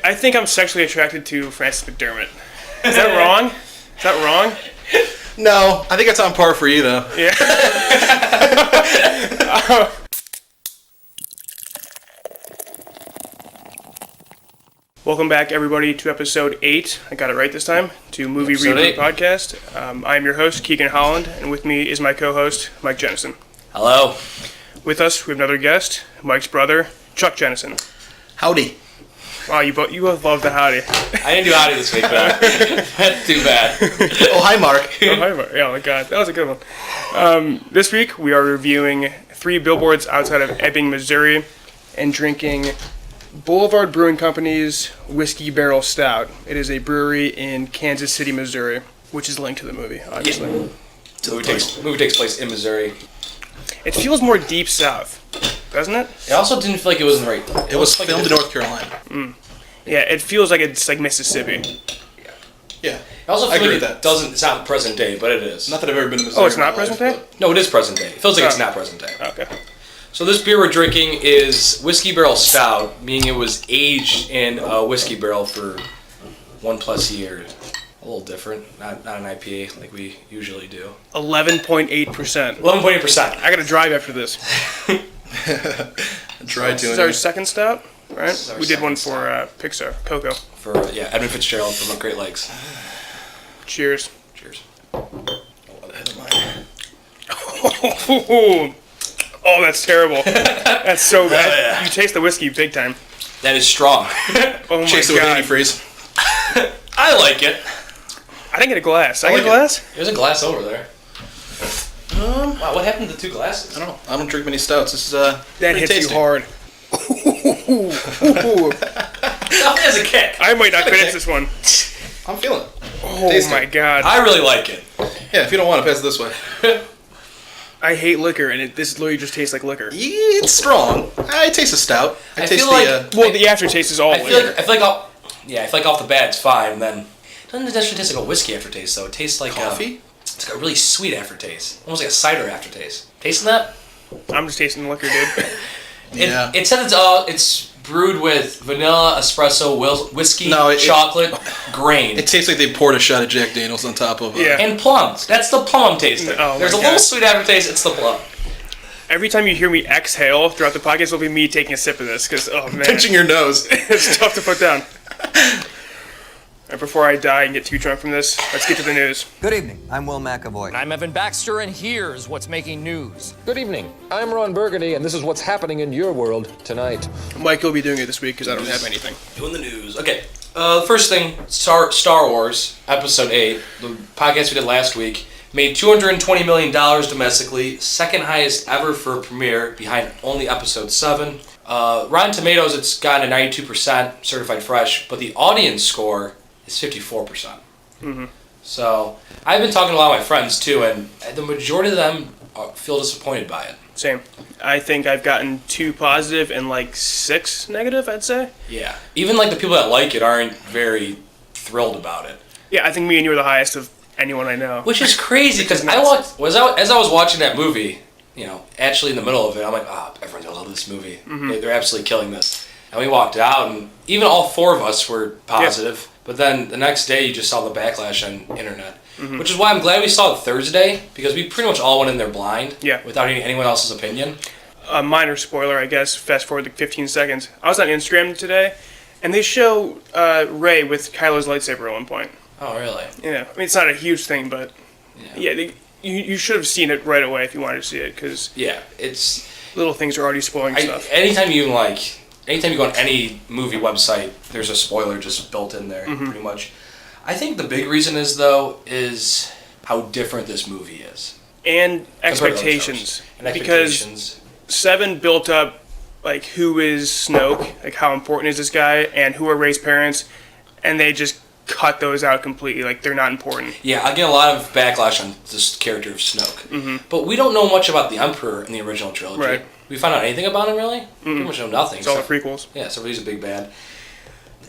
I think I'm sexually attracted to Frances McDermott. Is that wrong? Is that wrong? No, I think it's on par for you, though. Yeah. Welcome back, everybody, to episode 8. I got it right this time, to Movie ReBrew Podcast. I am your host, Keegan Holland, and with me is my co-host, Mike Jennison. Hello. With us, we have another guest, Mike's brother, Chuck Jennison. Howdy. Wow, you both love the howdy. I didn't do howdy this week, but that's too bad. Oh, hi, Mark. Oh, hi, Mark. Oh, my God. That was a good one. This week, we are reviewing Three Billboards outside of Ebbing, Missouri, and drinking Boulevard Brewing Company's Whiskey Barrel Stout. It is a brewery in Kansas City, Missouri, which is linked to the movie, obviously. Yeah. The movie takes place in Missouri. It feels more deep south, doesn't it? It also didn't feel like it was in the right... It was filmed in North Carolina. Yeah, it feels like it's like Mississippi. Yeah. I also I feel agree like with that. it's not present day, but it is. Not that I've ever been to Missouri. Oh, it's not present day? No, it is present day. It feels like it's not present day. Okay. So this beer we're drinking is Whiskey Barrel Stout, meaning it was aged in a whiskey barrel for 1+ years. A little different, not an IPA like we usually do. 11.8%. 11.8%. I gotta drive after this. Try This doing is our it. second stout, right? This is our We did one second for Pixar, Coco. For, Edmund Fitzgerald from Great Lakes. Cheers. Cheers. Oh, that's terrible. That's so bad. yeah. You taste the whiskey big time. That is strong. Oh my Chase it with God. antifreeze. I like it. I didn't get a glass. I like get a glass? There's a glass over there. Wow, what happened to the 2 glasses? I don't know. I don't drink many stouts. This is That pretty hits tasty. you hard. That has a kick. I might not finish this one. I'm feeling it. Oh Tasty. my God. I really like it. Yeah, if you don't want to, pass it this way. I hate liquor, and this literally just tastes like liquor. It's strong. I taste a stout. I taste feel the... like- Well, the aftertaste is all I feel liquor. like off the bat it's fine. And then it doesn't necessarily taste like a whiskey aftertaste though. It tastes like coffee? It's like a really sweet aftertaste, almost like a cider aftertaste. Tasting that? I'm just tasting liquor, dude. Yeah. It says it's brewed with vanilla, espresso, whiskey, chocolate, grain, It tastes like they poured a shot of Jack Daniels on top of it. Yeah. and plums. That's the plum I'm tasting. Oh, There's my a little God. sweet aftertaste. It's the plum. Every time you hear me exhale throughout the podcast, it'll be me taking a sip of this, because, oh, man. Pinching your nose. It's tough to put down. And before I die and get too drunk from this, let's get to the news. Good evening. I'm Will McAvoy. I'm Evan Baxter, and here's what's making news. Good evening. I'm Ron Burgundy, and this is what's happening in your world tonight. Mike will be doing it this week because I don't have anything. Doing the news. Okay. The first thing, Star Wars Episode 8, the podcast we did last week, made $220 million domestically, second highest ever for a premiere, behind only Episode 7. Rotten Tomatoes, it's gotten a 92% certified fresh, but the audience score is 54%. Mm-hmm. So I've been talking to a lot of my friends too, and the majority of them feel disappointed by it. Same. I think I've gotten 2 positive and like 6 negative, I'd say. Yeah. Even like the people that like it aren't very thrilled about it. Yeah, I think me and you are the highest of anyone I know. Which is crazy because as I was watching that movie, actually in the middle of it, I'm like, everyone's gonna love this movie. Mm-hmm. They're absolutely killing this. And we walked out, and even all 4 of us were positive. Yeah. But then the next day, you just saw the backlash on internet. Mm-hmm. Which is why I'm glad we saw it Thursday, because we pretty much all went in there blind, without anyone else's opinion. A minor spoiler, I guess, fast forward like 15 seconds. I was on Instagram today, and they show Rey with Kylo's lightsaber at one point. Oh, really? Yeah. I mean, it's not a huge thing, but you should have seen it right away if you wanted to see it, because it's little things are already spoiling stuff. Anytime you go on any movie website, there's a spoiler just built in there, pretty much. I think the big reason is how different this movie is. And expectations. Because 7 built up, like, who is Snoke, like, how important is this guy, and who are Rey's parents, and they just cut those out completely, like, they're not important. Yeah, I get a lot of backlash on this character of Snoke. Mm-hmm. But we don't know much about the Emperor in the original trilogy. Right. We found out anything about him, really? Pretty much know nothing. It's all the prequels. Yeah, so he's a big bad.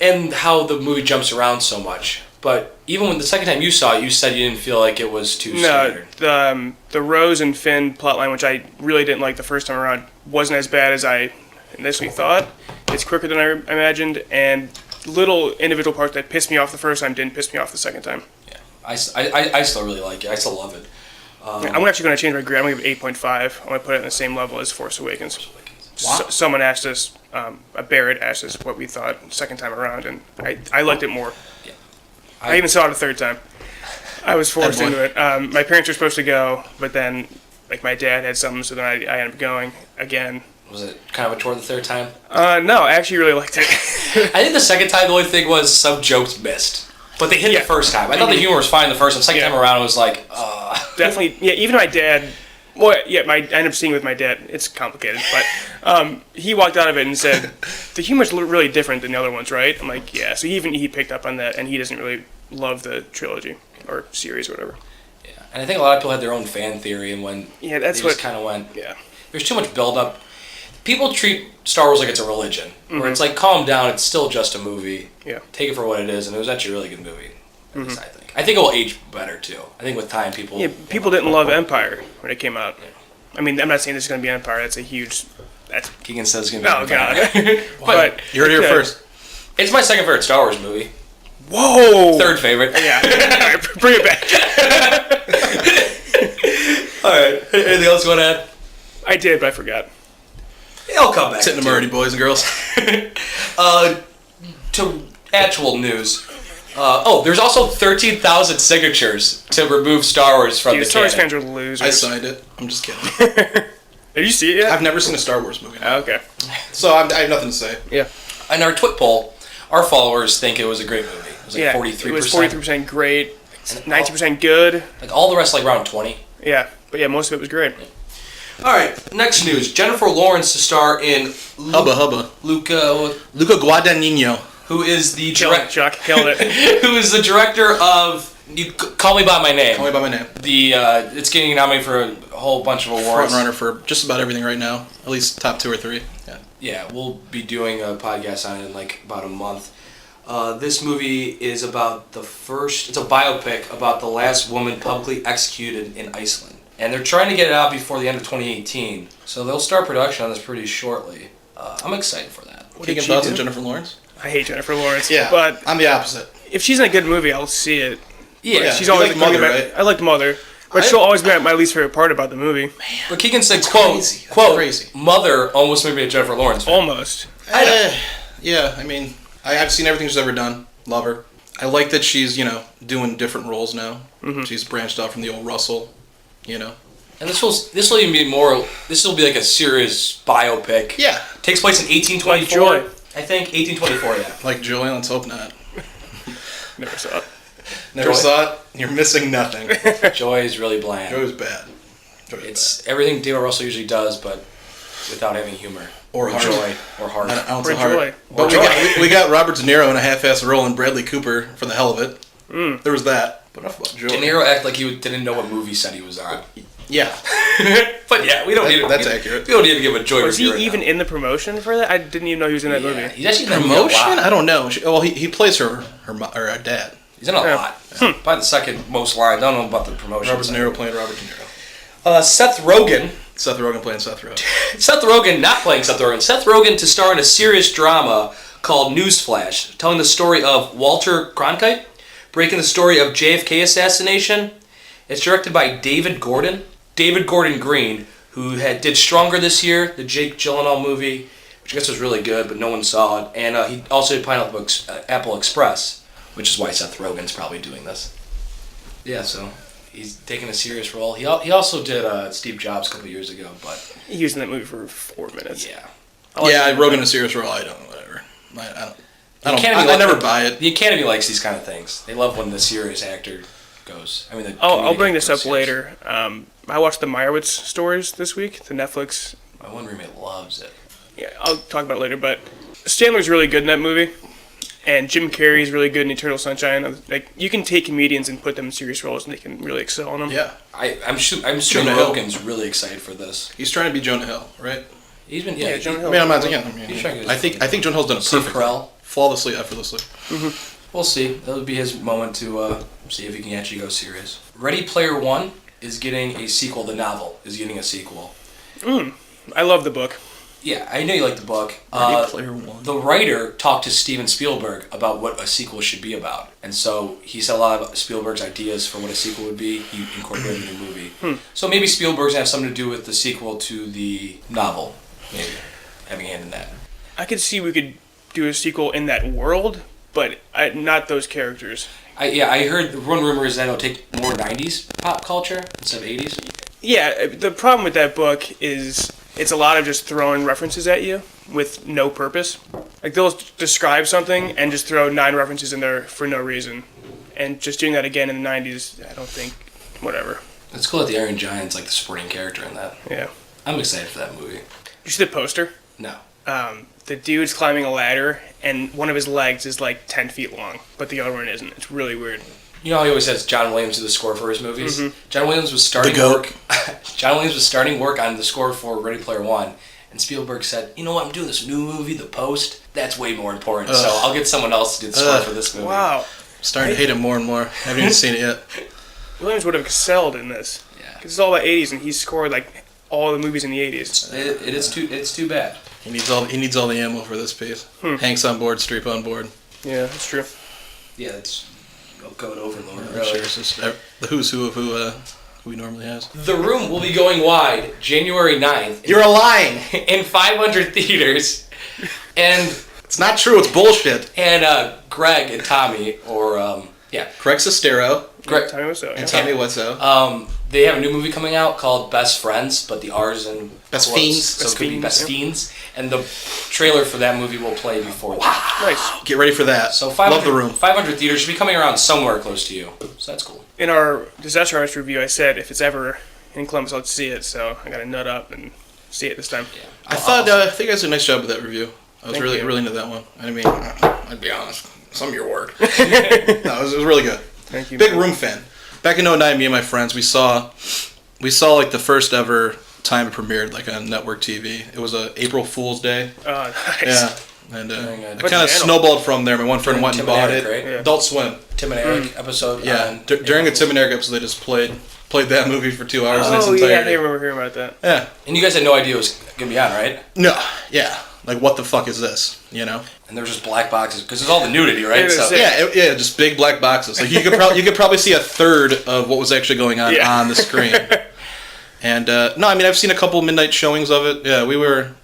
And how the movie jumps around so much. But even when the second time you saw it, you said you didn't feel like it was too standard. No, the Rose and Finn plotline, which I really didn't like the first time around, wasn't as bad as I initially thought. It's quicker than I imagined, and little individual parts that pissed me off the first time didn't piss me off the second time. Yeah, I still really like it. I still love it. I'm actually going to change my grade. I'm going to give it 8.5. I'm going to put it in the same level as Force Awakens. Wow. Someone asked us, a Barrett asked us what we thought second time around, and I liked it more. Yeah. I even saw it a third time. I was forced into it. My parents were supposed to go, but then like my dad had something, so then I ended up going again. Was it kind of a tour the third time? No, I actually really liked it. I think the second time the only thing was some jokes missed. But they hit the first time. I thought the humor was fine the first time. Second time around, it was like, Definitely, yeah, even my dad, well, yeah, I ended up seeing it with my dad. It's complicated, but he walked out of it and said, the humor's really different than the other ones, right? I'm like, yeah. So he picked up on that, and he doesn't really love the trilogy or series or whatever. Yeah, and I think a lot of people had their own fan theory, and when that's they just kind of went, yeah. There's too much build-up. People treat Star Wars like it's a religion, where it's like, calm down, it's still just a movie. Yeah. Take it for what it is, and it was actually a really good movie. At least I think. I think it will age better too. I think with time, people. Yeah, people didn't love Empire when it came out. Yeah. I mean, I'm not saying this is going to be Empire. That's a huge. Keegan says it's going to be. Oh Empire. God! But you heard it here first. It's my second favorite Star Wars movie. Whoa! Third favorite. Yeah. All right, bring it back. All right. Anything else you want to add? I did, but I forgot. I'll come back. Sitting them already, boys and girls. To actual news. There's also 13,000 signatures to remove Star Wars from the Star Wars canon. fans are losers. I signed it. I'm just kidding. Did you see it yet? I've never seen a Star Wars movie. Oh, okay. So I have nothing to say. Yeah. In our Twit poll, our followers think it was a great movie. It was like 43%. It was 43% great, 90% good. Like all the rest, like around 20. Yeah, but yeah, most of it was great. All right, next news. Jennifer Lawrence to star in Hubba. Luca Guadagnino. who is the Killed it, Chuck. Killed it. who is the director of Call Me by My Name. Call Me by My Name. It's getting nominated for a whole bunch of awards. Front runner for just about everything right now. At least top 2 or 3. Yeah. Yeah, we'll be doing a podcast on it in like about a month. This movie is about it's a biopic about the last woman publicly executed in Iceland. And they're trying to get it out before the end of 2018. So they'll start production on this pretty shortly. I'm excited for that. What are your thoughts on Jennifer Lawrence? I hate Jennifer Lawrence. Yeah, but I'm the opposite. if she's in a good movie, I'll see it. Yeah, She's always like Mother, right? I liked Mother, but she'll always be my least favorite part about the movie. But Keegan said, crazy. quote, Crazy. Mother almost made me a Jennifer Lawrence fan. Almost. Yeah, I mean, I've seen everything she's ever done. Love her. I like that she's, doing different roles now. Mm-hmm. She's branched out from the old Russell, And this will even be more. This will be like a serious biopic. Yeah. Takes place in 1824. Like Joy. I think 1824. Yeah. Like Joy, let's hope not. Never saw it. Never Joy? saw it. You're missing nothing. Joy is really bland. Joy was bad. It's everything David Russell usually does, but without having humor or heart. joy or heart. An ounce Or of heart. joy. But we got Robert De Niro in a half-ass role and Bradley Cooper for the hell of it. There was that. But enough about Joy. De Niro acted like he didn't know what movie set he was on. Yeah. But yeah, we don't need to. That's accurate. We don't need to give a Joy Was he review right even now. in the promotion for that? I didn't even know he was in that movie. He's actually in that movie Promotion? a lot. I don't know. He plays her dad. He's in a lot. Probably the second most line. I don't know about the promotion. Robert De Niro playing Robert De Niro. Seth Rogen. Seth Rogen playing Seth Rogen. Seth Rogen not playing Seth Rogen. Seth Rogen to star in a serious drama called Newsflash, telling the story of Walter Cronkite, breaking the story of JFK assassination. It's directed by David Gordon Green, who did Stronger this year, the Jake Gyllenhaal movie, which I guess was really good, but no one saw it. And he also did Pineapple Apple Express, which is why Seth Rogen's probably doing this. Yeah, so he's taking a serious role. He also did Steve Jobs a couple years ago, but He was in that movie for 4 minutes. yeah. Rogen in a serious role. I don't know. Whatever. I never buy it. The Academy likes these kind of things. They love when the serious actor goes. I mean, I'll bring this up goes serious. later. I watched the Meyerowitz stories this week, the Netflix. My one roommate loves it. Yeah, I'll talk about it later, but Stanler's really good in that movie, and Jim Carrey's really good in Eternal Sunshine. Like, you can take comedians and put them in serious roles, and they can really excel in them. Yeah. I'm sure Jonah Hill. Rogen's really excited for this. He's trying to be Jonah Hill, right? He's been Yeah, Jonah Hill. I mean, I'm not. Yeah, He's trying to I think Jonah Hill's done it Steve perfectly, Carell. flawlessly, effortlessly. We'll see. That'll be his moment to see if he can actually go serious. Ready Player One is getting a sequel. The novel is getting a sequel. I love the book. Yeah, I know you like the book. Ready Player One. The writer talked to Steven Spielberg about what a sequel should be about. And so he said a lot of Spielberg's ideas for what a sequel would be, he incorporated in the movie. So maybe Spielberg's have something to do with the sequel to the novel, maybe, having a hand in that. I could see we could do a sequel in that world, but not those characters. I heard one rumor is that it'll take more 90s pop culture instead of 80s. Yeah, the problem with that book is it's a lot of just throwing references at you with no purpose. Like, they'll describe something and just throw 9 references in there for no reason. And just doing that again in the 90s, I don't think, whatever. It's cool that the Iron Giant's like the supporting character in that. Yeah. I'm excited for that movie. You see the poster? No. The dude's climbing a ladder, and one of his legs is like 10 feet long, but the other one isn't. It's really weird. You know how he always says John Williams did the score for his movies? Mm-hmm. John Williams was starting The GOAT. work. John Williams was starting work on the score for Ready Player One, and Spielberg said, "You know what? I'm doing this new movie, The Post. That's way more important. So I'll get someone else to do the score for this movie." Wow. Starting to hate him more and more. Haven't even seen it yet. Williams would have excelled in this. Yeah. 'Cause it's all about 80s, and he scored like all the movies in the 80s. It's too bad. He needs all the ammo for this piece. Hank's on board, Streep on board. Yeah, that's true. Yeah, it's GOAT overlord. I'm Really. sure it's just the who's who of who he normally has. The Room will be going wide January 9th You're lying. in 500 theaters, and It's not true. It's bullshit. Greg and Tommy, or Craig Sestero Greg. Tommy Wiseau, yeah. and Tommy Wiseau. They have a new movie coming out called Best Friends, but the R's in Best quotes, Fiends. so Best it could be Fiends, Best yeah. Fiends, and the trailer for that movie will play before that. Nice. Get ready for that. So 500, Love the Room. 500 theaters should be coming around somewhere close to you, so that's cool. In our disaster artist review, I said if it's ever in Columbus, let's see it. So I got to nut up and see it this time. Yeah. I thought I think you guys did a nice job with that review. I was Thank really you. really into that one. I mean, I'd be honest, some of your work. No, it was really good. Thank you. Big man. Room fan. Back in 09, me and my friends, we saw like the first ever time it premiered like on network TV. It was a April Fool's Day. Oh, nice. Yeah. And Very good. it What kind of channel? snowballed from there. My one friend went and Tim bought and it. Eric, right? Yeah. Adult Swim. Tim and Eric episode. Yeah. on During a April Tim and Eric episode, they just played that movie for 2 hours in its Oh, yeah, I entirety. remember hearing about that. Yeah. And you guys had no idea it was going to be on, right? No. Yeah. Like, what the fuck is this? You know? And there was just black boxes, because there's all the nudity, right? Yeah, So, that's Yeah, just big black boxes. Like you could probably see a third of what was actually going on Yeah. on the screen. And no, I mean I've seen a couple midnight showings of it. Yeah, we're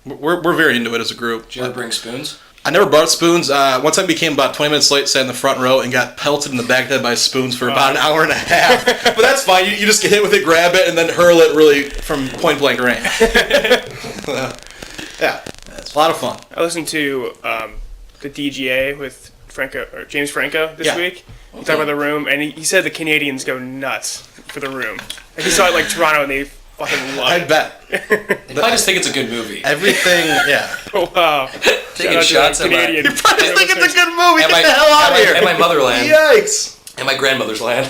very into it as a group. did you ever bring spoons? I never brought spoons. One time became about 20 minutes late, sat in the front row, and got pelted in the back of the head by spoons for about an hour and a half. But that's fine. You just get hit with it, grab it, and then hurl it really from point blank range. Yeah, it's a lot of fun. I listened to the DGA with James Franco this Yeah. week. He talked about The Room, and he said the Canadians go nuts for The Room. Like, he saw it like Toronto, and they fucking love I it. bet They probably just think it's a good movie. everything. Yeah. Oh, wow. Taking shots at my, Canadian. I think it's a good movie. at Get my, the hell out at of here. my, at my motherland. Yikes. And my grandmother's land.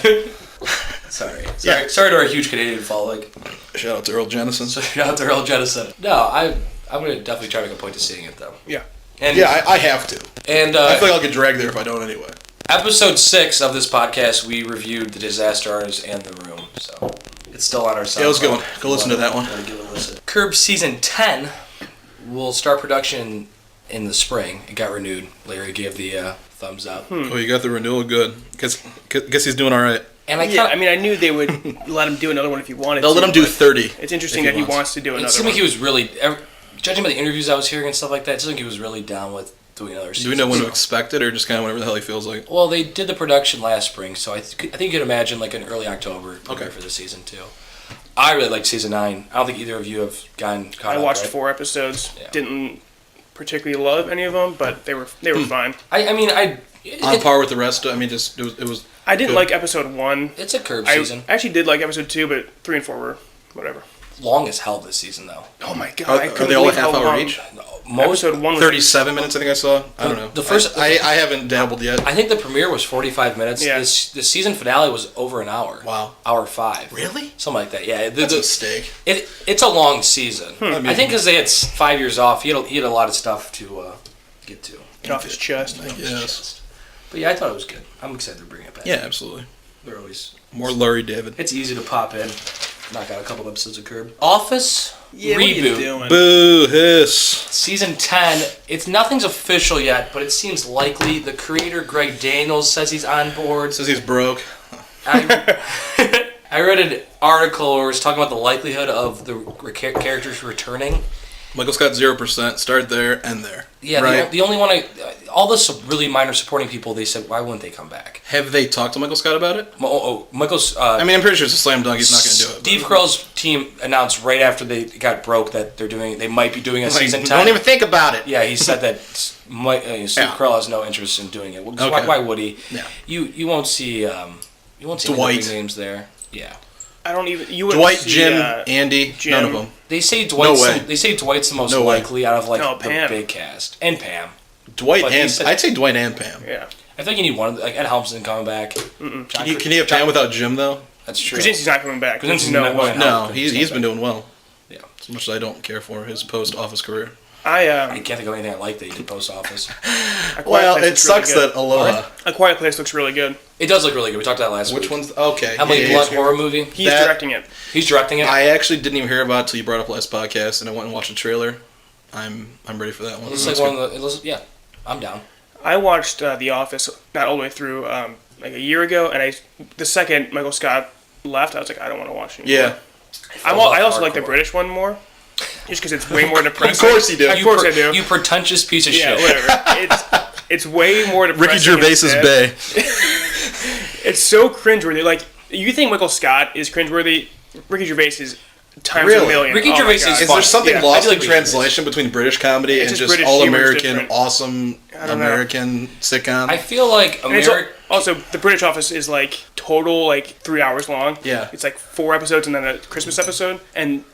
Sorry. Yeah. Sorry to our huge Canadian following. Shout out to Earl Jennison. Shout out to Earl Jennison. No, I'm going to definitely try to make a point to seeing it, though. Yeah. And, Yeah, I have to. And I feel like I'll get dragged there if I don't anyway. episode 6 of this podcast, we reviewed The Disaster Artist and The Room. So it's still on our site. Yeah, let's go listen to that one. Give it a listen. Curb Season 10 will start production in the spring. It got renewed. Larry gave the thumbs up. Oh, you got the renewal, good. Guess he's doing all right. And I Yeah, kinda, I mean, I knew they would let him do another one if he wanted They'll to. let him do but 30. It's interesting if that he wants to do it another seemed one. like he was really, judging by the interviews I was hearing and stuff like that, it seemed like he was really down with doing another season. Do we know when to So- expect it, or just kind of whatever the hell he feels like? Well, they did the production last spring, so I think you could imagine like an early October Okay. for the season 2. I really liked season 9. I don't think either of you have gotten caught I up, watched right? 4 episodes. Yeah. Didn't particularly love any of them, but they were fine. I mean, On par with the rest. I mean, just it was. I didn't Good. like episode 1. it's a curb I season. actually did like episode 2, but 3 and 4 were whatever. Long as hell this season, though. Oh my god! Are I couldn't they all a believe how half hour long- each? Most, Episode 1 was 37 minutes, I think I saw. I don't know. The first- I haven't dabbled yet. I think the premiere was 45 minutes. Yeah. The season finale was over an hour. Wow. Hour 5. Really? Something like that. Yeah. That's a mistake. It's a long season. I mean- I think because they had 5 years off, he had a lot of stuff to get to. Get off his chest. Yes. But yeah, I thought it was good. I'm excited to bring it back. Yeah, absolutely. They're always. More Larry David. It's easy to pop in. knock out a couple episodes of Curb. Office reboot. Boo, hiss. Season 10. Nothing's official yet, but it seems likely. The creator, Greg Daniels, says he's on board. Says he's broke. I read an article where it was talking about the likelihood of the characters returning. Michael Scott 0%. Start there, end there. Yeah, right? the only one all the really minor supporting people, they said, why wouldn't they come back? Have they talked to Michael Scott about it? Michael's... I mean, I'm pretty sure it's a slam dunk. He's not going to do it. Steve Carell's team announced right after they got broke that they might be doing a season 10. Don't even think about it. Yeah, he said that Steve Carell has no interest in doing it. Well, Okay. why would he? Yeah. You won't see Dwight. big names there. Yeah. I don't even. You wouldn't Dwight, see, Jim, Andy, Jim. none of them. They say Dwight's way. They say Dwight's the most No way. likely out of the Pam. big cast, and Pam. Dwight But he and said- I'd say Dwight and Pam. Yeah. I think you need one. Ed Helmsley coming back. Can you have Pam without Jim though? That's true. Krasinski's not coming back. Krasinski's No not way. going No, he's been doing well. Yeah. As much as I don't care for his post-office career. I can't think of anything I like that he did post office. A Quiet Well, Place it looks sucks really that Aloha. A Quiet Place looks really good. It does look really good. We talked about that last week. Which one's okay? Emily yeah, Blunt yeah. horror movie. He's That- directing it. He's directing it. I actually didn't even hear about it until you brought up last podcast, and I went and watched the trailer. I'm ready for that one. It's like one of the. Yeah, I'm down. I watched The Office not all the way through like a year ago, and the second Michael Scott left, I was like, I don't want to watch it anymore. Yeah. I also like the Hardcore. British one more, just because it's way more depressing. Of course you do. Of course I do. You pretentious piece of Yeah, shit. whatever. It's way more depressing. Ricky Gervais's instead. Bay. It's so cringeworthy. Like, you think Michael Scott is cringeworthy? Ricky Gervais is times Really? a million. Ricky Oh my Gervais God. is Is fun. there something Yeah. I lost do like in Ricky translation between British comedy It's and just just British all humor is American, different. awesome don't know. American sitcom? I feel like And it's America. also, the British Office is like total like 3 hours long. Yeah. It's like 4 episodes and then a Christmas episode. And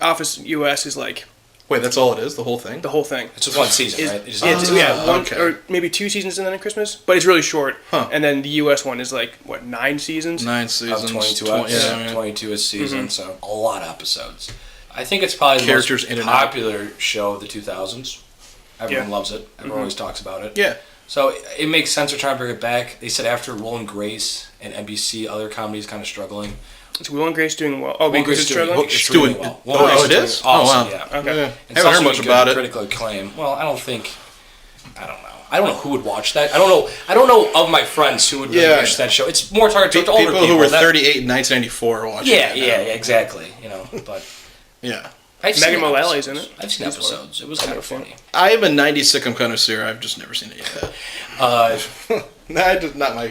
Office US is like Wait, that's all it is? The whole thing? the whole thing. It's just one season, Is- right? They just- one okay. or maybe 2 seasons and then a Christmas, but it's really short. Huh. And then the US one is like what 9 seasons. 9 Of seasons. 22 20 episodes. yeah. 22 a season, so a lot of episodes. I think it's probably the Characters most in and out. popular show of the 2000s. Everyone Yeah. loves it. Everyone always talks about it. Yeah. So it makes sense they're trying to bring it back. They said after Will and Grace and NBC, other comedies kind of struggling. Is Will and Grace doing well? Oh, Will and because Grace it's doing struggling. extremely doing- well. oh, Will and Grace it doing is? Awesome, Oh, wow. yeah. Okay. Yeah. It's Haven't also heard much getting about good it. critical acclaim. Well, I don't know. I don't know who would watch that. I don't know of my friends who would really Yeah. watch that show. It's more targeted to older People people. who were that- 38 in 1994 are watching Yeah, that yeah, now. exactly. You know, but Yeah. I've Megan seen Mullally's episodes. in it. I've seen episodes. It was kind of funny. I am a 90s sitcom connoisseur. I've just never seen it yet. Not my,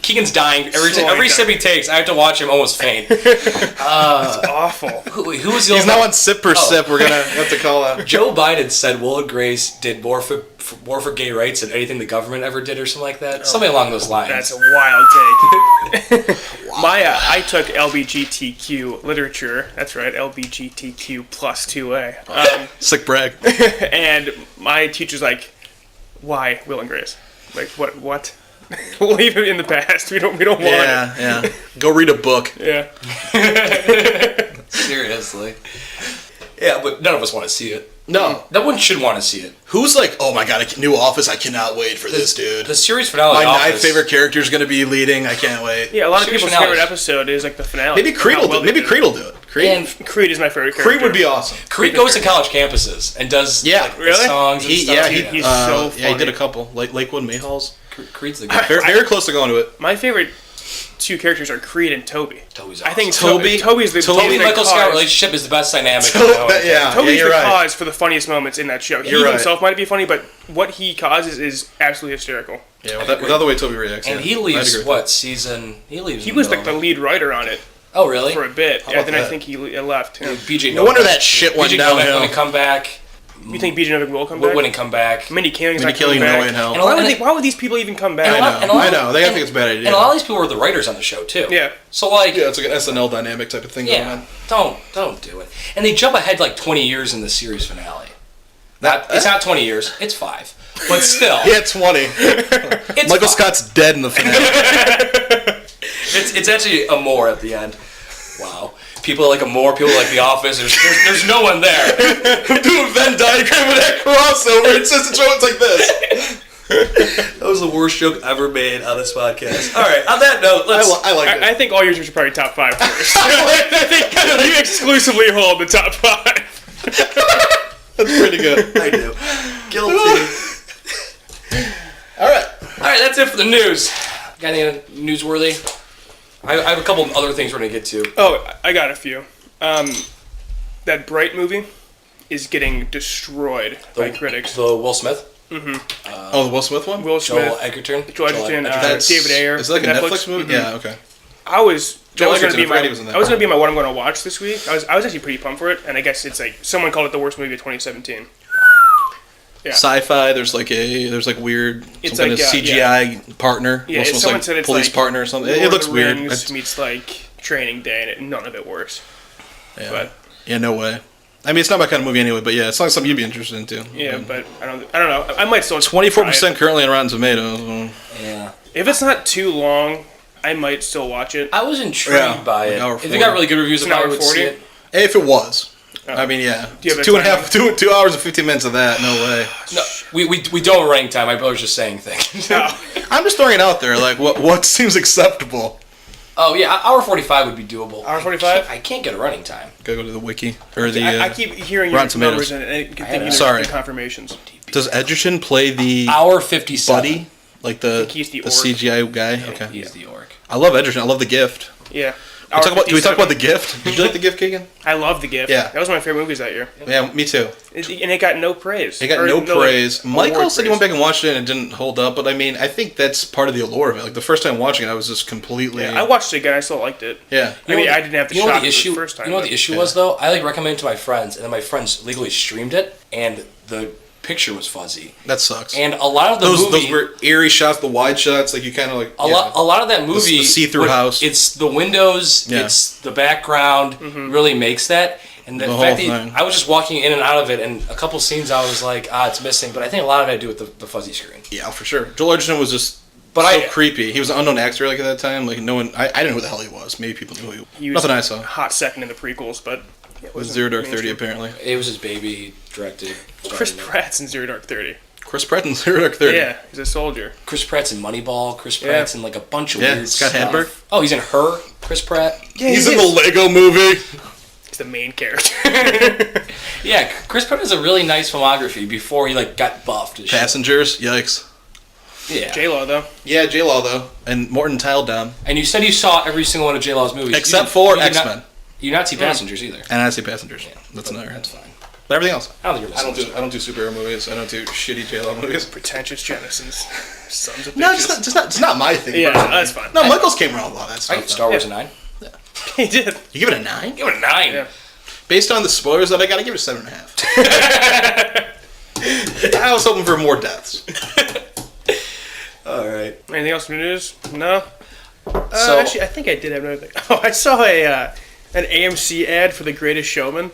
Keegan's dying Slowing every down. sip he takes. I have to watch him almost faint. It's awful. Who was the He's old now on sip per sip. We're gonna have to call out. Joe Biden said Will and Grace did more for gay rights than anything the government ever did, or something like that. Something along those lines. That's a wild take. I took LBGTQ literature. That's right, LBGTQ plus 2A. Sick brag. And my teacher's like, "Why Will and Grace? Like, what? We'll leave it in the past. We don't want it." Yeah. Go read a book. Yeah. Seriously. Yeah, but none of us want to see it. No. No one should want to see it. Who's like, oh my god, a new Office? I cannot wait for this, dude. The series finale. My of 9th Office, favorite character is gonna be leading. I can't wait. Yeah, a lot of Series people's finales. favorite episode is like the finale. Maybe Creed will do it. Maybe Creed will do it. Creed. And Creed is my favorite character. Creed would be awesome. Creed goes to college campuses and does Yeah. like, the Really? songs and stuff. He's so yeah, he did funny. a couple. Like Lakewood Mayhalls. Creed's the guy. Very close to going to it. My favorite 2 characters are Creed and Toby. Toby's I think awesome. Toby's the Toby and Michael cause. Scott relationship is the best dynamic. Yeah, Toby's you're the right. cause for the funniest moments in that show. He You're right. himself might be funny, but what he causes is absolutely hysterical. Yeah, without the way Toby reacts. And yeah. he I'd leaves agree with what season? He leaves. He in was the like the middle. lead writer on it Oh really? for a bit. How Yeah, about then I that? think he left. Yeah. BJ No wonder that shit went BJ Novak downhill. When he come back, You think BJ Novak will come back? wouldn't come back. Mindy Kaling's Mindy not coming Kaling, no back. way in hell. And Why would these people even come back? And a lot- and a lot- I know. They and- think it's a bad idea. And a lot of these people were the writers on the show too. Yeah. So like, Yeah, it's like an SNL dynamic type of thing going yeah, on. don't do it. And they jump ahead like 20 years in the series finale. It's not 20 years. It's 5. But still, Yeah, 20. it's Michael 5. Scott's dead in the finale. It's actually a more at the end. Wow. People like a more. People like The Office. There's no one there. I'm doing a Venn diagram with that crossover. It's just it's like this. That was the worst joke ever made on this podcast. All right, on that note, I like it. I think all yours are probably top 5 first. I think you exclusively hold the top 5. That's pretty good. I do. Guilty. All right. All right, that's it for the news. Got anything newsworthy? I have a couple of other things we're going to get to. Oh, I got a few. That Bright movie is getting destroyed by critics. The Will Smith? The Will Smith one? Will Smith, Joel Edgerton? Joel Edgerton, That's- David Ayer. Is it like a Netflix movie? Yeah, okay. I was Joel going to Edgerton, be I forgot he was in that. my what I'm going to watch this week. I was actually pretty pumped for it, and I guess it's like someone called it the worst movie of 2017. Yeah. Sci-fi. There's like weird It's some kind like, of CGI partner. Yeah, Almost someone like said it's police like partner or something. Lord It of looks the weird. Rings meets like Training Day, and none of it works. Yeah. But Yeah, no way. I mean, it's not my kind of movie anyway, but yeah, it's not something you'd be interested in too. yeah, but I don't know. I might still 24% currently on Rotten Tomatoes. Yeah. If it's not too long, I might still watch it. I was intrigued by it. Like hour If it got 40. really good reviews, It's I an hour probably would see 40? it. If it was. I mean, yeah. Do you have a 2 hours and 15 minutes of that. No way. No, we don't have running time. I was just saying things. I'm just throwing it out there. Like, what seems acceptable? Oh, yeah, hour 45 would be doable. Hour 45? I can't get a running time. Gotta go to the wiki or the. I keep hearing your Rotten numbers Tomatoes. and thinking there's Sorry. confirmations. Does Edgerton play the Hour 57. buddy? Like the think he's the orc. CGI guy? Yeah, Okay. he's the orc. I love Edgerton. I love The Gift. Yeah. Do we talk about The Gift? Did you like The Gift, Keegan? I love The Gift. Yeah. That was one of my favorite movies that year. Yeah, me too. And it got no praise. It got Or no like, praise. Michael award said he praise. went back and watched it and it didn't hold up, but I mean, I think that's part of the allure of it. Like the first time watching it, I was just completely. Yeah, I watched it again. I still liked it. Yeah. I mean, I didn't have to you know shock what the it issue, the first time. You know what but- the issue was, though? I recommended it to my friends, and then my friends legally streamed it, and the picture was fuzzy. That sucks. And a lot of the those movie... were eerie shots, the wide shots, like you kind of like. A lot of that movie, the see-through house. It's the windows, Yeah. it's the background, really makes that. And the The fact whole that thing. I was just walking in and out of it, and a couple scenes I was like, it's missing. But I think a lot of it had to do with the fuzzy screen. Yeah, for sure. Joel Edgerton was just But so creepy. He was an unknown actor like at that time. Like no one, I didn't know who the hell he was. Maybe people knew who he was. He was Nothing I saw. hot second in the prequels, but it Was wasn't Zero Dark 30 mainstream. apparently. It was his baby, he directed. Chris starred in it. Pratt's in Zero Dark 30. Chris Pratt in Zero Dark 30. Yeah, he's a soldier. Chris Pratt's in Moneyball. Chris Pratt's in like a bunch of Yeah, weird Scott stuff. Hadberg. Oh, he's in Her. Chris Pratt. Yeah, He's in the Lego movie. He's the main character. Yeah, Chris Pratt has a really nice filmography before he like got buffed. And shit. Passengers. Yikes. Yeah. J-Lo, though. Yeah, J Law though, and Morton Tyledum. And you said you saw every single one of J Law's movies, Except for you did X-Men. You did not see Passengers either. And I see Passengers. That's another. That's fine. But everything else. I don't think you're missing. I don't do superhero movies. I don't do shitty J Law movies. Pretentious Jennisons. Sons of No, bitches. it's not my thing. Yeah, personally. that's fine. No, Michaels came around with all that stuff. Right, Star Wars a 9. He did. You give it a 9? Give it a 9. Yeah. Based on the spoilers that I got, I give it a 7.5. I was hoping for more deaths. All right. Anything else in the news? No? So Actually, I think I did have another thing. Oh, I saw an AMC ad for The Greatest Showman.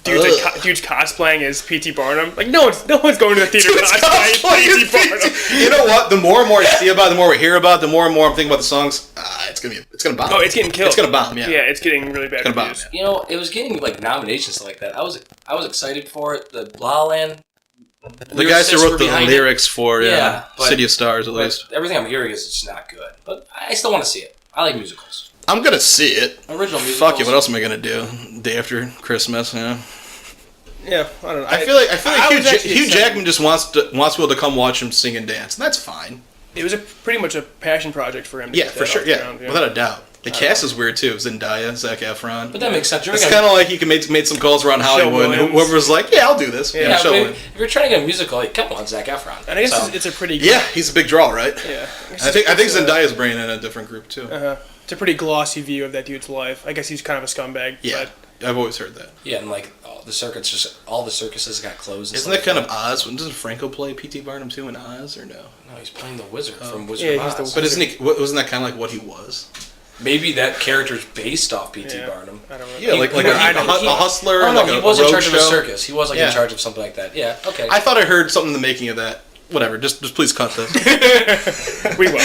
Dude's cosplaying as P.T. Barnum. Like, no one's going to the theater cosplaying as P.T. Barnum. You know what? The more and more I see about it, the more we hear about it, the more and more I'm thinking about the songs. It's gonna bomb. Oh, it's getting killed. It's gonna bomb. Yeah. Yeah, it's getting really bad Gonna bomb, reviews. you know, it was getting like nominations like that. I was excited for it. The La La Land. The guys who lyricists wrote were the behind lyrics for Yeah, but- City of Stars, at but least. everything I'm hearing is it's not good. But I still want to see it. I like musicals. I'm gonna see it. Original musicals. Fuck it. What else am I gonna do? Day after Christmas, you know. Yeah, I don't know. I feel like I was actually Hugh excited. Jackman just wants people to come watch him sing and dance, and that's fine. It was pretty much a passion project for him. To Yeah, get for that sure. off the Yeah, ground, without a doubt. The cast is weird too. Zendaya, Zac Efron. But that makes sense. You're It's gonna- kind of like you can made some calls around Hollywood. And Williams. whoever was like, "Yeah, I'll do this." Yeah, yeah, show but Williams. if you're trying to get a musical, like, come on, Zac Efron. And I guess So- it's a pretty Yeah, he's a big draw, right? yeah. I think Zendaya's bringing in a different group too. It's a pretty glossy view of that dude's life. I guess he's kind of a scumbag. Yeah, I've always heard that. Yeah, and like all the circuses got closed. And Isn't that kind of Oz? Doesn't Franco play P.T. Barnum too in Oz or no? No, he's playing the wizard from Wizard Yeah, of he's the Oz. But isn't he? Wasn't that kind of like what he was? Maybe that character's based off P.T. Yeah. Barnum. I don't know. Yeah, He- like he- a he- hustler. Oh no, like he a was in road charge of a show. circus. He was like Yeah. in charge of something like that. Yeah, okay. I thought I heard something in the making of that. Whatever. Just please cut this. We will.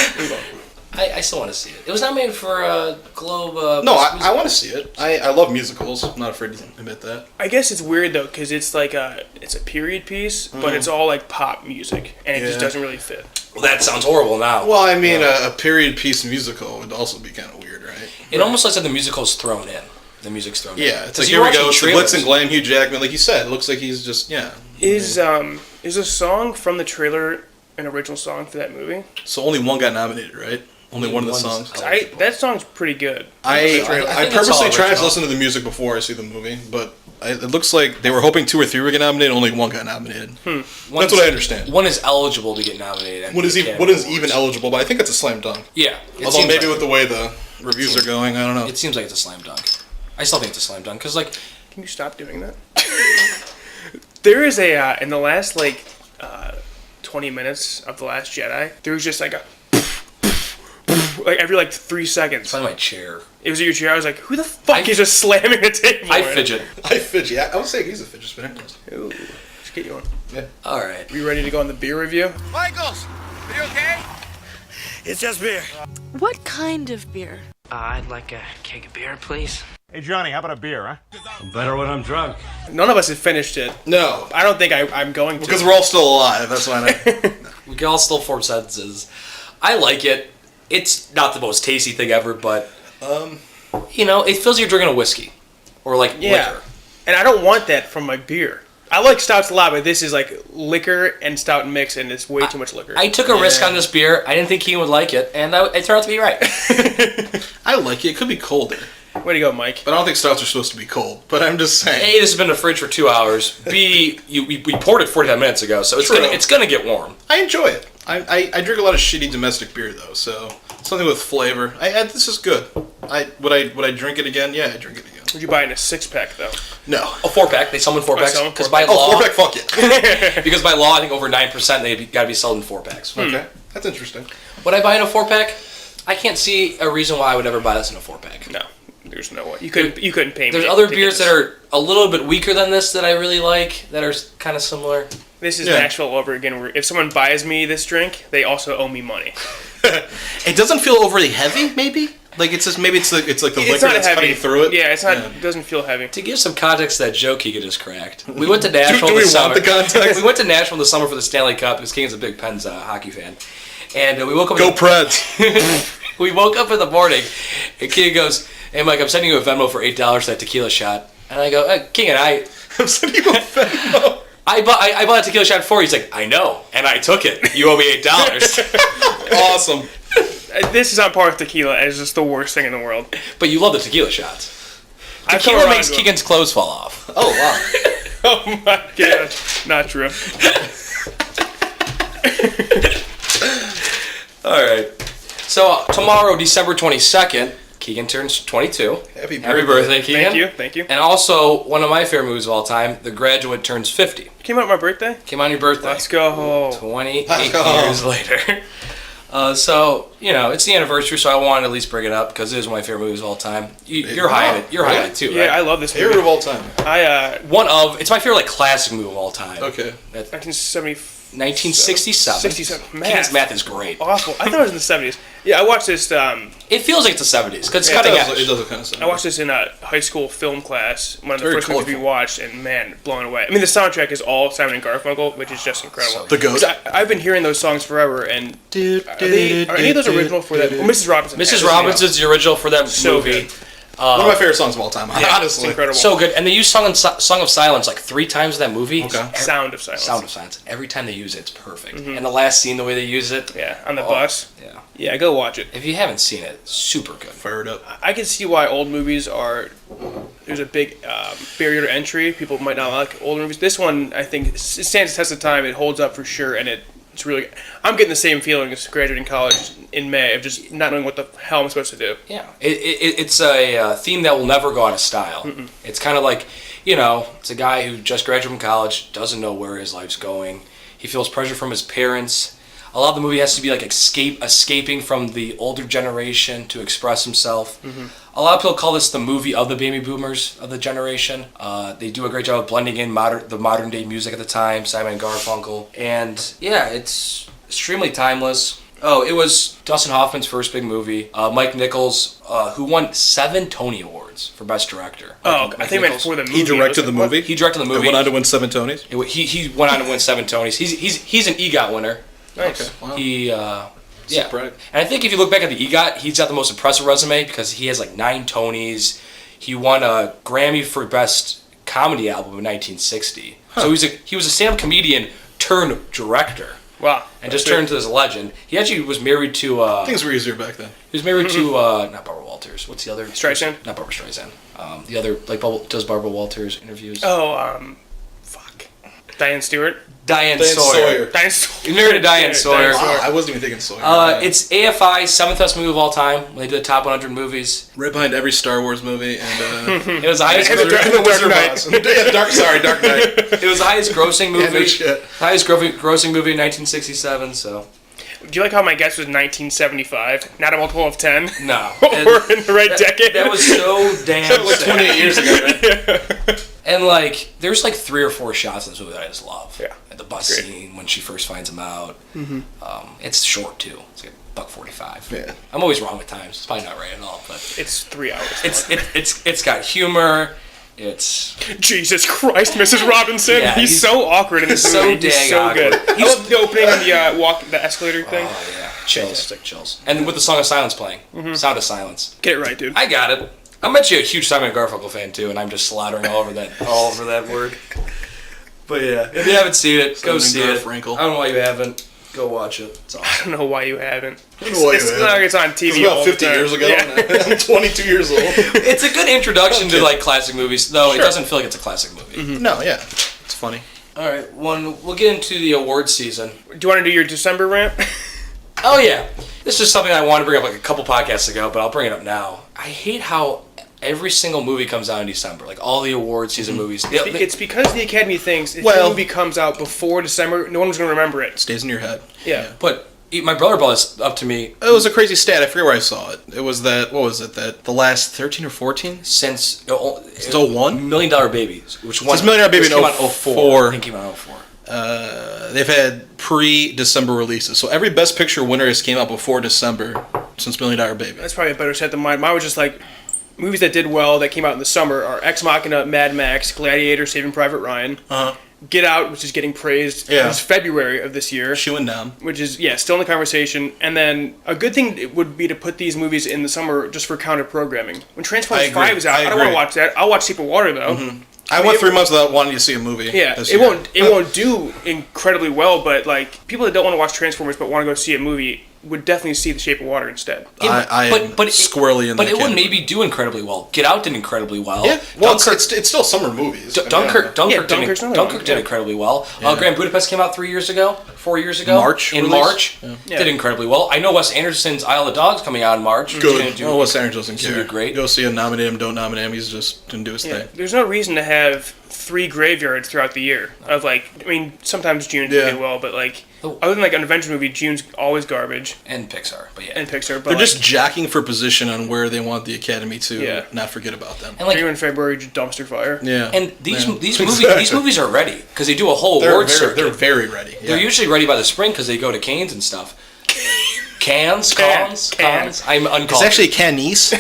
I still want to see it. It was not made for a Globe. No, Best I Music- want to see it. I love musicals. I'm not afraid to admit that. I guess it's weird though, because it's like it's a period piece, but it's all like pop music, and it just Yeah. doesn't really fit. Well, that sounds horrible now. Well, I mean, a period piece musical would also be kind of weird, right? It almost looks like the musical's thrown in. The music's thrown in. Yeah, it's like, here we go, it's the glitz and glam Hugh Jackman. Like you said, it looks like he's just, Is a song from the trailer an original song for that movie? So only one got nominated, right? Only one of the songs. That song's pretty good. I purposely tried to listen to the music before I see the movie, but it looks like they were hoping 2 or 3 would get nominated. Only one got nominated. That's what I understand. One is eligible to get nominated. One is even eligible, but I think it's a slam dunk. Yeah. Although maybe with the way the reviews are going, I don't know. It seems like it's a slam dunk. I still think it's a slam dunk because, like, can you stop doing that? There is a in the last 20 minutes of The Last Jedi, there was just like a every 3 seconds. It's on my chair. It was at your chair. I was like, who the fuck is just slamming the table? I fidget. Yeah, I would say he's a fidget spinner. Ooh, let's get you on. Yeah. All right. We ready to go on the beer review? Michaels, are you okay? It's just beer. What kind of beer? I'd like a keg of beer, please. Hey, Johnny, how about a beer, huh? Better when I'm drunk. None of us have finished it. No. I don't think I'm going to. Because we're all still alive, that's why We can all still form sentences. I like it. It's not the most tasty thing ever, but, it feels like you're drinking a whiskey. Or, liquor. And I don't want that from my beer. I like stouts a lot, but this is liquor and stout mix, and it's way too much liquor. I took a risk on this beer. I didn't think Keegan would like it, and it turned out to be right. I like it. It could be colder. Way to go, Mike. But I don't think stouts are supposed to be cold. But I'm just saying. A, this has been in the fridge for 2 hours. B, we poured it 45 minutes ago, so it's gonna get warm. I enjoy it. I drink a lot of shitty domestic beer though, so something with flavor. This is good. Would I drink it again? Yeah, I drink it again. Would you buy it in a 6-pack though? No. A 4-pack. They sell them in 4-packs. Because by law, 4-pack. Fuck it. because by law, I think over 9% they got to be sold in 4-packs. Okay, that's interesting. Would I buy in a 4-pack? I can't see a reason why I would ever buy this in a 4-pack. No, there's no way. You couldn't pay me. There's other beers that are a little bit weaker than this that I really like that are kind of similar. This is Nashville all over again. Where if someone buys me this drink, they also owe me money. It doesn't feel overly heavy, maybe. It's just maybe it's like the liquor that's cutting through it. Yeah, it's not. It doesn't feel heavy. To give some context to that joke Keegan just cracked. We went to Nashville do we this summer. want the context? We went to Nashville this summer for the Stanley Cup because Keegan's a big Pens hockey fan, and we woke up. Go Preds! We woke up in the morning, and Keegan goes, "Hey Mike, I'm sending you a Venmo for $8 for that tequila shot." And I go, Keegan, I'm sending you a Venmo. I bought a tequila shot for you. He's like, I know, and I took it. You owe me $8. Awesome. This is on par with tequila as just the worst thing in the world. But you love the tequila shots. I Tequila makes Keegan's clothes fall off. Oh wow. Oh my god. Not true. All right. So tomorrow, December 22nd, Keegan turns 22. Happy birthday, Keegan. Thank you. And also, one of my favorite movies of all time, The Graduate, turns 50. Came out on my birthday? Came on your birthday. Let's go. 28 years later. So, it's the anniversary, so I wanted to at least bring it up because it is one of my favorite movies of all time. You're high on it. You're high on it too, right? Yeah, I love this movie. Favorite of all time. It's my favorite classic movie of all time. Okay. 1967. 67. Keegan's math is great. Awful. I thought it was in the 70s. Yeah, I watched this. It feels like it's the 70s because it's cutting edge. It does look kind of similar. I watched this in a high school film class. One of the first movies we watched, and man, blown away. I mean, the soundtrack is all Simon and Garfunkel, which is just incredible. The GOAT. I've been hearing those songs forever, and are any of those original for that? Well, Mrs. Robinson. Mrs. Robinson's the original for that movie. Good. One of my favorite songs of all time, honestly. It's incredible. So good. And they use Song of Silence 3 times in that movie. Okay. Sound of Silence. Sound of Silence. Every time they use it, it's perfect. And the last scene, the way they use it. Yeah, on the bus. Yeah. Yeah, go watch it. If you haven't seen it, super good. Fire it up. I can see why old movies are. There's a big barrier to entry. People might not like older movies. This one, I think, it stands the test of time. It holds up for sure, and it's really. I'm getting the same feeling as graduating college in May of just not knowing what the hell I'm supposed to do. Yeah, it's a theme that will never go out of style. Mm-mm. It's kind of like, it's a guy who just graduated from college, doesn't know where his life's going. He feels pressure from his parents. A lot of the movie has to be like escaping from the older generation to express himself. Mm-hmm. A lot of people call this the movie of the baby boomers of the generation. They do a great job of blending in the modern day music at the time, Simon and Garfunkel. And yeah, it's extremely timeless. Oh, it was Dustin Hoffman's first big movie. Mike Nichols, who won 7 Tony Awards for Best Director. I think meant for the movie. He directed the movie? He directed the movie. He went on to win 7 Tonys? He went on to win 7 Tonys. He's an EGOT winner. Nice. Okay. Wow. He, yeah. Surprised. And I think if you look back at the EGOT, he's got the most impressive resume because he has like 9 Tonys. He won a Grammy for Best Comedy Album in 1960. So he was a stand-up comedian turned director. Wow. And just turned into this legend. He actually was married to... Things were easier back then. He was married to, not Barbara Walters. What's the other? Streisand? Not Barbara Streisand. The other, like, does Barbara Walters interviews. Oh, fuck. Diane Stewart? Diane Sawyer. Diane Sawyer. You're married to Diane Sawyer. Wow, I wasn't even thinking Sawyer. It's AFI's 7th best movie of all time. When they did the top 100 movies. Right behind every Star Wars movie, and It was the highest. And the Dark Knight. Dark Knight. It was the highest grossing movie. Yeah, no shit. Highest grossing movie in 1967. So Do you like how my guess was 1975? Not a multiple of 10? no, We're in the right decade. that was so damn. like 28 years ago. Right? And like, there's like 3 or 4 shots in this movie that I just love. Yeah. At the bus scene when she first finds him out. It's short too. It's like $1.45. Yeah. I'm always wrong with times. It's probably not right at all, but It's 3 hours. it's got humor. It's Jesus Christ, Mrs. Robinson. Yeah, he's so awkward in this so movie. He's dang so awkward. good. I love the opening on the escalator thing. oh yeah, chills. And with the Song of Silence playing, Sound of Silence. Get it right, dude. I got it. I'm actually a huge Simon & Garfunkel fan too, and I'm just slaughtering all over that word. But yeah, if you haven't seen it, go see it. Garfunkel. I don't know why you haven't. Go watch it. It's awesome. I don't know why you haven't. know why you It's haven't. not like it's on TV. It was about all 50 the time. years ago. Yeah. I'm 22 years old. It's a good introduction to like classic movies, though it Sure. doesn't feel like it's a classic movie. No, yeah, it's funny. All right, we'll get into the awards season. Do you want to do your December rant? Oh yeah, this is something I wanted to bring up like a couple podcasts ago, but I'll bring it up now. I hate how every single movie comes out in December, like all the awards season movies. It's because the Academy thinks if Well- a movie comes out before December, no one's going to remember it. Stays in your head. Yeah. But my brother brought this up to me It was a crazy stat. I forget where I saw it. It was that, what was it, that the last 13 or 14? since Still one? $1 Million Babies, which one? Since $1 Million Baby which in came out in 04. I think came out in 04. They've had pre-December releases. So every Best Picture winner has came out before December since $1 Million Baby. That's probably a better set than mine. Mine was just like movies that did well that came out in the summer are Ex Machina, Mad Max, Gladiator, Saving Private Ryan, Get Out, which is getting praised. Yeah. It was February of this year. Shoe and Dom. Which is, still in the conversation. And then a good thing would be to put these movies in the summer just for counter programming. When Transformers I agree. 5 is out, I don't want to watch that. I'll watch Shape of Water, though. I went 3 months without wanting to see a movie. Yeah, this it year. won't do incredibly well, but like people that don't want to watch Transformers but want to go see a movie would definitely see The Shape of Water instead. I am squarely in But that it would category. maybe do incredibly well. Get Out did incredibly well. Yeah, well, Dunkirk, it's still summer movies. Dunkirk Dunkirk's another one, did yeah. incredibly well. Grand Budapest came out 4 years ago. March In release? March. Yeah. Did incredibly well. I know Wes Anderson's Isle of Dogs coming out in March. Good. Oh, Wes Anderson doesn't gonna care. do great. Go see him, nominate him, don't nominate him. He's just didn't do his Yeah, thing. there's no reason to have 3 graveyards throughout the year. Of like, I mean, sometimes June Yeah. do well, but like, Oh. other than like an Avengers movie, June's always garbage. And Pixar. But yeah. And Pixar, but They're like, just jockeying for position on where they want the Academy to Yeah. not forget about them. And like January and February, just dumpster fire. Yeah. and these Yeah. these movies are ready because they do a whole They're awards very, circuit. they're very ready. They're Yeah. usually ready by the spring because they go to Cannes and stuff. Cans. I'm uncultured. It's actually Canese.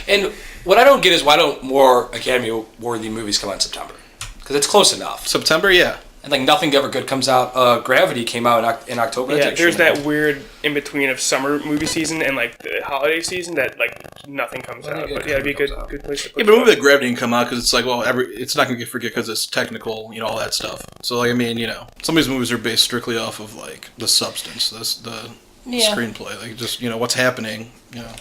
And what I don't get is why don't more Academy-worthy movies come out in September? Because it's close enough. September, yeah. And like nothing ever good comes out. Gravity came out in October. That's Yeah, actually there's nice. that weird in between of summer movie season and like the holiday season that like nothing comes out. But yeah, it'd be a good place to put Yeah, but a it. movie like Gravity can come out because it's like, well, it's not going to get forget because it's technical, all that stuff. So, like, I mean, some of these movies are based strictly off of, like, the substance, the screenplay, like, just, what's happening,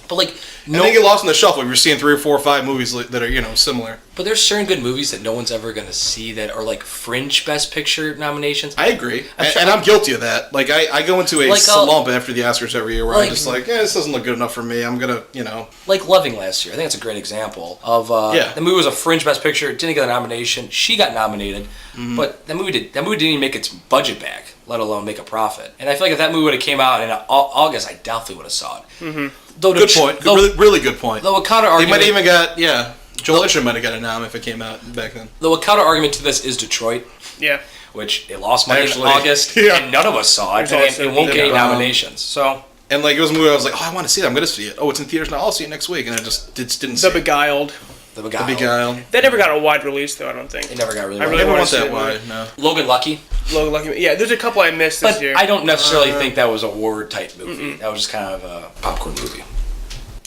But like And they get lost in the shuffle. We're seeing 3 or 4 or 5 movies that are, similar. But there's certain good movies that no one's ever gonna see that are like fringe Best Picture nominations. I agree. And I'm guilty of that. Like, I go into a slump after the Oscars every year where I'm just like, this doesn't look good enough for me. I'm going to, Like Loving last year. I think that's a great example of the movie was a fringe Best Picture, didn't get a nomination. She got nominated, but that movie didn't even make its budget back, let alone make a profit. And I feel like if that movie would have came out in August, I definitely would have saw it. Though good point. Really good point. Though a counter They argument, might have even got, Joel Edgerton might have got a nom if it came out back then. though a counter argument to this is Detroit, Yeah. which it lost money Actually, in August, yeah. and none of us saw it, and it won't get any nominations. So And, like, it was a movie I was like, I want to see it. I'm going to see it. Oh, it's in theaters now. I'll see it next week. And I just didn't see The it. Beguiled. the The Beguiled. Beguiled. That never got a wide release though, I don't think. It never got really. I I really never wanna want see that it. wide, no. Logan Lucky. Logan Lucky. Yeah, there's a couple I missed this But year. I don't necessarily think that was a award type movie. That was just kind of a popcorn movie.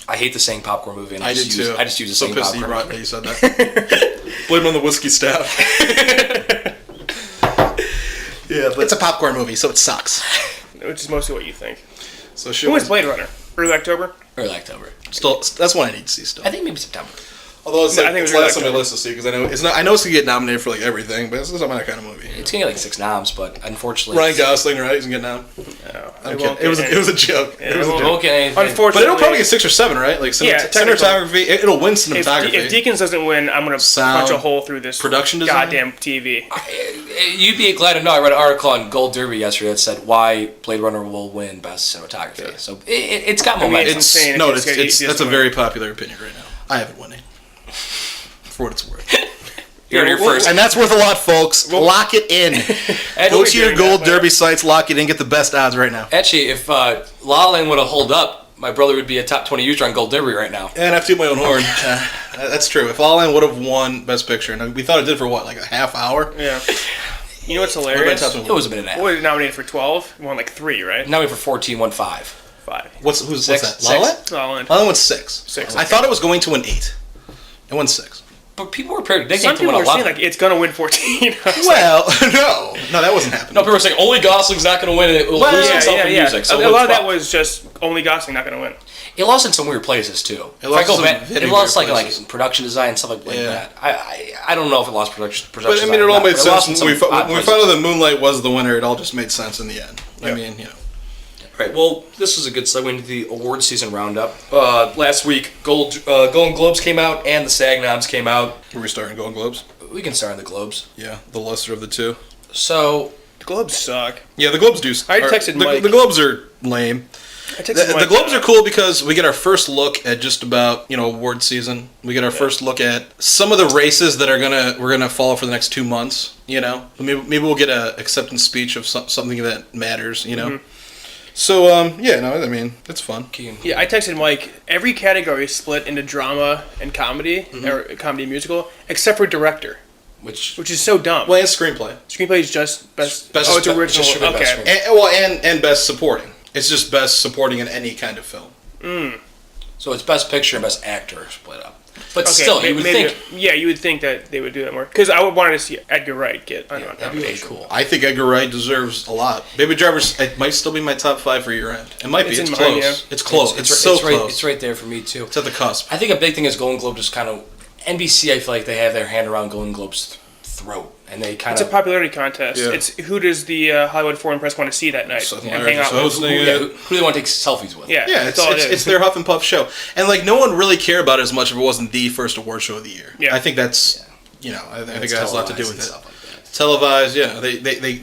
I hate the saying popcorn movie. And I did too. I just use the so same pissed popcorn. you said that. Blame it on the whiskey stout. Yeah, but it's a popcorn movie, so it sucks. Which is mostly what you think. So Who was Blade Runner? Early October? Early October. Still, that's one I need to see still. I think maybe September. Although it's No, like, I think it's it was last on my October. list to see because I know it's not. I know it's gonna get nominated for like everything, but it's not my kind of movie. It's gonna get like 6 noms, but unfortunately, Ryan Gosling, right? He's gonna get nom. No, I'm kidding. It was a joke. Yeah, It was a we joke. won't get anything. Unfortunately, But it'll probably get 6 or 7, right? Like cinematography. It'll win cinematography. If Deakins doesn't win, I'm gonna Sound, punch a hole through this production design? goddamn TV. You'd be glad to know I read an article on Gold Derby yesterday that said why Blade Runner will win Best Cinematography. Yeah. So it's got momentum. it's insane if No, it's gonna it's just that's a win. very popular opinion right now. I haven't won it. For what it's worth. You're in your first. And that's worth a lot, folks. Lock it in. Go to your Gold Derby sites, lock it in, get the best odds right now. Actually, if La La Land would have held up, my brother would be a top 20 user on Gold Derby right now. And I have to toot my own horn. That's true. If La La Land would have won Best Picture, and we thought it did for what, like a half hour? Yeah. You know what's hilarious? It was a minute and a half. What was it nominated for 12? It won like 3, right? Now we for 14, won 5. 5. What's Six. that? La La Land? La La Land. La La Land won 6. 6. I thought it was going to win 8. It won 6. But people were predicting Some to win people were 11. saying like it's gonna win 14. Well, no, that wasn't happening. No, people were saying only Gosling's not going to win, and it will lose itself in music. So a lot of that was just only Gosling not gonna win. It lost in some weird places too. It lost some it very lost weird like places. production design and stuff like Yeah. that. I don't know if it lost production. But I design mean, it or all not, made but it lost sense in when we some odd found out places. that Moonlight was the winner. It all just made sense in the end. I mean, Right. Well, this is a good segue into the award season roundup. Last week, Golden Globes came out and the SAG noms came out. Were we starting Golden Globes? We can start on the Globes. Yeah, the lesser of the two. So The Globes suck. Yeah, the Globes do. I texted Mike. The Globes are lame. I texted The Mike, Globes are cool because we get our first look at just about award season. We get our first look at some of the races that we're gonna follow for the next 2 months. Maybe we'll get a acceptance speech of something that matters. So I mean it's fun. Yeah, I texted Mike. Every category is split into drama and comedy or comedy musical, except for director, which is so dumb. Well, and screenplay. Screenplay is just best. Best Oh, it's spe- original. just should be best Okay. screenplay. And best supporting. It's just best supporting in any kind of film. So it's Best Picture and Best Actor split up. But Okay, still, you would think Yeah, you would think that they would do that more. Because I would want to see Edgar Wright get a that'd be really nomination. cool. I think Edgar Wright deserves a lot. Baby Driver's it might still be my top 5 for year end. It might be. It's It's in close. mine, yeah. It's close. It's so right, close. It's right there for me too. It's at the cusp. I think a big thing is Golden Globe just kind of NBC. I feel like they have their hand around Golden Globe's throat, and they kind It's a of popularity contest. Yeah. It's who does the Hollywood Foreign Press want to see that night Seth and Meyers hang out is with. hosting it. who do they want to take selfies with? Yeah, Yeah, that's all it is. it's their Huff and Puff show, and like no one really cared about it as much if it wasn't the first award show of the year. Yeah. I think that's I think it has a lot to do with it. Stuff like that. Televised, yeah. They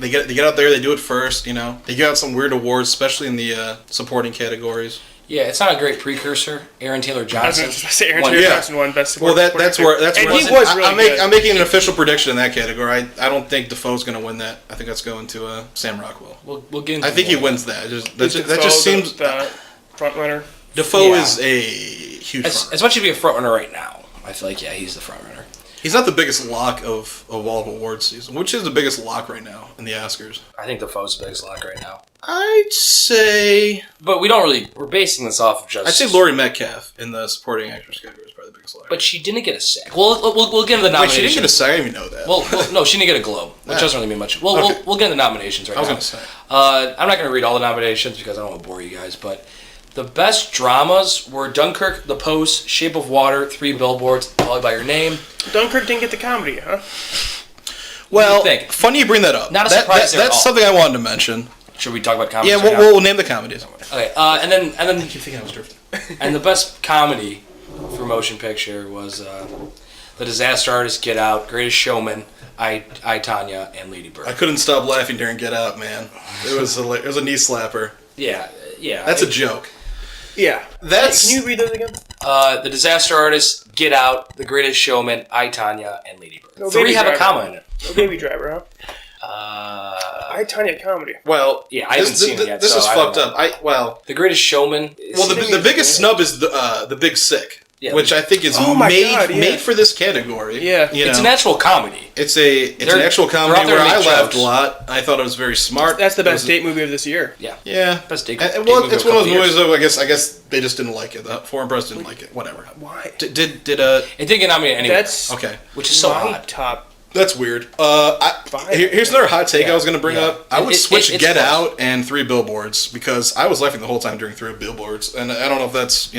get out there, they do it first. They get out some weird awards, especially in the supporting categories. Yeah, it's not a great precursor. Aaron Taylor I was Johnson. going to say Aaron won- Taylor yeah. Johnson won best. Well, that's where and where he was really good. I'm making an official prediction in that category. I don't think Defoe's going to win that. I think that's going to Sam Rockwell. We'll get into I think he more. wins that. That Defoe, just seems the front runner. Defoe Yeah. is a huge. As much as be a front runner right now, I feel like he's the front runner. He's not the biggest lock of all of awards season. Which is the biggest lock right now in the Oscars? I think Defoe's the biggest lock right now. I'd say But we're basing this off of just. I'd say Laurie Metcalf in the supporting actress category is probably the biggest lock. But she didn't get a SAG. We'll get into the Wait, nominations. she didn't get a SAG. I didn't even know that. Well, no, she didn't get a Globe, which doesn't really mean much. Well, Okay. we'll get into the nominations right I was now. going to say. I'm not going to read all the nominations because I don't want to bore you guys, but the best dramas were Dunkirk, The Post, Shape of Water, Three Billboards, Call Me by Your Name. Dunkirk didn't get the comedy, huh? Well, do you think? funny you bring that up. Not a surprise there at That's all. something I wanted to mention. Should we talk about comedies? Yeah, right now? we'll name the comedies. Okay, and then I keep thinking I was drifting. and the best comedy for motion picture was The Disaster Artist, Get Out, Greatest Showman, I Tanya, and Lady Bird. I couldn't stop laughing during Get Out, man. It was a knee slapper. Yeah. That's a joke. Yeah. That's Can you read those again? The Disaster Artist, Get Out, The Greatest Showman, I Tanya, and Lady Bird. No 3 Baby have a Driver. comma in it. No Baby Driver, huh? I Tanya comedy. well. Yeah, I haven't seen it yet, This so is I don't fucked know. up. The Greatest Showman. The biggest snub is the Big Sick. Yeah, which I think is made for this category. Yeah. It's an actual comedy. It's an actual comedy they're out there where to I make laughed jokes. a lot. I thought it was very smart. That's the best date movie of this year. Yeah. Yeah. Best date. Well, movie it's of a one of those couple movies years. though. I guess they just didn't like it. The foreign press didn't like it. Whatever. Why? It didn't get nominated anyway. That's Okay. Which is so my odd. top. That's weird. Here's another hot take I was going to bring up. I would switch it's Get close. Out and Three Billboards because I was laughing the whole time during Three Billboards, and I don't know if that's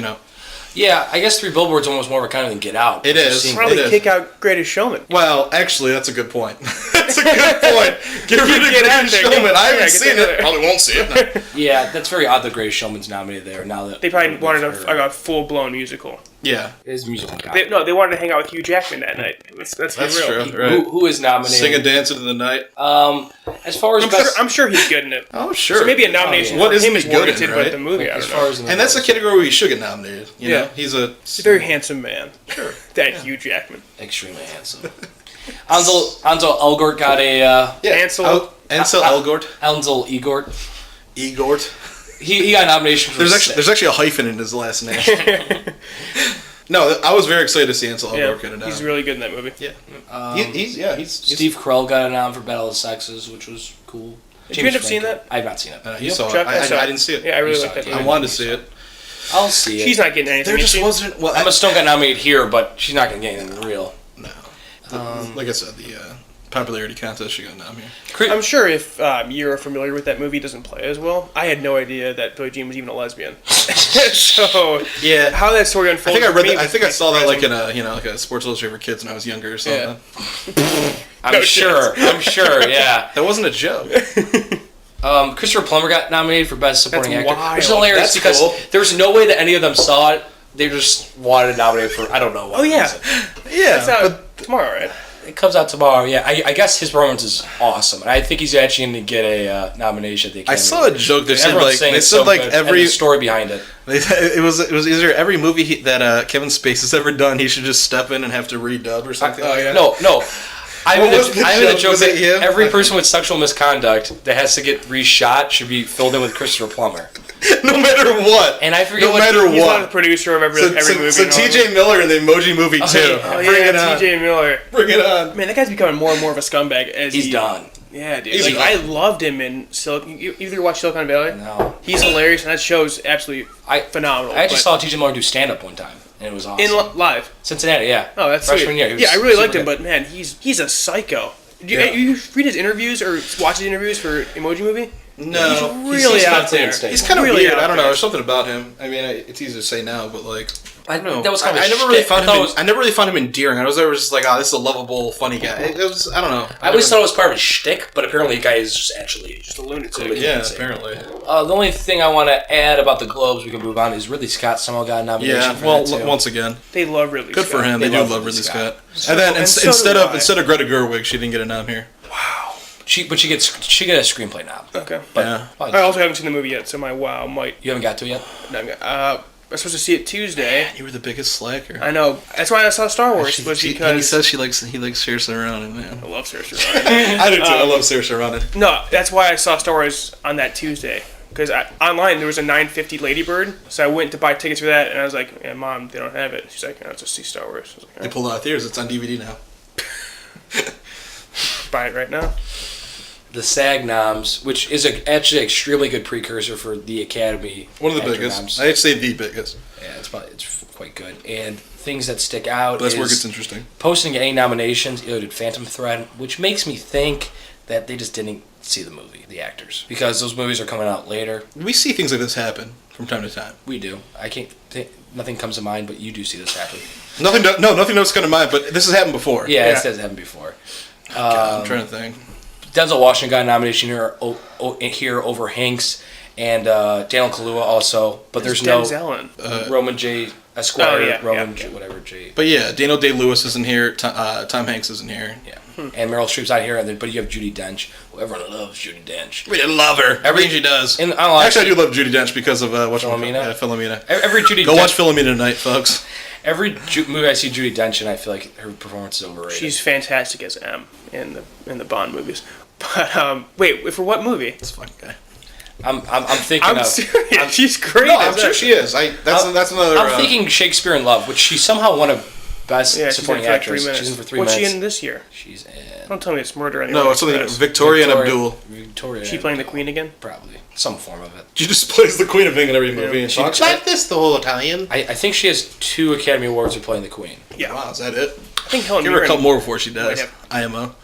Yeah, I guess Three Billboards almost more of a kind of than Get Out. It is. Probably It is. kick out Greatest Showman. Well, actually, that's a good point. That's a good point. Get rid of Get out Greatest there. Showman. I haven't Get seen there. it. Probably won't see it. No. Yeah, that's very odd. The Greatest Showman's nominated there. Now that They probably wanted a full-blown musical. Yeah, it is a musical guy. They wanted to hang out with Hugh Jackman that night. That's real. true. Right. Who is nominated? Sing and dance into the night. As far as I'm sure he's good in it. Oh, sure. So maybe a nomination What for isn't him is he good in, warranted, right? but the movie, I as don't far know. as And that's the category where he should get nominated. You know, he's a very handsome man. Sure. Hugh Jackman. extremely handsome. Ansel Elgort got a Ansel Elgort. Ansel Elgort. Egort. He got a nomination for There's actually a hyphen in his last name. No, I was very excited to see Ansel Elgort get it down. He's really good in that movie. Yeah. He's Steve Carell got a nom for Battle of the Sexes, which was cool. Did you end up seeing that? I have not seen it. You saw it. Chuck, I didn't see it. Yeah, I really You like saw that it, movie. I wanted to see it. I'll see it. She's not getting anything. There is just she? wasn't. Well, Emma Stone got nominated here, but she's not going to get anything real. No. Like I said, the popularity contest she got nominated. I'm sure if you're familiar with that movie, it doesn't play as well. I had no idea that Billie Jean was even a lesbian. So Yeah. how that story I unfolds. think I read. for me I think I was saw that like surprising. in a like a Sports Illustrated for kids when I was younger or something. Yeah. I'm sure, yeah. That wasn't a joke. Christopher Plummer got nominated for Best Supporting That's Actor, wild. which is hilarious That's because cool. there was no way that any of them saw it. They just wanted to nominate for, I don't know what. Oh yeah, reason. that's out tomorrow, right? It comes out tomorrow, yeah. I guess his performance is awesome. And I think he's actually going to get a nomination at the Academy. I saw a joke that said Everyone's like saying they it's said so like good, and every the story behind it. it was either every movie that Kevin Spacey's ever done he should just step in and have to redub or something. No. I'm in was the the joke? joke Was that it him? every person with sexual misconduct that has to get reshot should be filled in with Christopher Plummer. No matter what. And I forget no what matter He's not the what. producer of every movie. So in Hollywood. T.J. Miller in the Emoji Movie too. yeah. Oh Bring yeah, it on. T.J. Miller. Bring it on. Man, that guy's becoming more and more of a scumbag as He's done. Yeah, dude. He's Like, done. I loved him in Silicon. You either watch Silicon Valley? No. He's hilarious, and that show's absolutely phenomenal. I actually but saw T.J. Miller do stand-up one time, and it was awesome. in live. Cincinnati, yeah. Oh, that's freshman sweet. year. He was Yeah, I really super liked him, good. but man, he's a psycho. You read his interviews or watch his interviews for Emoji Movie? No. He's really he's out mentally there. unstable. He's kind of Really weird. out I don't know. there. There's something about him. I mean, it's easy to say now, but like I don't know. That was kind of I a never really shtick. found I him. thought I never really found him endearing. I was always just like, oh, this is a lovable, funny guy. It was. I don't know. I always thought it was part of his shtick, but apparently the guy is just actually Just a lunatic. Totally Yeah, insane. apparently. The only thing I want to add about the Globes, we can move on, is Ridley Scott somehow got a nomination Yeah. for Well, that, too. once again, They love Ridley good Scott. for him. They do love love Ridley Ridley Scott. Scott. And then and so instead do I. of Greta Gerwig, she didn't get a nom here. She gets a screenplay now. Okay. Yeah. I also haven't seen the movie yet, so my wow might. You haven't got to it yet? I'm supposed to see it Tuesday. You were the biggest slacker. I know. That's why I saw Star Wars. Was And he because says he likes Saoirse Ronan, man. I love Saoirse Ronan. I do too. I love Saoirse Ronan. No, that's why I saw Star Wars on that Tuesday. Because online there was a 950 Ladybird, so I went to buy tickets for that, and I was like, yeah, Mom, they don't have it. She's like, let's just see Star Wars. I was like, They pulled out of theaters. It's on DVD now. buy it right now. The SAG noms, which is actually an extremely good precursor for the Academy. One of the actor biggest. noms. I'd say the biggest. Yeah, it's quite good. And things that stick out That's is where it gets interesting. posting any nominations. You did Phantom Thread, which makes me think that they just didn't see the movie, the actors, because those movies are coming out later. We see things like this happen from time to time. We do. I can't think. Nothing comes to mind, but you do see this happen. Nothing else come to mind, but this has happened before. Yeah, it has happened before. God, I'm trying to think. Denzel Washington got a nomination here over Hanks and Daniel Kaluuya also, but there's no Denzel Roman J. Esquire, Oh, yeah, Roman yeah. J. whatever J. But yeah, Daniel Day-Lewis isn't here. Tom Hanks isn't here. Yeah, and Meryl Streep's out here, but you have Judi Dench. Well, everyone loves Judi Dench. We love her. Everything she does. And I don't know, Actually, I do love Judi Dench because of Philomena? Yeah, Philomena. Every Judi Go Dench, watch Philomena tonight, folks. every movie I see Judi Dench in, I feel like her performance is overrated. She's fantastic as M in the Bond movies. But wait, for what movie? This fucking guy. I'm thinking I'm of. serious. She's great. No, I'm sure she is. That's another. I'm thinking Shakespeare in Love, which she somehow won a Best Yeah, Supporting she's in for like Actress. 3 minutes. She's in for 3 What's minutes. she in this year? She's in. Don't tell me it's Murder Anywhere. No, it's something Victoria and Abdul. Victoria. She playing the Queen again? Probably some form of it. She just plays the Queen of England every movie and She- talks like this the whole Italian. I think she has 2 Academy Awards for playing the Queen. Yeah. Wow, is that it? I think Helen Give her a Mirren. couple more before she does. Might IMO.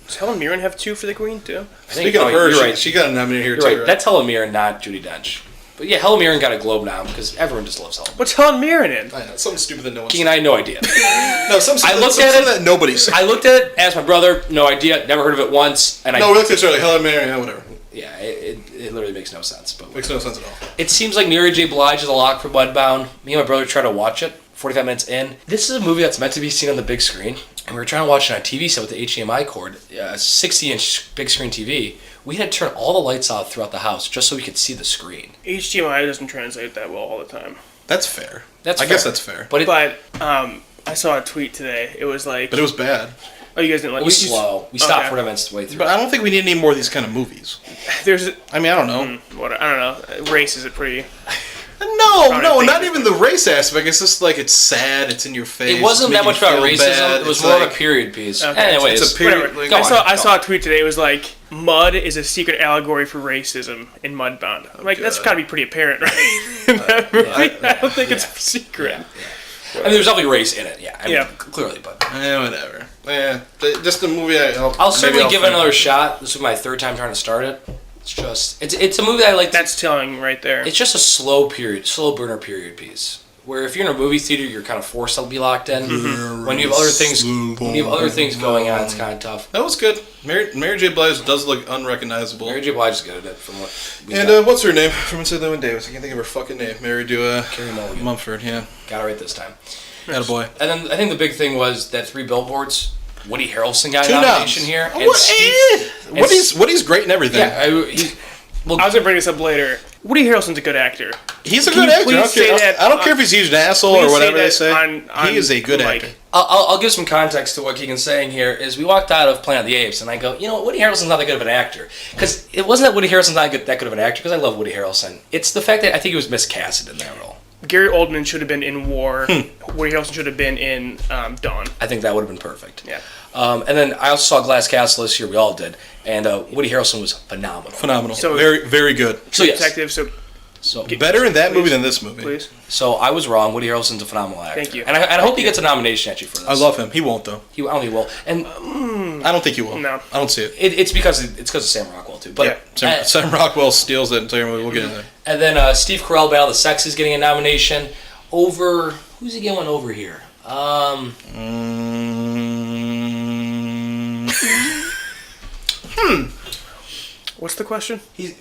Does Helen Mirren have 2 for the Queen too? Speaking of her, you're right. she got a nominated here You're too. right. Right? That's Helen Mirren, not Judi Dench. But yeah, Helen Mirren got a Globe now because everyone just loves Helen. What's Helen Mirren in? I know, something stupid that no one's King and I had no idea. No, I looked at it that nobody's. I looked at it, asked my brother, no idea, never heard of it once, and No, we looked at early. Helen Mirren, yeah, whatever. yeah, it literally makes no sense. But Makes no sense at all. it seems like Mary J. Blige is a lock for Mudbound. Me and my brother tried to watch it. 45 minutes in. This is a movie that's meant to be seen on the big screen, and we were trying to watch it on a TV set with the HDMI cord, a 60-inch big screen TV. We had to turn all the lights off throughout the house just so we could see the screen. HDMI doesn't translate that well all the time. That's fair. I guess that's fair. But I saw a tweet today. It was like, But it was bad. oh, you guys didn't like it was you- slow. We stopped okay. 45 minutes way through. But I don't think we need any more of these kind of movies. There's, I mean, I don't know. I don't know. Race is a pretty. No, think not it's even the race aspect. It's just like it's sad. It's in your face. It wasn't that much about racism. Bad. It was It's more like, of a period piece. Okay. Anyways, It's a period. Whatever. Like, I saw a tweet today. It was like, mud is a secret allegory for racism in Mudbound. I'm like, that's got to be pretty apparent, right? In that movie. I don't think it's a secret. I mean, there's definitely race in it. Yeah, I mean, Yeah. clearly, but whatever. Yeah, just the movie. I'll certainly give it another shot. This was my 3rd time trying to start it. It's just it's a movie that I like. That's telling right there. It's just a slow burner period piece. Where if you're in a movie theater, you're kind of forced to be locked in. When you have other things, going on, it's kind of tough. That was good. Mary J. Blige does look unrecognizable. Mary J. Blige is good at it, from what. And what's her name from Inside Llewyn Davis? I can't think of her fucking name. Carrie Mulligan. Mumford. Yeah, Got it right this time. attaboy. And then I think the big thing was that 3 Billboards. Woody Harrelson got a 2 nomination noms. here. And Woody's great and everything. I was gonna bring this up later. Woody Harrelson's a good actor. He's a Can good you actor. please say that I don't care if he's huge an asshole please or whatever say they that say. on He is a good like, actor. I'll give some context to what Keegan's saying here. Is we walked out of Planet of the Apes, and I go, you know what, Woody Harrelson's not that good of an actor. Because it wasn't that Woody Harrelson's not that good of an actor, because I love Woody Harrelson. It's the fact that I think he was miscasted in that role. Gary Oldman should have been in War. Woody Harrelson should have been in Dawn. I think that would have been perfect. Yeah. And then I also saw Glass Castle this year. We all did. And Woody Harrelson was phenomenal. So- very, very good. So yes. Detective. So Better in that movie than this movie. please. So I was wrong. Woody Harrelson's a phenomenal actor. Thank you. And I hope he gets a nomination actually for this. I love him. He won't though. I don't think he will. And I don't think he will. No. I don't see it. it's because of Sam Rockwell too. But Yeah, Sam Rockwell steals that entire movie. We'll get in there. And then Steve Carell, Battle of the Sexes, getting a nomination over. Who's he getting one over here? What's the question? Steve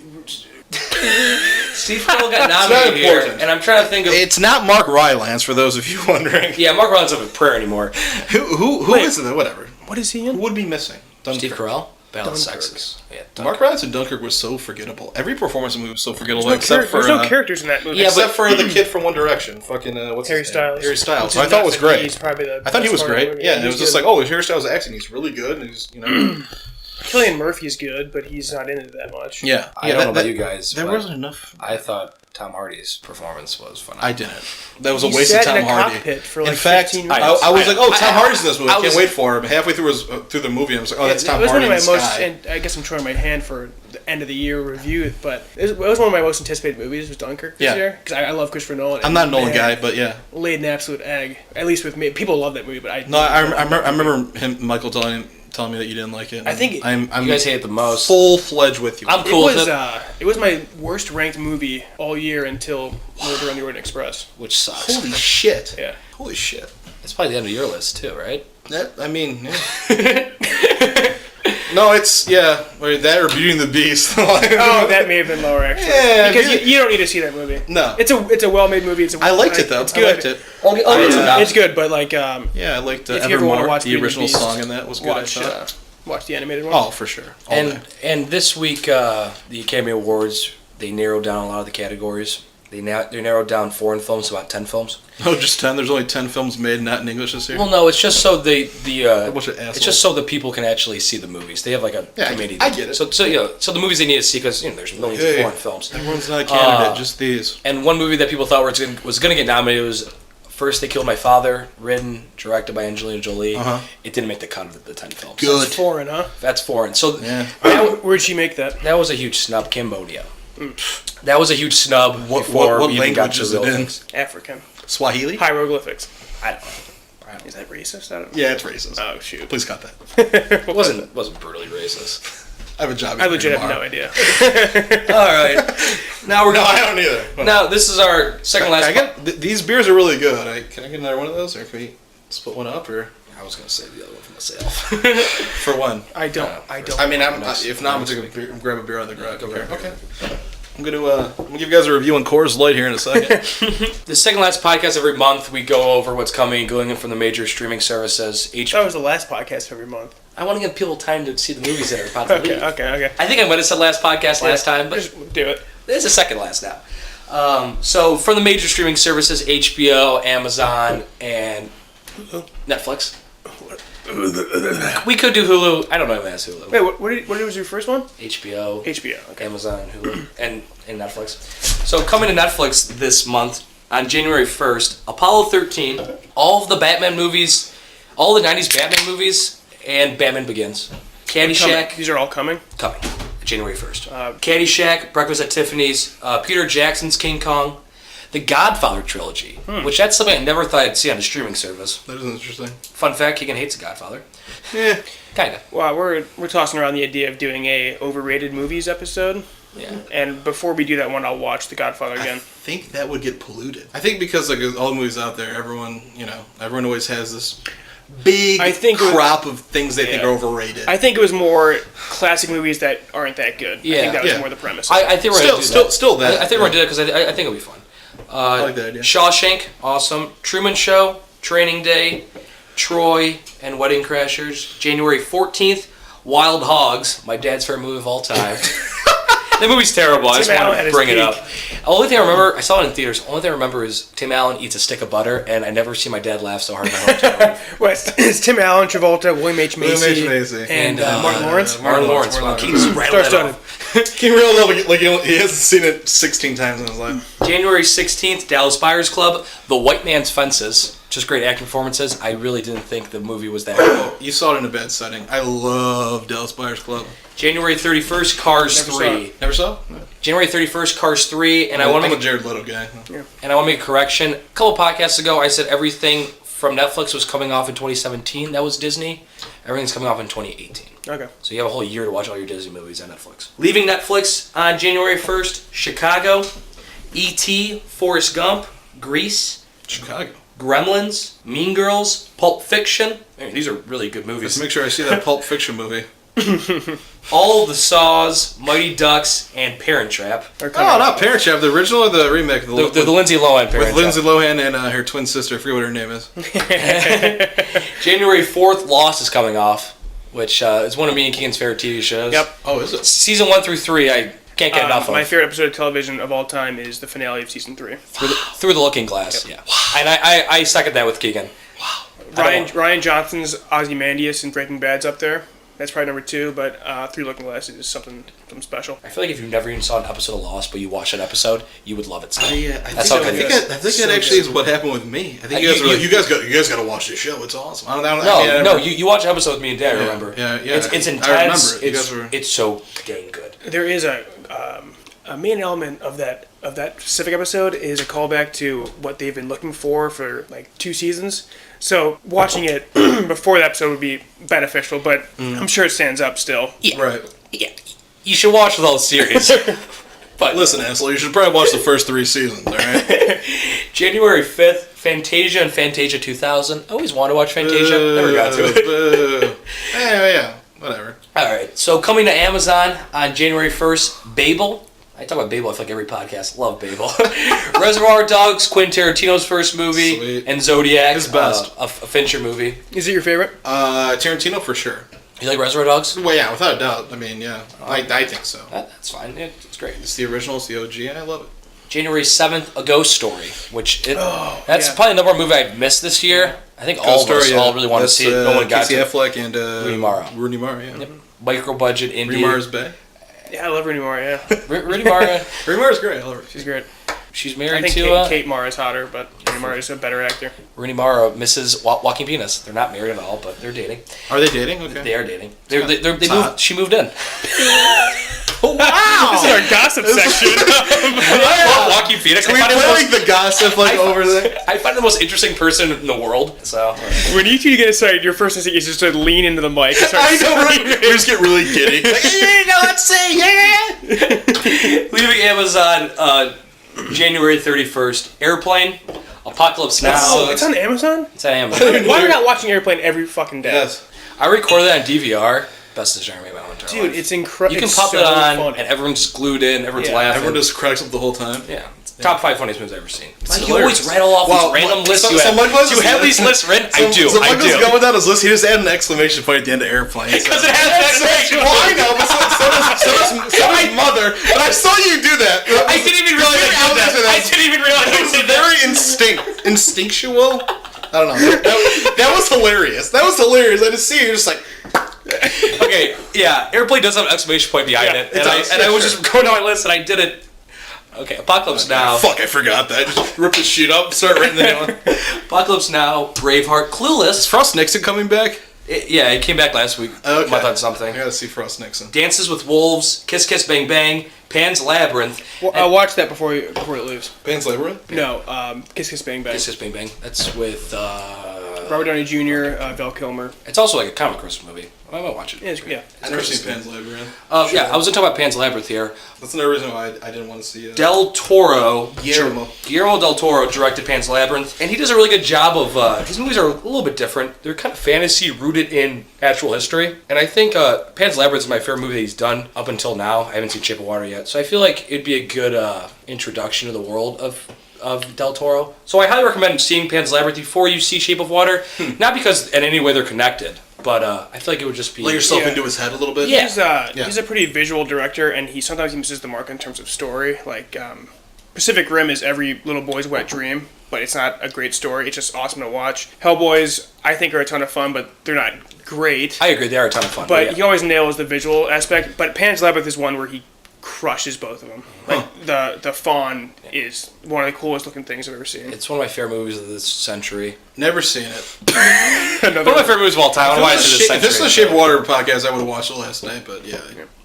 Carell got nominated here, important. and I'm trying to think of. It's not Mark Rylance, for those of you wondering. Yeah, Mark Rylance isn't a prayer anymore. Who is it? Whatever. What is he Who in? would be missing? Dunkirk. Steve Carell, Battle of the Dunkirk. Sexes. Yeah, Mark Rylance in Dunkirk was so forgettable. Every performance in the movie was so forgettable, There's no characters in that movie. Yeah, except for the kid from One Direction. Fucking what's Harry his name? Styles. Harry Styles. Which Who I is thought nuts was that great. He's probably the I thought he best was part of the great. movie. Yeah, and it He's was just good. like, oh, Harry Styles acting. He's really good. And he's Cillian Murphy's good, but he's not in it that much. Yeah. I don't know about you guys. There but wasn't enough. I thought Tom Hardy's performance was phenomenal. I didn't. That was a He waste of sat Tom in a Hardy. cockpit for In like fact, 15 I minutes. was like, oh, Tom Hardy's in this movie. I can't was- wait for him. Halfway through the movie, I was like, oh, that's Tom It was one Hardy of in my the most, sky. and I guess I'm showing my hand for the end of the year review, but it was one of my most anticipated movies. Was Dunkirk this Yeah. year because I love Christopher Nolan. I'm not a Nolan guy, but yeah. Laid an absolute egg, at least with me. People love that movie, but I No, I remember Michael telling me that you didn't like it. I think I'm You guys hate it the most. full-fledged with you. I'm it cool was with it, it was my worst ranked movie all year until Murder on the Orient Express. which sucks. Holy shit. Yeah. Holy shit. It's probably the end of your list too, right? I mean, yeah. No, it's, or that or Beauty and the Beast. Oh, that may have been lower actually. Yeah, because you don't need to see that movie. No. It's a well-made movie. I liked it, though. It's good. I liked it. It's good, but like Yeah, I liked if you ever want to Evermore. watch The Beauty and original Beast, song in that was good, watch I thought. watch the animated one. Oh, for sure. All day. And this week, the Academy Awards, they narrowed down a lot of the categories. They narrowed down foreign films to about 10 films. Oh, just 10? There's only 10 films made not in English this year? Well, no, it's just so it's just so the people can actually see the movies. They have like a committee. I get it. So the movies they need to see because there's millions of foreign films. Everyone's not a candidate, just these. And one movie that people thought was going to get nominated was First They Killed My Father, written, directed by Angelina Jolie. It didn't make the cut of the 10 films. Good. That's foreign, huh? That's foreign. So Where'd she make that? that was a huge snub. Cambodia. That was a huge snub. What we even got language to is real it in? things. African. Swahili? Hieroglyphics. I don't know. Is that racist? I don't know. Yeah, it's racist. Oh, shoot. Please cut that. It wasn't brutally racist. I have a job. I legit have no idea. All right. Now we're going. I don't either. Now this is our second last. These beers are really good. Can I get another one of those, or can we split one up, or I was gonna save the other one for myself. for one? I don't. I mean, if not, I'm just gonna grab a beer out of the garage. Okay. I'm gonna give you guys a review on Coors Light here in a second. The second last podcast every month, we go over what's coming, going in from the major streaming services. That was the last podcast every month. I want to give people time to see the movies that are about to leave. Okay. I think I might have said last podcast last time, but just do it. This is the second last now. So from the major streaming services, HBO, Amazon, and Netflix. We could do Hulu. I don't know if that's Hulu. Wait, what was your first one? HBO. Okay. Amazon, Hulu, and Netflix. So coming to Netflix this month on January 1st, Apollo 13, all of the Batman movies, all the 90s Batman movies, and Batman Begins. Caddyshack. These are all coming? Coming. January 1st. Caddyshack, Breakfast at Tiffany's, Peter Jackson's King Kong, the Godfather trilogy, which that's something I never thought I'd see on a streaming service. That is interesting. Fun fact, Keegan hates The Godfather. Yeah. Kinda. Well, we're tossing around the idea of doing a overrated movies episode. Yeah. And before we do that one, I'll watch The Godfather again. I think that would get polluted. I think because all the movies out there, everyone always has this big crop of things they think are overrated. I think it was more classic movies that aren't that good. Yeah. I think that was more the premise. I think we're going to do that. Still that. I think we're going to do that because I think it'll be fun. I like that idea. Shawshank, awesome. Truman Show, Training Day, Troy, and Wedding Crashers. January 14th, Wild Hogs, my dad's favorite movie of all time. That movie's terrible. I just want to bring it up. The only thing I remember, I saw it in theaters. The only thing I remember is Tim Allen eats a stick of butter, and I never see my dad laugh so hard in my whole entire life. Well, it's Tim Allen, Travolta, William H. Macy, and Martin Lawrence. Martin Lawrence. Wow. Can you really like he hasn't seen it 16 times in his life. January 16th, Dallas Buyers Club, The White Man's Fences. Just great acting performances. I really didn't think the movie was that good. You saw it in a bad setting. I love Dallas Buyers Club. January 31st, Cars 3. Never saw? No. January 31st, Cars 3. And I'm a Jared Leto guy. Yeah. And I want to make a correction. A couple podcasts ago, I said everything from Netflix was coming off in 2017. That was Disney. Everything's coming off in 2018. Okay. So you have a whole year to watch all your Disney movies on Netflix. Leaving Netflix on January 1st, Chicago, E.T., Forrest Gump, Grease, Chicago, Gremlins, Mean Girls, Pulp Fiction. I mean, these are really good movies. Let's make sure I see that Pulp Fiction movie. All the Saws, Mighty Ducks, and Parent Trap. Oh, not Parent Trap, the original or the remake? The Lindsay Lohan Parent Trap. With Lindsay Lohan and her twin sister. I forget what her name is. January 4th, Lost is coming off, which is one of me and Keegan's favorite TV shows. Yep. Oh, is it? Season 1 through 3, I can't get enough of. My favorite episode of television of all time is the finale of season 3. Through the Looking Glass, yeah. Wow. And I second that with Keegan. Wow. Ryan Johnson's Ozymandias in Breaking Bad's up there. That's probably number 2, but Through Looking Glass is something special. I feel like if you never even saw an episode of Lost, but you watched that episode, you would love it still. I think that actually is what happened with me. I think you guys got to watch this show. It's awesome. You watch an episode with me and Dad. Remember? Yeah. It's intense. I remember it. It's so dang good. There is a main element of that specific episode is a callback to what they've been looking for like 2 seasons. So watching it before the episode would be beneficial, but I'm sure it stands up still. Yeah. Right. Yeah. You should watch the whole series. But listen, asshole, you should probably watch the first 3 seasons, all right? January 5th, Fantasia and Fantasia 2000. I always wanted to watch Fantasia. Never got to it. Yeah, whatever. All right. So coming to Amazon on January 1st, Babel. I talk about Babel, I feel like every podcast. Love Babel. Reservoir Dogs, Quentin Tarantino's first movie, Sweet. and Zodiac. His best. A Fincher movie. Is it your favorite? Tarantino for sure. You like Reservoir Dogs? Well, yeah, without a doubt. I mean, yeah, I think so. That's fine. It's great. It's the original, it's the OG, and I love it. January 7th, A Ghost Story, that's probably the number one movie I've missed this year. I think all of us all really want to see it. No one got Casey to. Affleck and Rooney Mara. Rooney Mara, yeah. Yep. Micro budget indie. Rooney Mara's bae. Yeah, I love Rooney Mara. Yeah, Rooney Mara. Rooney Mara's great. I love her. she's great. She's I married think to Kate Mara is hotter, but Rooney Mara is a better actor. Rooney Mara, Mrs. Walking Penis. They're not married at all, but they're dating. Are they dating? Okay. They are dating. They moved. She moved in. Wow! This is our gossip section. I love Walking Phoenix. Can we play like the gossip over there? I find the most interesting person in the world. So When you two get excited, your first instinct is just to lean into the mic and start I know, right? screaming. We just get really giddy. Like, let's see, yeah! leaving Amazon January 31st. Airplane. Apocalypse Now. Oh, it's on Amazon? It's on Amazon. Why are we not watching Airplane every fucking day? Yes. I recorded that on DVR. Best decision I made in my entire Dude, life. it's incredible. You can pop it on, and everyone's glued in. Everyone's laughing. Everyone just cracks up the whole time. Yeah. Top 5 funniest movies I've ever seen. It's You always hilarious. rattle off Wow, these random lists so- you so have. Michael's- Do you have these lists written? I do. So I Michael's do. going down his list. He just added an exclamation point at the end of Airplane. Because it has an exclamation Well, I point. know, but so does Mother. But I saw you do that. I didn't even realize I did that. I didn't even realize I It was did that. very instinctual. I don't know. That was hilarious. That was hilarious. I just see you just like. Okay, yeah, Airplane does have an exclamation point behind it, it does. and I was Sure. just going down my list, and I did it. Okay, Apocalypse Now. Fuck, I forgot that. Just rip the sheet up, start writing the name on. Apocalypse Now, Braveheart, Clueless. Is Frost Nixon coming back? It came back last week. Okay. Month on something. I gotta see Frost Nixon. Dances with Wolves, Kiss Kiss Bang Bang, Pan's Labyrinth. Well, I'll watch that before it leaves. Pan's Labyrinth? No, Kiss Kiss Bang Bang. Kiss Kiss Bang Bang. That's with. Robert Downey Jr., Val Kilmer. It's also like a comic Christmas movie. I might watch it. Yeah. I've never seen Pan's Labyrinth. Yeah, I was gonna talk about Pan's Labyrinth here. That's another reason why I didn't want to see it. Del Toro, Guillermo. Guillermo del Toro directed Pan's Labyrinth, and he does a really good job of. His movies are a little bit different. They're kind of fantasy rooted in actual history, and I think Pan's Labyrinth is my favorite movie that he's done up until now. I haven't seen Shape of Water yet, so I feel like it'd be a good introduction to the world of Del Toro. So I highly recommend seeing Pan's Labyrinth before you see Shape of Water, not because in any way they're connected, but I feel like it would just be... Let yourself into his head a little bit. Yeah. He's a pretty visual director, and sometimes he misses the mark in terms of story. Like, Pacific Rim is every little boy's wet dream, but it's not a great story. It's just awesome to watch. Hellboys, I think, are a ton of fun, but they're not great. I agree, they are a ton of fun. But he always nails the visual aspect. But Pan's Labyrinth is one where he crushes both of them. Like, the fawn is one of the coolest looking things I've ever seen. It's one of my favorite movies of this century. Never seen it. One of my favorite movies of all time. I don't know why I said this If this is century. a Shape of Water podcast, I would have watched it last night, but yeah.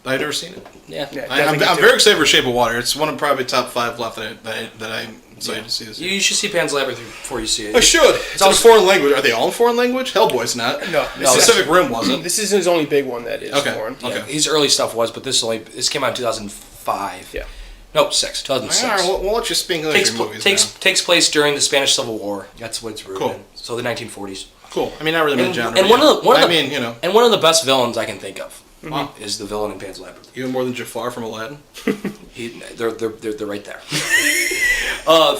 I've never seen it. Yeah. I'm very excited for Shape of Water. It's one of probably top 5 left that I'm excited to see this year. You should see Pan's Labyrinth before you see it. I should. It's in a foreign language. Are they all in foreign language? Hellboy's not. No. Pacific Rim wasn't. This is his only big one that is Okay. foreign. Yeah, his early stuff was, but this came out in 2005. Yeah. No, 2006. All right, we'll let you speak English takes, your pl- movies takes, now. takes place during the Spanish Civil War. That's what it's rooted Cool. in. So the 1940s. Cool. I mean, not really my And, genre. and but one of I the, mean, you know, and one of the best villains I can think of Wow. is the villain in Pan's Labyrinth. even more than Jafar from Aladdin. They're right there.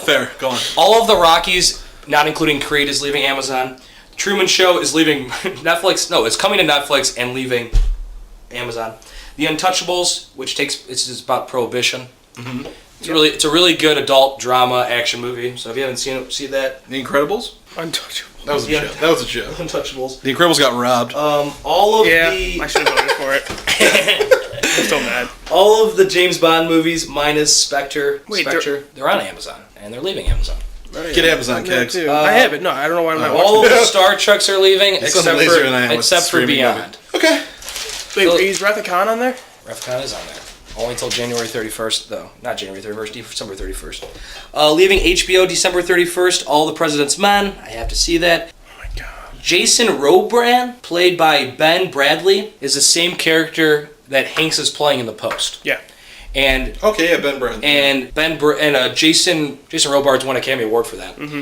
Fair. Go on. All of the Rockies, not including Creed, is leaving Amazon. Truman Show is leaving Netflix. No, it's coming to Netflix and leaving Amazon. The Untouchables, it's about Prohibition. Mm-hmm. It's a really good adult drama action movie. So if you haven't seen it, see that. The Incredibles. Untouchable. That was a joke. That was a joke. Untouchables. The Incredibles got robbed. All of Yeah, the I should have voted for it. I'm still mad. all of the James Bond movies minus Spectre. Wait, they're on Amazon and they're leaving Amazon. Get Amazon, Kegs. I have it. No, I don't know why I'm not watching All of the Star Treks are leaving except sound lazier than I am with for streaming Beyond. Okay. Wait, is Wrath of Khan on there? Refcon is on there. Only until January 31st, though. Not January 31st, December 31st. Leaving HBO December 31st, All the President's Men. I have to see that. Oh my god. Jason Robrand, played by Ben Bradley, is the same character that Hanks is playing in The Post. Yeah. And Okay, yeah, Ben Brand. Jason Robards won an Academy Award for that. Mm-hmm.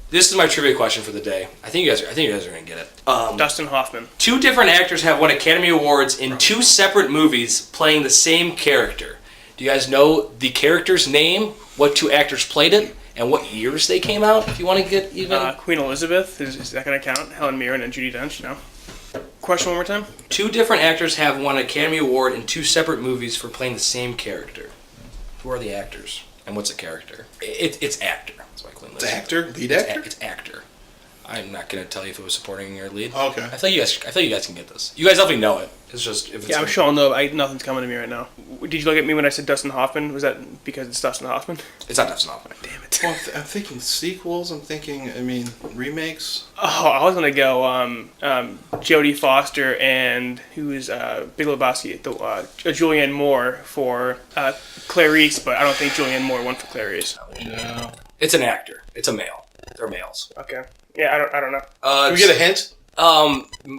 This is my trivia question for the day. I think you guys are gonna get it. Dustin Hoffman. 2 different actors have won Academy Awards in 2 separate movies playing the same character. Do you guys know the character's name, what 2 actors played it, and what years they came out? If you want to get even... Queen Elizabeth. Is that going to count? Helen Mirren and Judi Dench? No. Question one more time. 2 different actors have won Academy Award in 2 separate movies for playing the same character. Who are the actors? and what's a character? It's actor. That's why I couldn't It's listen. actor, lead actor. It's actor. I'm not gonna tell you if it was supporting or lead. Oh, okay. I thought you guys can get this. You guys definitely know it. It's just if it's Yeah, I'm showing though. Nothing's coming to me right now. Did you look at me when I said Dustin Hoffman? Was that because it's Dustin Hoffman? It's not Dustin Hoffman. Damn it. Well, I'm thinking sequels. I'm thinking, remakes. Oh, I was gonna go Jodie Foster and who is Big Lebowski, Julianne Moore for Clarice, but I don't think Julianne Moore won for Clarice. No. It's an actor. It's a male. They're males. Okay. Yeah, I don't know. Can we get a hint?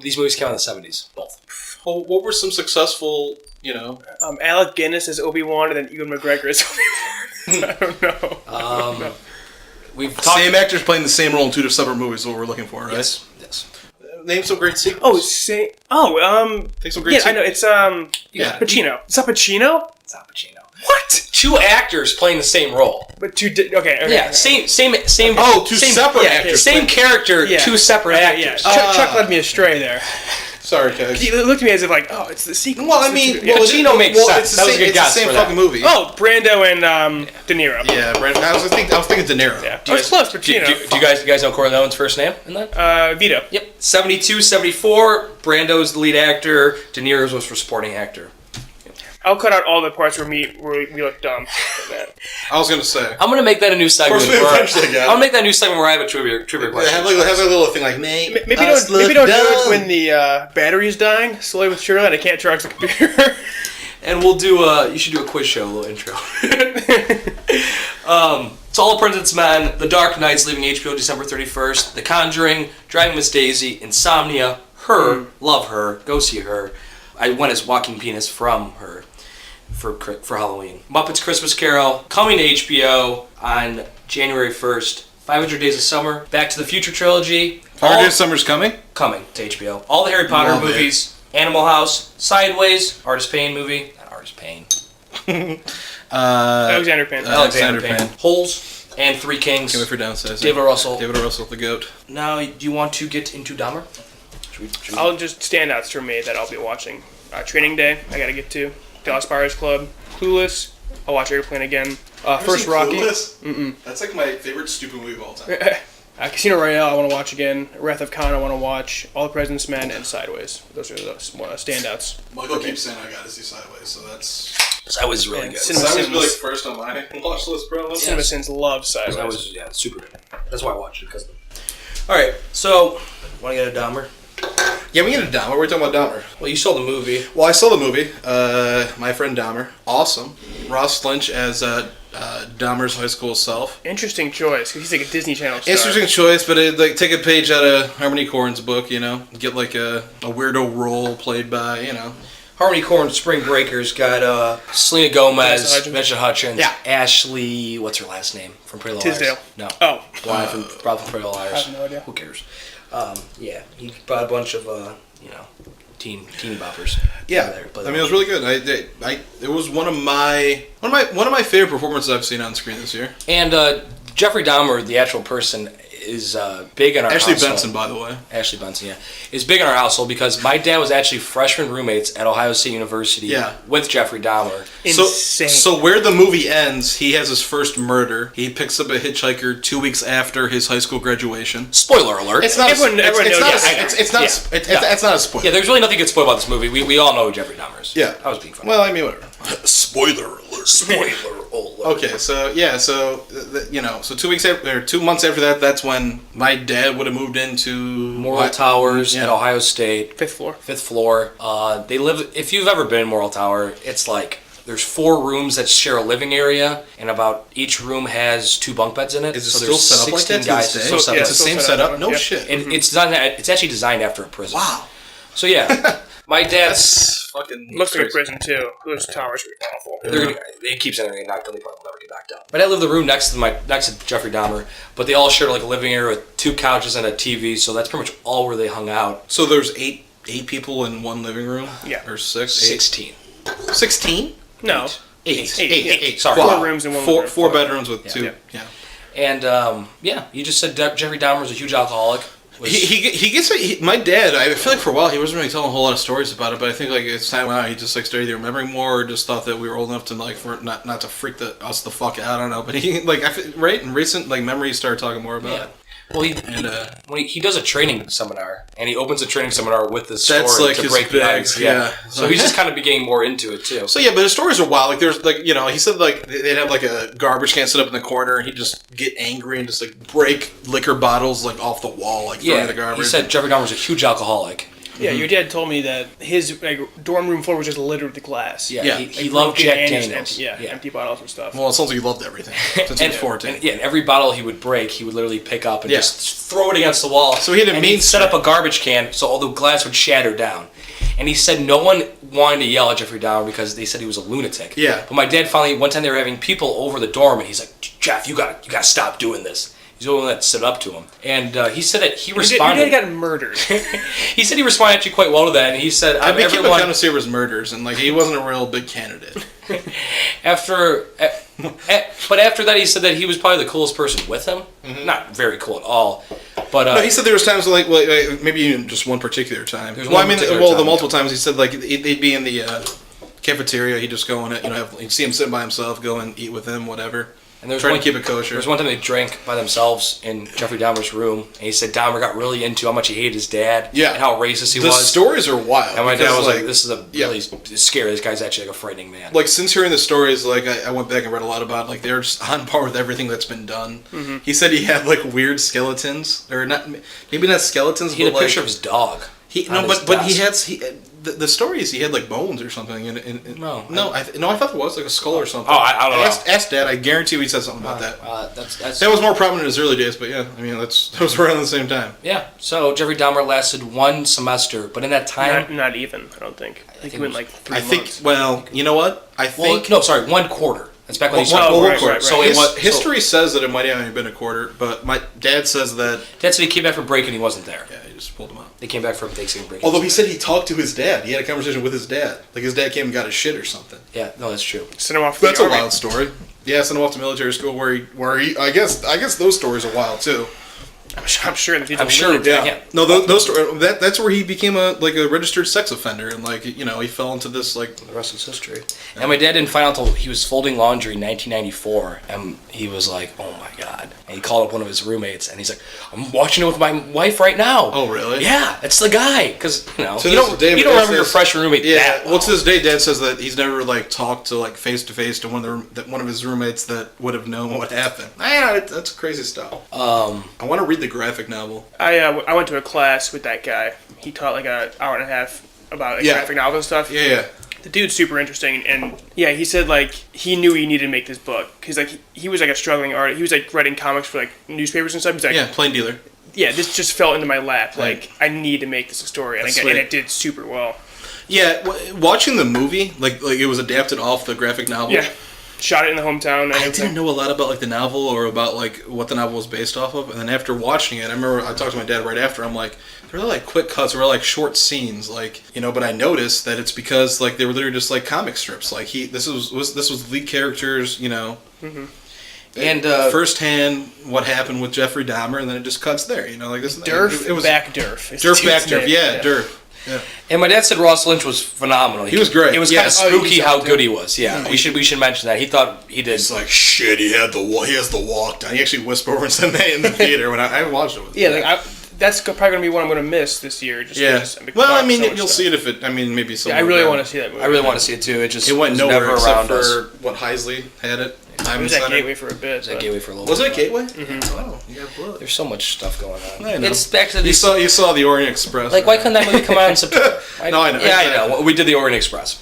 These movies came out in the 70s, both. Well, what were some successful, Alec Guinness is Obi-Wan, and then Ewan McGregor is Obi-Wan. I don't know. We've talked. Same actors playing the same role in two separate movies is what we're looking for, right? Yes. Name some great sequels. Take some great I know, it's Yeah. Pacino. It's not Pacino? It's not Pacino. What? Two actors playing the same role. But okay. Yeah, same. Oh, two separate actors. Same character, two separate actors. Yeah. Chuck led me astray there. Sorry, guys. He looked at me as if it's the sequel. Well, I mean, Pacino makes sense. That was a good guess. It's the same for that. fucking movie. Oh, Brando and De Niro. Yeah, Brandon. I was thinking De Niro. Yeah. I was close, Do Pacino. you guys know Corleone's first name in that? Vito. Yep. 72, 74. Brando's the lead actor. De Niro's was for supporting actor. I'll cut out all the parts where we look dumb. I was gonna say. I'm gonna make that a new segment. Of course we eventually got. I'm gonna make that a new segment where I have a trivia question. Have a little thing like, Maybe don't do it when the battery's dying slowly but surely and I can't charge the computer. And we'll do you should do a quiz show, a little intro. To All Apprentice Men, The Dark Knight's leaving HBO December 31st. The Conjuring, Driving Miss Daisy, Insomnia, Her, love Her, go see Her. I went as Walking Penis from Her for Halloween. Muppets Christmas Carol, coming to HBO on January 1st. 500 Days of Summer, Back to the Future trilogy. 500 Days of Summer's coming? Coming to HBO. All the Harry Potter movies. Animal House, Sideways, Artist Payne movie. Not Artist Payne. Alexander Payne. Alexander Payne. Holes and Three Kings. Can't wait for downsizing. David Russell. David Russell, the GOAT. Now, do you want to get into Dahmer? I'll just standouts for me that I'll be watching. Training Day, I gotta get to. Dallas Buyers Club. Clueless. I'll watch Airplane again. First Rocky. Mm-mm. That's like my favorite stupid movie of all time. Casino Royale, I want to watch again. Wrath of Khan, I want to watch. All the President's Men and Sideways. Those are the standouts. Michael keeps saying I gotta see Sideways, so that's. Sideways is really good. Sideways will be like first on my watch list, bro. CinemaSins love Sideways. Sideways, yeah, super good. That's why I watched it because of them. All right, so want to get a Dahmer? Yeah, we get a Dahmer. We're talking about Dahmer. Well, you saw the movie. Well, I saw the movie. My friend Dahmer, awesome. Ross Lynch as Dahmer's high school self. Interesting choice, because he's like a Disney Channel star. Interesting choice, but take a page out of Harmony Korines' book, get like a weirdo role played by, Harmony Korine, Spring Breakers, got Selena Gomez, Vanessa Hutchins, Yeah. Ashley, what's her last name? From Pretty Little Tisdale. Liars. No. Oh. Why from Pretty Little Liars. I have no idea. Who cares? Yeah, he brought a bunch of, teeny boppers. Yeah, there, I mean it was really good. It was one of my favorite performances I've seen on screen this year. And Jeffrey Dahmer, the actual person, is big in our household. Ashley Benson, by the way. Ashley Benson, yeah, is big in our household because my dad was actually freshman roommates at Ohio State University with Jeffrey Dahmer. Insane. So where the movie ends, he has his first murder. He picks up a hitchhiker 2 weeks after his high school graduation. Spoiler alert! It's not. Everyone knows. It's not a spoiler. Yeah, there's really nothing good spoiled about this movie. We all know who Jeffrey Dahmer is. Yeah, I was being funny. Well, I mean, whatever. Spoiler alert! Spoiler alert! Okay, so 2 weeks after, or 2 months after that, that's when my dad would have moved into Morrill Towers at Ohio State. Fifth floor. They live. If you've ever been in Morrill Tower, it's like there's 4 rooms that share a living area, and about each room has 2 bunk beds in it. Is it so still there's set up like 16 that to guys. this day? Still set up. It's the same setup. No Yeah. shit. And it's actually designed after a prison. Wow. So yeah, my dad's. That's fucking. Looks like a crazy. prison too. Those towers are awful. They keep saying they're gonna knock down. They probably will never get knocked down. My dad lived in the room next to Jeffrey Dahmer, but they all shared like a living area with 2 couches and a TV. So that's pretty much all where they hung out. So there's eight people in one living room. Yeah. Or 6. 16. 16? No. Eight. Sorry. 4 rooms in one room. 4 bedrooms with 2. Yeah. Yeah. And you just said Jeffrey Dahmer was a huge alcoholic. He gets my dad. I feel like for a while he wasn't really telling a whole lot of stories about it, but I think like it's time out. He just like started remembering more, or just thought that we were old enough to like for not to freak us the fuck out. I don't know, but he like right in recent like memories started talking more about it. Well, he does a training seminar, and he opens a training seminar with this story like to break the ice. Yeah. So he's just kind of getting more into it too. So yeah, but his stories are wild. Like there's like he said like they'd have like a garbage can set up in the corner, and he'd just get angry and just like break liquor bottles like off the wall, like throwing the garbage. He said Jeffrey Dahmer was a huge alcoholic. Yeah, your dad told me that his dorm room floor was just littered with glass. Yeah, he loved Jack Daniels. Empty bottles and stuff. Well, it sounds like he loved everything since he was 14. And every bottle he would break, he would literally pick up and just throw it against the wall. So he had he'd set up a garbage can so all the glass would shatter down. And he said no one wanted to yell at Jeffrey Dahmer because they said he was a lunatic. Yeah. But my dad finally, one time they were having people over the dorm, and he's like, Jeff, you gotta stop doing this. He's the only one that stood up to him. And he said that he responded. Your dad got murdered. He said he responded actually quite well to that, and he said, I became a connoisseur of his murders, and like he wasn't a real big candidate. But after that, he said that he was probably the coolest person with him. Mm-hmm. Not very cool at all. But no, he said there was times like maybe even just one particular time. The multiple times he said like they'd be in the cafeteria. He'd just go in it, he'd see him sitting by himself, go and eat with him, whatever. And there was trying to keep it kosher. There was one time they drank by themselves in Jeffrey Dahmer's room, and he said Dahmer got really into how much he hated his dad, and how racist he was. The stories are wild. And my dad was like, "This is really scary. This guy's actually like a frightening man." Like since hearing the stories, like I went back and read a lot about. Like they're just on par with everything that's been done. Mm-hmm. He said he had like weird skeletons, or maybe not skeletons. He had a picture of his dog. But he had the stories. He had like bones or something. I thought it was like a skull or something. Oh, I don't know. Ask Dad. I guarantee he said something about that. That was more prominent in his early days, but yeah, I mean that was around the same time. Yeah. So Jeffrey Dahmer lasted one semester, but in that time, not even. I don't think. I think he went like 3 months. I think. Well, you know what? one quarter. That's back when he started. Right. So history says that it might have only been a quarter, but my dad says that. Dad said he came back from break and he wasn't there. Yeah, he just pulled him out. They came back from Thanksgiving break. Although he said he talked to his dad. He had a conversation with his dad. Like his dad came and got his shit or something. Yeah, no, that's true. Sent him off. That's a wild story. Yeah, sent him off to military school where he. I guess those stories are wild too. I'm sure. I'm sure. Yeah. No, those that's where he became a registered sex offender, and he fell into this like. The rest is history. Yeah. And my dad didn't find out until he was folding laundry in 1994, and he was like, "Oh my god!" And he called up one of his roommates, and he's like, "I'm watching it with my wife right now." Oh really? Yeah, it's the guy, because you don't remember your fresh roommate. Yeah. That well. To this day, Dad says that he's never talked to face to face to one of his roommates that would have known what happened. Yeah, that's crazy stuff. I want to read the graphic novel. I went to a class with that guy. He taught like an hour and a half about graphic novel and stuff. Yeah. The dude's super interesting, and he said like he knew he needed to make this book because like he was like a struggling artist. He was like writing comics for like newspapers and stuff. He's like, plain dealer. Yeah, this just fell into my lap. Like I need to make this a story, and it did super well. Yeah, watching the movie, like it was adapted off the graphic novel. Yeah. Shot it in the hometown. And I didn't know a lot about the novel or about what the novel was based off of, and then after watching it, I remember I talked to my dad right after. I'm like, they're really quick cuts, or short scenes, But I noticed that it's because they were literally just comic strips. This was lead characters, Mm-hmm. And firsthand what happened with Jeffrey Dahmer, and then it just cuts there. This Durf. It was back Durf. Durf back Durf. Yeah, Durf. Yeah. And my dad said Ross Lynch was phenomenal. He was great. It was kind of spooky how good he was. Yeah, we should mention that. He thought he did. It's like shit. He has the walk down. He actually whispered over and said that in the theater when I watched it. That's probably gonna be one I'm gonna miss this year. You'll see it if it. Maybe. I really want to see that movie. I really want to see it too. It went was nowhere never except around for us. what Heisley had it. It was at Gateway for a bit. Was it Was it Gateway? Mm-hmm. Wow, you got blood. There's so much stuff going on. I know. It's back to you saw the Orient Express. Why couldn't that movie come out in September? No, I know. Yeah, I know. We did the Orient Express.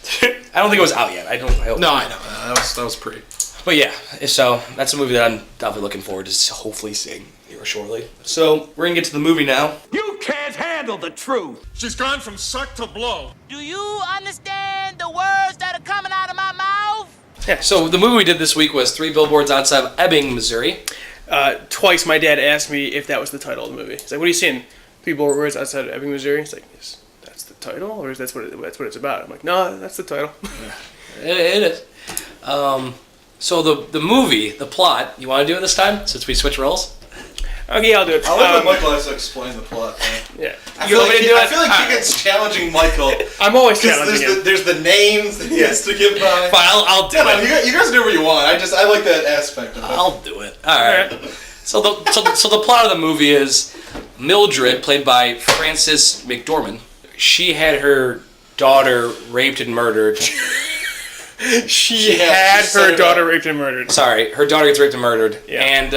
I don't think it was out yet. I hope. No, I know. That was pretty. But yeah, so that's a movie that I'm definitely looking forward to hopefully seeing here shortly. So we're gonna get to the movie now. You can't handle the truth. She's gone from suck to blow. Do you understand the words that are coming out of my mouth? Yeah. So the movie we did this week was Three Billboards Outside of Ebbing, Missouri. Twice my dad asked me if that was the title of the movie. He's like, "What are you seeing? Three Billboards Outside of Ebbing, Missouri?" He's like, "That's the title, or is that's what it's about?" I'm like, "No, that's the title." It is. So the movie, the plot, you want to do it this time since we switch roles? Okay, I'll do it. I like when Michael has to explain the plot. Yeah. I feel like he gets challenging Michael. I'm always challenging him. There's the names that he has to give by. Fine, I'll do it. You guys do what you want. I like that aspect of it. I'll do it. All right. So the plot of the movie is Mildred, played by Frances McDormand. She had her daughter raped and murdered. She had her daughter raped and murdered. Sorry, her daughter gets raped and murdered. Yeah. And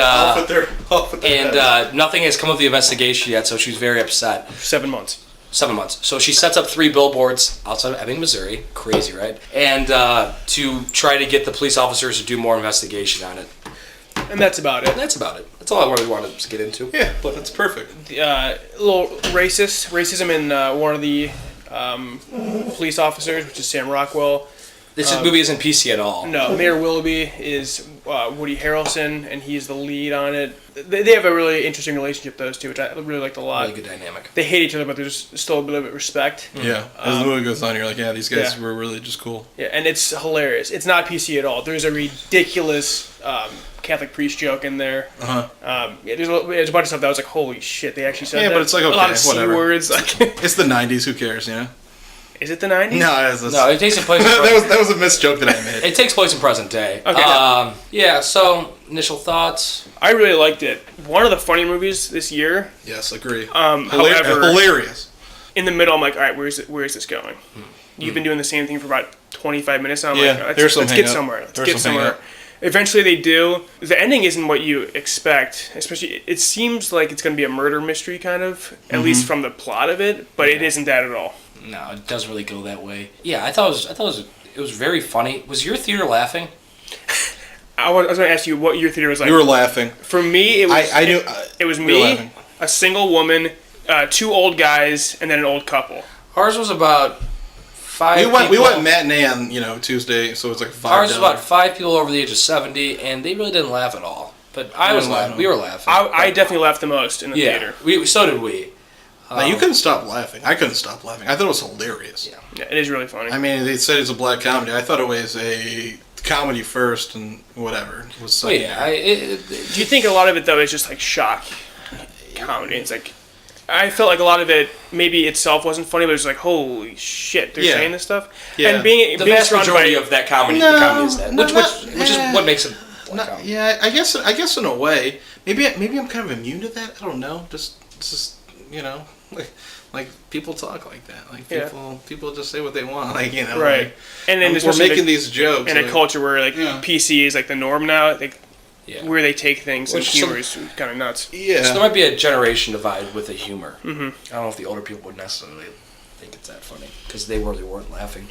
and nothing has come of the investigation yet, so she's very upset. 7 months. 7 months. So she sets up 3 billboards outside of Ebbing, Missouri. Crazy, right? And to try to get the police officers to do more investigation on it. And that's about it. That's about it. That's all I really wanted to get into. Yeah, but that's perfect. A little racism in one of the police officers, which is Sam Rockwell. This movie isn't PC at all. No, Mayor Willoughby is Woody Harrelson, and he's the lead on it. They have a really interesting relationship, those two, which I really liked a lot. Really good dynamic. They hate each other, but there's still a bit of respect. Yeah, as the movie goes on, you're like, yeah, these guys were really just cool. Yeah, and it's hilarious. It's not PC at all. There's a ridiculous Catholic priest joke in there. There's a bunch of stuff that I was like, holy shit, they actually said that. Yeah, but it's like, okay, a lot of whatever. C words. It's the 90s, who cares, you know? Is it the 90s? No, it takes place. that was a missed joke that I made. It takes place in present day. Okay. Yeah. So initial thoughts. I really liked it. One of the funny movies this year. Yes, agree. However, hilarious. In the middle, I'm like, all right, where is this going? You've been doing the same thing for about 25 minutes now. I'm like, let's get somewhere. Let's get somewhere. Eventually they do. The ending isn't what you expect. Especially, it seems like it's going to be a murder mystery kind of, at least from the plot of it, but it isn't that at all. No, it doesn't really go that way. Yeah, I thought it was very funny. Was your theater laughing? I was going to ask you what your theater was like. You were laughing. For me, it was. I knew. It was me, a single woman, 2 old guys, and then an old couple. Ours was about 5. We went matinee on Tuesday, so it was like $5. Ours was about 5 people over the age of 70, and they really didn't laugh at all. But I was laughing. We were laughing. I definitely laughed the most in the theater. So did we. No, you couldn't stop laughing. I couldn't stop laughing. I thought it was hilarious. Yeah, it is really funny. I mean, they said it's a black comedy. I thought it was a comedy first and whatever. It was do you think a lot of it, though, is just like shock comedy? It's like, I felt like a lot of it, maybe itself wasn't funny, but it was like, holy shit, they're saying this stuff? Yeah. And being vast majority of that comedy is that. Which is what makes it black comedy. Yeah, I guess in a way. Maybe I'm kind of immune to that. I don't know. Just like people talk like that. Like people just say what they want. Like right. Like, and then we're making these jokes in a culture where PC is like the norm now. Where they take things and humor is kind of nuts. Yeah. So there might be a generation divide with the humor. Mm-hmm. I don't know if the older people would necessarily think it's that funny because they really weren't laughing.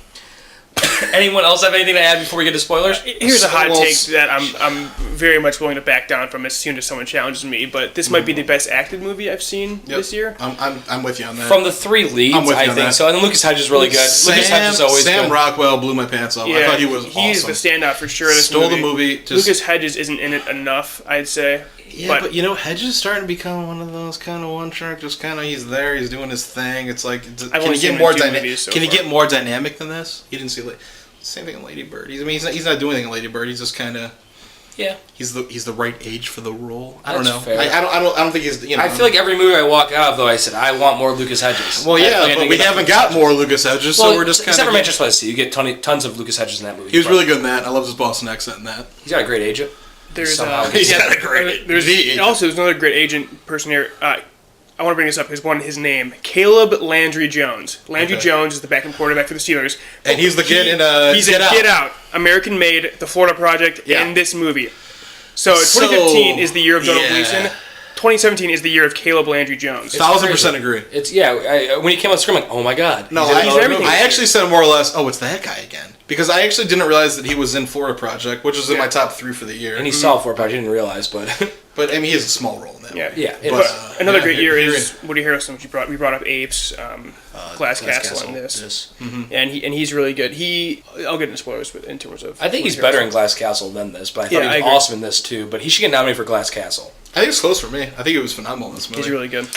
Anyone else have anything to add before we get to spoilers? Here's a hot take that I'm very much willing to back down from as soon as someone challenges me, but this might be the best acted movie I've seen this year. I'm with you on that. From the 3 leads, I think so. And then Lucas Hedges is really good. Lucas Hedges is always Sam good. Rockwell blew my pants off. I thought he was awesome. He's the standout for sure. Stole the movie. Lucas Hedges isn't in it enough, I'd say. Yeah, but Hedges is starting to become one of those kind of one track. Just kind of he's there, he's doing his thing. It's like, can he get more dynamic? Can he get more dynamic than this? He didn't see same thing in Lady Bird. He's not doing anything in Lady Bird. He's just kind of he's the right age for the role. I don't know. I don't think he's. I feel like every movie I walk out of, though, I said I want more Lucas Hedges. Well, but we haven't got more Lucas Hedges, so we're just kind of. Except for Manchester by the Sea, you get tons of Lucas Hedges in that movie. He was really good in that. I love his Boston accent in that. He's got a great agent. He's got a great. There's another great agent person here. I want to bring this up. His name, Caleb Landry Jones. Landry Jones is the backup quarterback for the Steelers. And he's the kid in He's in Get Out, American Made, The Florida Project, and this movie. So 2015 is the year of Donald Gleason. 2017 is the year of Caleb Landry Jones. 1000% agree. It's when he came on the screen, I'm like, oh my god. No, I actually said more or less, oh, it's that guy again. Because I actually didn't realize that he was in Florida Project, which was in my top 3 for the year. And he saw Florida Project, I didn't realize, but... But, I mean, he has a small role in that movie. Yeah. But another great year is Woody Harrelson, which we brought up Apes, Glass Castle in this. Mm-hmm. And he's really good. I'll get into spoilers in terms of... I think he's better in Glass Castle than this, but I thought he was awesome in this too. But he should get nominated for Glass Castle. I think it's close for me. I think it was phenomenal in this movie. He's really good.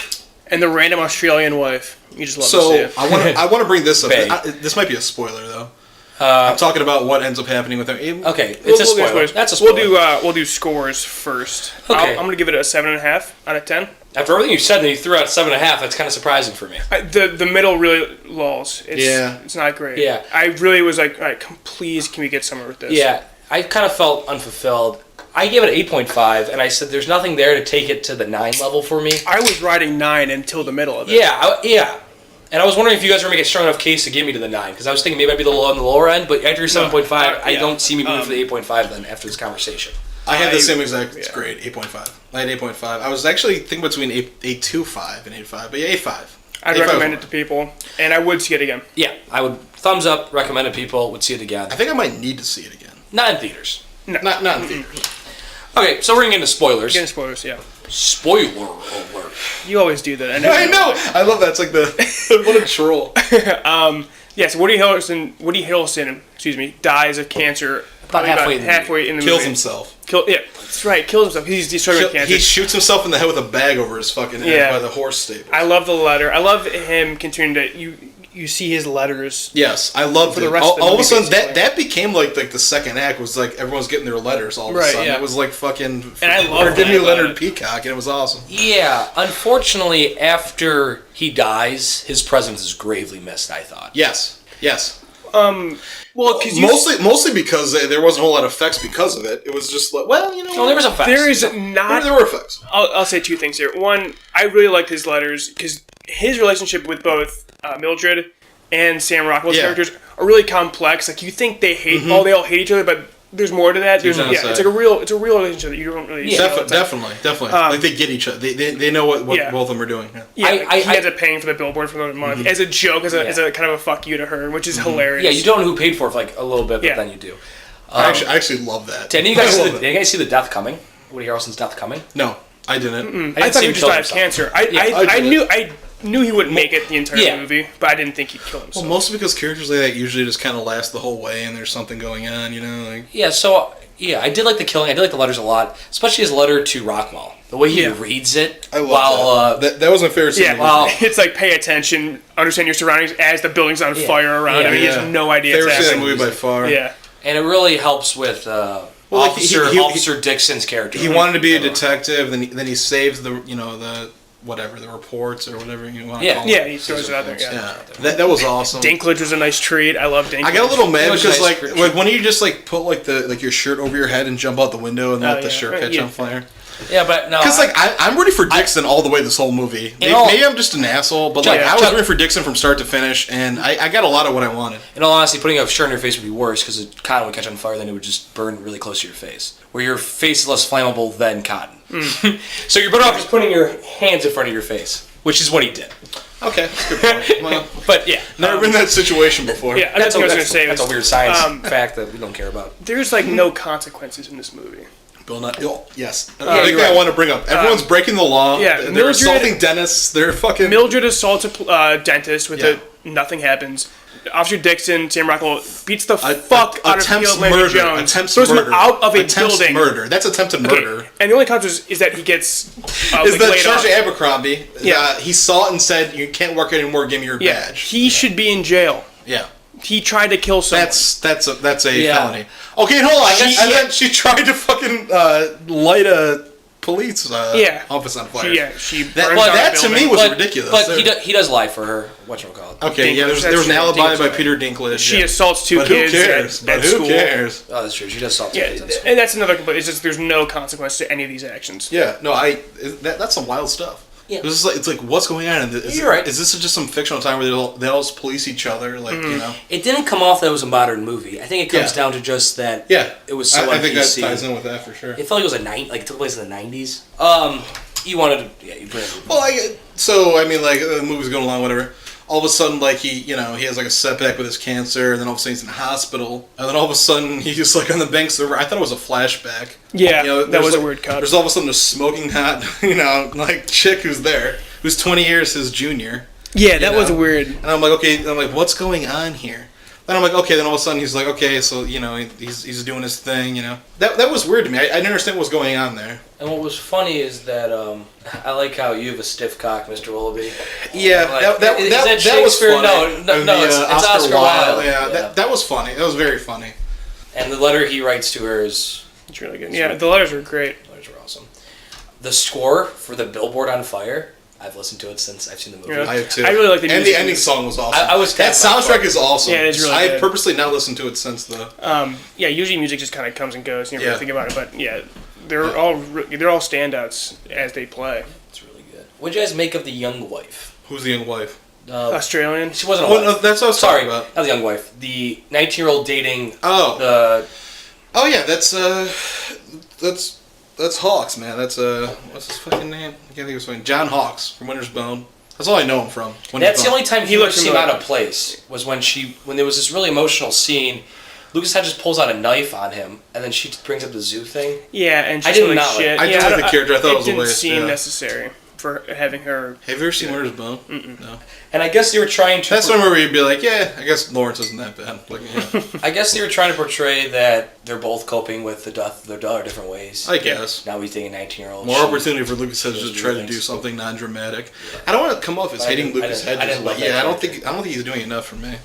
And the random Australian wife. You just love to see it. I want to bring this up. This might be a spoiler, though. I'm talking about what ends up happening with him. Okay, it's a spoiler. That's a spoiler. We'll do scores first. Okay. I'm gonna give it a 7.5 out of 10. After everything you said, that you threw out 7.5. That's kind of surprising for me. The middle really lulls. It's not great. Yeah. I really was like, all right, please, can we get somewhere with this? Yeah, I kind of felt unfulfilled. I gave it an 8.5, and I said there's nothing there to take it to the 9 level for me. I was riding 9 until the middle of it. Yeah. And I was wondering if you guys were making a strong enough case to get me to the 9, because I was thinking maybe I'd be on the lower end, but after your 7.5, I don't see me moving for the 8.5 then after this conversation. I had the same exact grade, 8.5. I had 8.5. I was actually thinking between 8.25 and 8.5, but 8.5. I'd recommend it to people, and I would see it again. Yeah, I would thumbs up, recommend it to people, would see it again. I think I might need to see it again. Not in theaters. No. Not in theaters. Okay, so we're going to get into spoilers. Get into spoilers, yeah. Spoiler alert. You always do that. I know! I love that. It's like what a troll. Yes, Woody Harrelson, dies of cancer. About halfway in the Kills movie. himself. That's right. Kills himself. He's struggling with cancer. He shoots himself in the head with a bag over his fucking head by the horse stable. I love the letter. I love him continuing to. You see his letters. Yes, I love for the rest of the all of a movie, sudden that became like the second act was like everyone's getting their letters all of a sudden. It was like fucking. And I love Give me Leonard Peacock, and it was awesome. Yeah, unfortunately, after he dies, his presence is gravely missed. I thought. Yes. Well, mostly because there wasn't a whole lot of effects because of it. It was just like, well, you know. No, there was effects. There is not. There were effects. I'll say two things here. One, I really liked his letters because his relationship with both Mildred and Sam Rockwell's characters are really complex. Like you think they all hate each other, but there's more to that. It's like a real relationship that you don't really see. Definitely. Like they get each other. They know what both of them are doing. Yeah, he ends up paying for the billboard for the month as a joke, as a kind of a fuck you to her, which is hilarious. Yeah, you don't know who paid for it for like a little bit, but then you do. I actually love that. Did you guys see the death coming? Woody Harrelson's death coming? No, I didn't. I thought he just died of cancer. I knew he wouldn't make it the entire movie, but I didn't think he'd kill himself. Well, mostly because characters like that usually just kind of last the whole way, and there's something going on, you know. Like I did like the killing. I did like the letters a lot, especially his letter to Rockwell. The way he reads it. I love that. That was my favorite scene. Yeah, well, it's like pay attention, understand your surroundings as the building's on fire around him. He has no idea. Favorite scene in the movie by far. Yeah, and it really helps with Officer Dixon's character. He wanted to be a detective, then he saves the reports or whatever you want to call it. Yeah, he throws it out there. Yeah. That was awesome. Dinklage was a nice treat. I love Dinklage. I got a little mad because like when you just like put like your shirt over your head and jump out the window and let the shirt catch on fire. Yeah, but no. Because I'm ready for Dixon all the way this whole movie. Maybe I'm just an asshole, but I was ready for Dixon from start to finish, and I got a lot of what I wanted. In all honesty, putting a shirt on your face would be worse because cotton would catch on fire, then it would just burn really close to your face. Where your face is less flammable than cotton. So you're better off just putting your hands in front of your face, which is what he did. Okay, that's a good point. Well, but yeah, never been in that situation before. Yeah, that's what I was going to say. That's a weird science fact that we don't care about. There's like no consequences in this movie. Bill Nye. Yes. I think I want to bring up. Everyone's breaking the law. Yeah, they're assaulting dentists. They're fucking. Mildred assaults a dentist with nothing happens. Officer Dixon, Sam Rockwell, beats the fuck out of Atlanta Jones. Throws him out of a building. Murder. That's attempted murder. And the only consequence is that he gets is that Judge Abercrombie. Yeah. He saw it and said, "You can't work anymore. Give me your badge." He should be in jail. Yeah. He tried to kill someone. That's a felony. Okay, hold on. She tried to fucking light a police office on fire. That to me was ridiculous. But he does lie for her. Whatchamacallit. Okay, Dinklage, there was an alibi by Peter Dinklage. She assaults two kids at school. Who cares? Oh, that's true. She does assault two kids at school. And that's another complaint. It's just there's no consequence to any of these actions. Yeah, no, that's some wild stuff. Yeah. It's like what's going on? You're right. Is this just some fictional time where they all police each other? Like you know, it didn't come off that it was a modern movie. I think it comes down to just that. Yeah, it was so I think that ties in with that for sure. It felt like it was it took place in the 90s. You wanted to you put it. Well, the movie's going along, whatever. All of a sudden, like he has like a setback with his cancer, and then all of a sudden he's in the hospital, and then all of a sudden he's like on the banks of the river. I thought it was a flashback. Yeah, that was a weird cut. There's all of a sudden a smoking hot, chick who's there, who's 20 years his junior. Yeah, that was weird. And I'm like, okay, what's going on here? Then I'm like, okay. Then all of a sudden he's like, okay, so he's doing his thing. That was weird to me. I didn't understand what was going on there. And what was funny is that I like how you have a stiff cock, Mr. Willoughby. Yeah, Like, that was funny. No, it's Oscar Wilde. Yeah, that was funny. That was very funny. And the letter he writes to her is... It's really good. Yeah, the letters were great. The letters were awesome. The score for the Billboard on Fire, I've listened to it since I've seen the movie. Yeah. I have too. I really like the music. And the ending song was awesome. That soundtrack is awesome. Yeah, it's really I've good. purposely not listened to it since the... Yeah, usually music just kind of comes and goes. You never really think about it, but yeah, they're all standouts as they play. It's really good. What did you guys make of the young wife? Who's the young wife? Australian. She wasn't a wife. No, that's what I was talking about. Not the young wife. The 19-year-old dating Oh yeah, that's Hawks, man. That's what's his fucking name? I can't think of his name. John Hawks from Winter's Bone. That's all I know him from. That's the only time he looked seemed out of place was when there was this really emotional scene. Lucas Hedges pulls out a knife on him, and then she brings up the zoo thing. Yeah, and she's I did like not shit. I didn't like the character. I thought it was a waste. It didn't seem necessary for having her. Have you ever seen Winter's Bone? No. And I guess they were trying to... That's one where you'd be like, yeah, I guess Lawrence isn't that bad. Like, yeah. I guess they were trying to portray that they're both coping with the death of their daughter different ways. I guess. Now he's dating a 19-year-old. More opportunity for Lucas Hedges to try to do something non-dramatic. I don't want to come off as hating Lucas Hedges. I don't think he's doing enough for me.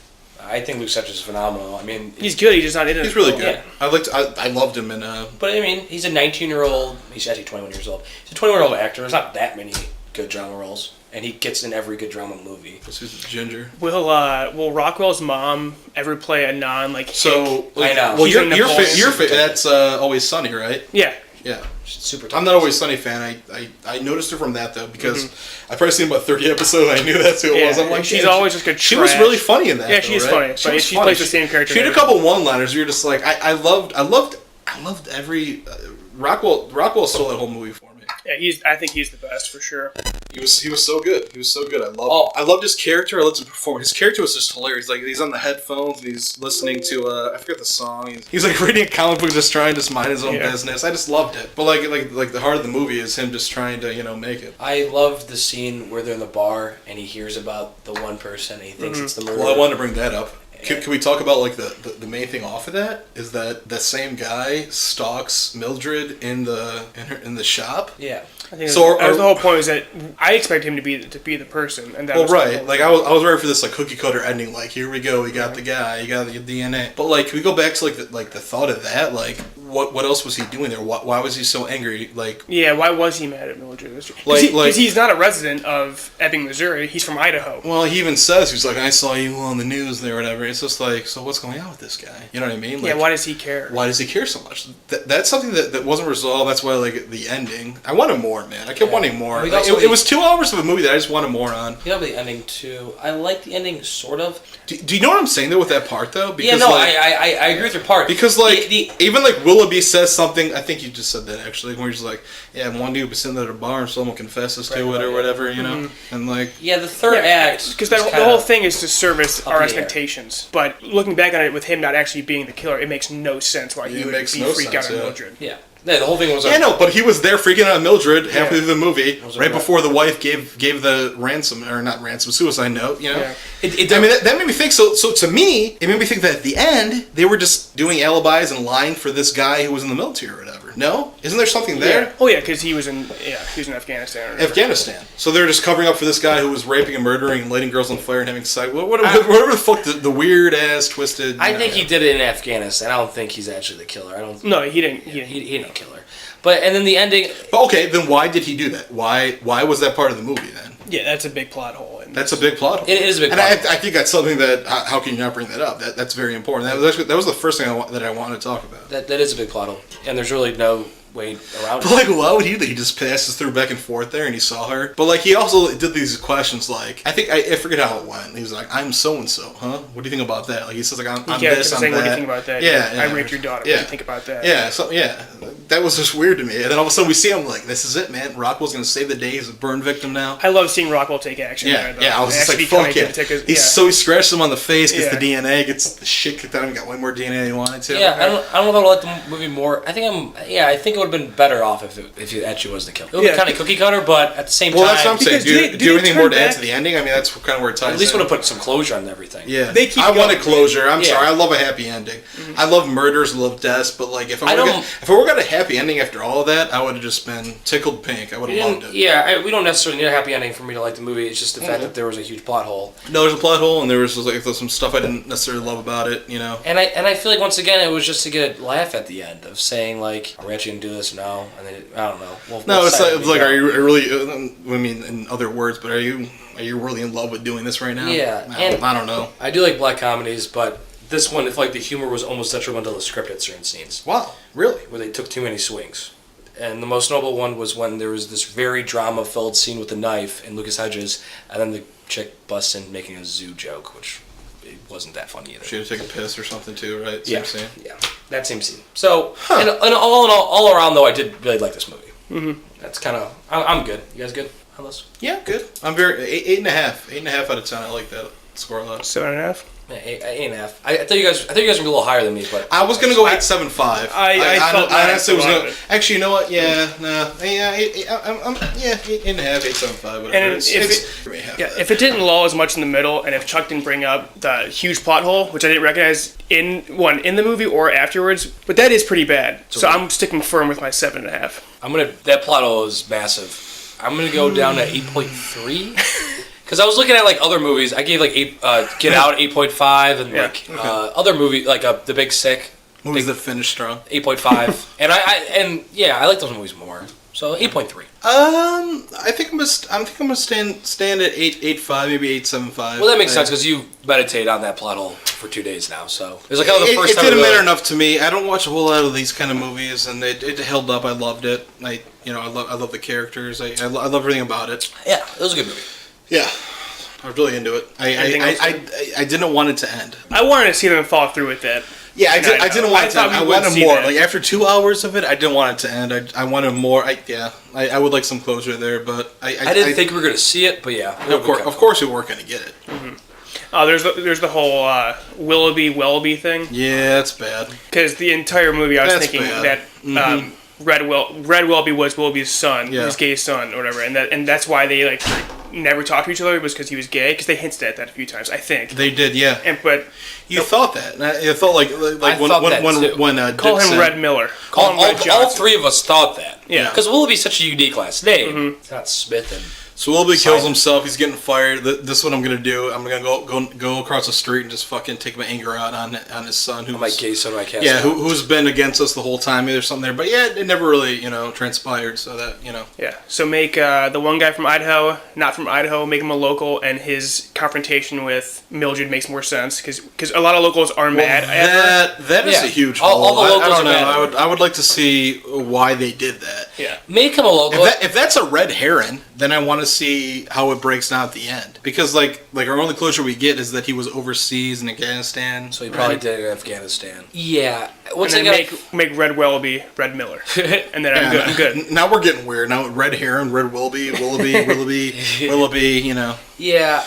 I think Lucas Hedges is phenomenal. I mean, he's good. He's just not in it. He's really good. Yeah. I loved him in. But I mean, he's a 19-year-old. He's actually 21 years old. He's a 21-year-old actor. There's not that many good drama roles, and he gets in every good drama movie. This is Ginger. Will Rockwell's mom ever play a So I know. Well, your that's Always Sunny, right? Yeah. Yeah. She's super tough. I'm not Always Sunny fan. I noticed her from that though because I've probably seen about 30 episodes. I knew that's who it was. I'm like, she's always just good. She was really funny in that. Yeah, she's funny. But she plays the same character. She had a couple one-liners. You're just like, I loved every Rockwell stole that whole movie for me. Yeah, I think he's the best for sure. He was so good. He was so good. I loved his character. I loved his performance. His character was just hilarious. Like he's on the headphones and he's listening to I forget the song. He's like reading a comic book, just trying to mind his own business. I just loved it. But like the heart of the movie is him just trying to make it. I loved the scene where they're in the bar and he hears about the one person and he thinks it's the murderer. Well, I wanted to bring that up. Can we talk about like the main thing off of that is that same guy stalks Mildred in the shop. Yeah. I think the whole point is that I expect him to be the person, and that was right. Like I was ready for this like cookie cutter ending. Like here we go, we got the guy, you got the DNA. But like, can we go back to the thought of that? Like, what else was he doing there? Why was he so angry? Like, yeah, why was he mad at Mildred? Because he's not a resident of Ebbing, Missouri. He's from Idaho. Well, he even says he's like, I saw you on the news there, or whatever. It's just like, so what's going on with this guy? You know what I mean? Like, yeah. Why does he care? Why does he care so much? That's something that wasn't resolved. That's why like the ending. I wanted more, man. I kept wanting more. It was 2 hours of a movie that I just wanted more on. You know the ending too. I like the ending sort of. Do you know what I'm saying though with that part though? Because, I agree with your part. Because even like Willoughby says something. I think you just said that actually. Where he's like, yeah, one dude was sitting at a bar and someone confesses to it or whatever, you know, and like the third act because the whole thing is to service our expectations. But looking back on it with him not actually being the killer, it makes no sense why he would be freaked out on Mildred. Yeah. Yeah, the whole thing was... but he was there freaking out on Mildred halfway through the movie, right before the wife gave the suicide note, you know? Yeah. That made me think, so to me, it made me think that at the end, they were just doing alibis and lying for this guy who was in the military or whatever. No? Isn't there something there? Yeah. Oh yeah, because he was in Afghanistan. Afghanistan. So they're just covering up for this guy who was raping and murdering and lighting girls on fire and having sex. Whatever the fuck, the weird-ass, twisted... I think he did it in Afghanistan. I don't think he's actually the killer. No, he didn't. He didn't kill her. And then the ending... Okay, then why did he do that? Why was that part of the movie then? Yeah, that's a big plot hole. That's a big plot hole. It is a big plot hole. I think that's something that... How can you not bring that up? That's very important. That was the first thing that I wanted to talk about. That is a big plot hole. And there's really no way around it. But like, why would he do? He just passes through back and forth there and he saw her. But like, he also did these questions like... I forget how it went. He was like, I'm so-and-so, huh? What do you think about that? Like, he says like, I'm this, I'm that. What do you think about that? Yeah. I raped your daughter. Yeah. What do you think about that? Yeah, that was just weird to me. And then all of a sudden we see him like, this is it, man. Rockwell's going to save the day. He's a burn victim now. I love seeing Rockwell take action. Yeah, I was just like, fuck it. So he scratches him on the face, gets the DNA, gets the shit kicked out of him, got way more DNA than he wanted to. Yeah, I don't know if I like the movie more. I think it would have been better off if it actually was the kill. It would be kind of cookie cutter, but at the same time... Well, that's what I'm saying. Do you have anything more to add back? to the ending? I mean, that's kind of where it ties At least in. would have put some closure on everything. Yeah. I want a closure. I'm Yeah. sorry. I love a happy ending. Mm-hmm. I love murders, I love deaths, but like if I were got a happy ending after all of that, I would have just been tickled pink. I would have loved it. Yeah, we don't necessarily need a happy ending for me to like the movie. It's just the fact that there was a huge plot hole. No, there's a plot hole, and there's some stuff I didn't necessarily love about it, you know. And I feel like once again it was just to get a laugh at the end of saying like, are we actually gonna do this? No, and then I don't know. No, it's like are you really? I mean, in other words, but are you really in love with doing this right now? Yeah, I don't know. I do like black comedies, but this one, if like the humor was almost detrimental to the script at certain scenes. Wow, really? Where they took too many swings. And the most notable one was when there was this very drama-filled scene with the knife and Lucas Hedges, and then the chick busts in making a zoo joke, which it wasn't that funny either. She had to take a piss or something too, right? Same scene. Yeah, that same scene. So, and all around though, I did really like this movie. Mm-hmm. That's kind of I'm good. You guys good on this? Yeah, good. I'm very 8.5. 8.5 out of 10. I like that score a lot. 7.5. Yeah, 8.5. I thought you guys were a little higher than me, but I was gonna go 8.75. I honestly was gonna. Actually, you know what? Yeah, no, yeah, 8.5, 8.75, whatever. And if it didn't lull as much in the middle, and if Chuck didn't bring up the huge plot hole, which I didn't recognize in the movie or afterwards, but that is pretty bad. So I'm sticking firm with my 7.5. That plot hole is massive. I'm gonna go down to 8.3. Because I was looking at like other movies, I gave like Get Out 8.5, and other movies like The Big Sick. Movies that finish strong. 8.5, and I like those movies more. So 8.3. I think I'm gonna stand at 8.5, maybe 8.75. Well, that makes sense because you meditate on that plot hole for 2 days now. So it was like the first time. It didn't matter enough to me. I don't watch a whole lot of these kind of movies, and it held up. I loved it. I love the characters. I love everything about it. Yeah, it was a good movie. Yeah, I was really into it. I didn't want it to end. I wanted to see them follow through with that. Yeah, I didn't want it to end. I wanted more. That. Like after 2 hours of it, I didn't want it to end. I wanted more. I would like some closure there, but I didn't think we were going to see it, but yeah. Of course we weren't going to get it. Mm-hmm. There's the whole Willoughby thing. Yeah, that's bad. Because the entire movie, I was thinking that Red Willoughby was Willoughby's son, his gay son, or whatever, and that's why they like never talked to each other, was because he was gay. Because they hinted at that a few times, I think. They did, yeah. But you thought that? You thought like when call him Red Miller. Call him Red Johnson. All three of us thought that. Yeah. Because Willoughby's such a unique last name. Mm-hmm. It's not Smith and. So Willoughby kills himself. He's getting fired. This is what I'm gonna do. I'm gonna go across the street and just fucking take my anger out on his son, who's my gay son. I can't. Yeah, who's been against us the whole time. Maybe there's something there, but yeah, it never really transpired. So that Yeah. So make the one guy from Idaho, not from Idaho, make him a local, and his confrontation with Mildred makes more sense because a lot of locals are mad. That is a huge hole. All the locals I don't know. are mad. I would like to see why they did that. Yeah. Make him a local. If that's a red herring, then I want to see how it breaks down at the end. Because like our only closure we get is that he was overseas in Afghanistan. So he probably did it in Afghanistan. Yeah. Once again, make Red Willoughby Red Miller, and then I'm good. Now we're getting weird. Now red herring, Red Willoughby. Yeah.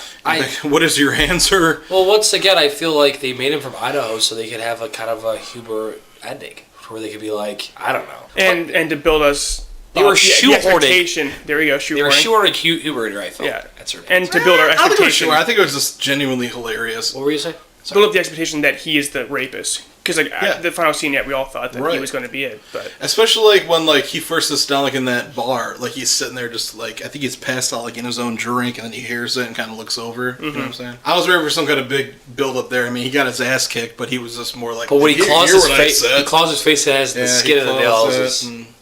What is your answer? Well, once again, I feel like they made him from Idaho so they could have a kind of a Huber ending where they could be like, I don't know, and to build us. They were shoehorning. There we go, shoehorning. They were shoehorning Huber, I felt. Yeah. That's right. And to build our expectation. I think it was just genuinely hilarious. What were you saying? Build up the expectation that he is the rapist. Because the final scene, we all thought that he was going to be it. But especially when he first sits down in that bar, he's sitting there just I think he's passed out in his own drink, and then he hears it and kind of looks over. You know what I'm saying? I was ready for some kind of big build up there. I mean, he got his ass kicked, but he was just more like. But when he claws his face, has the skin of the nails.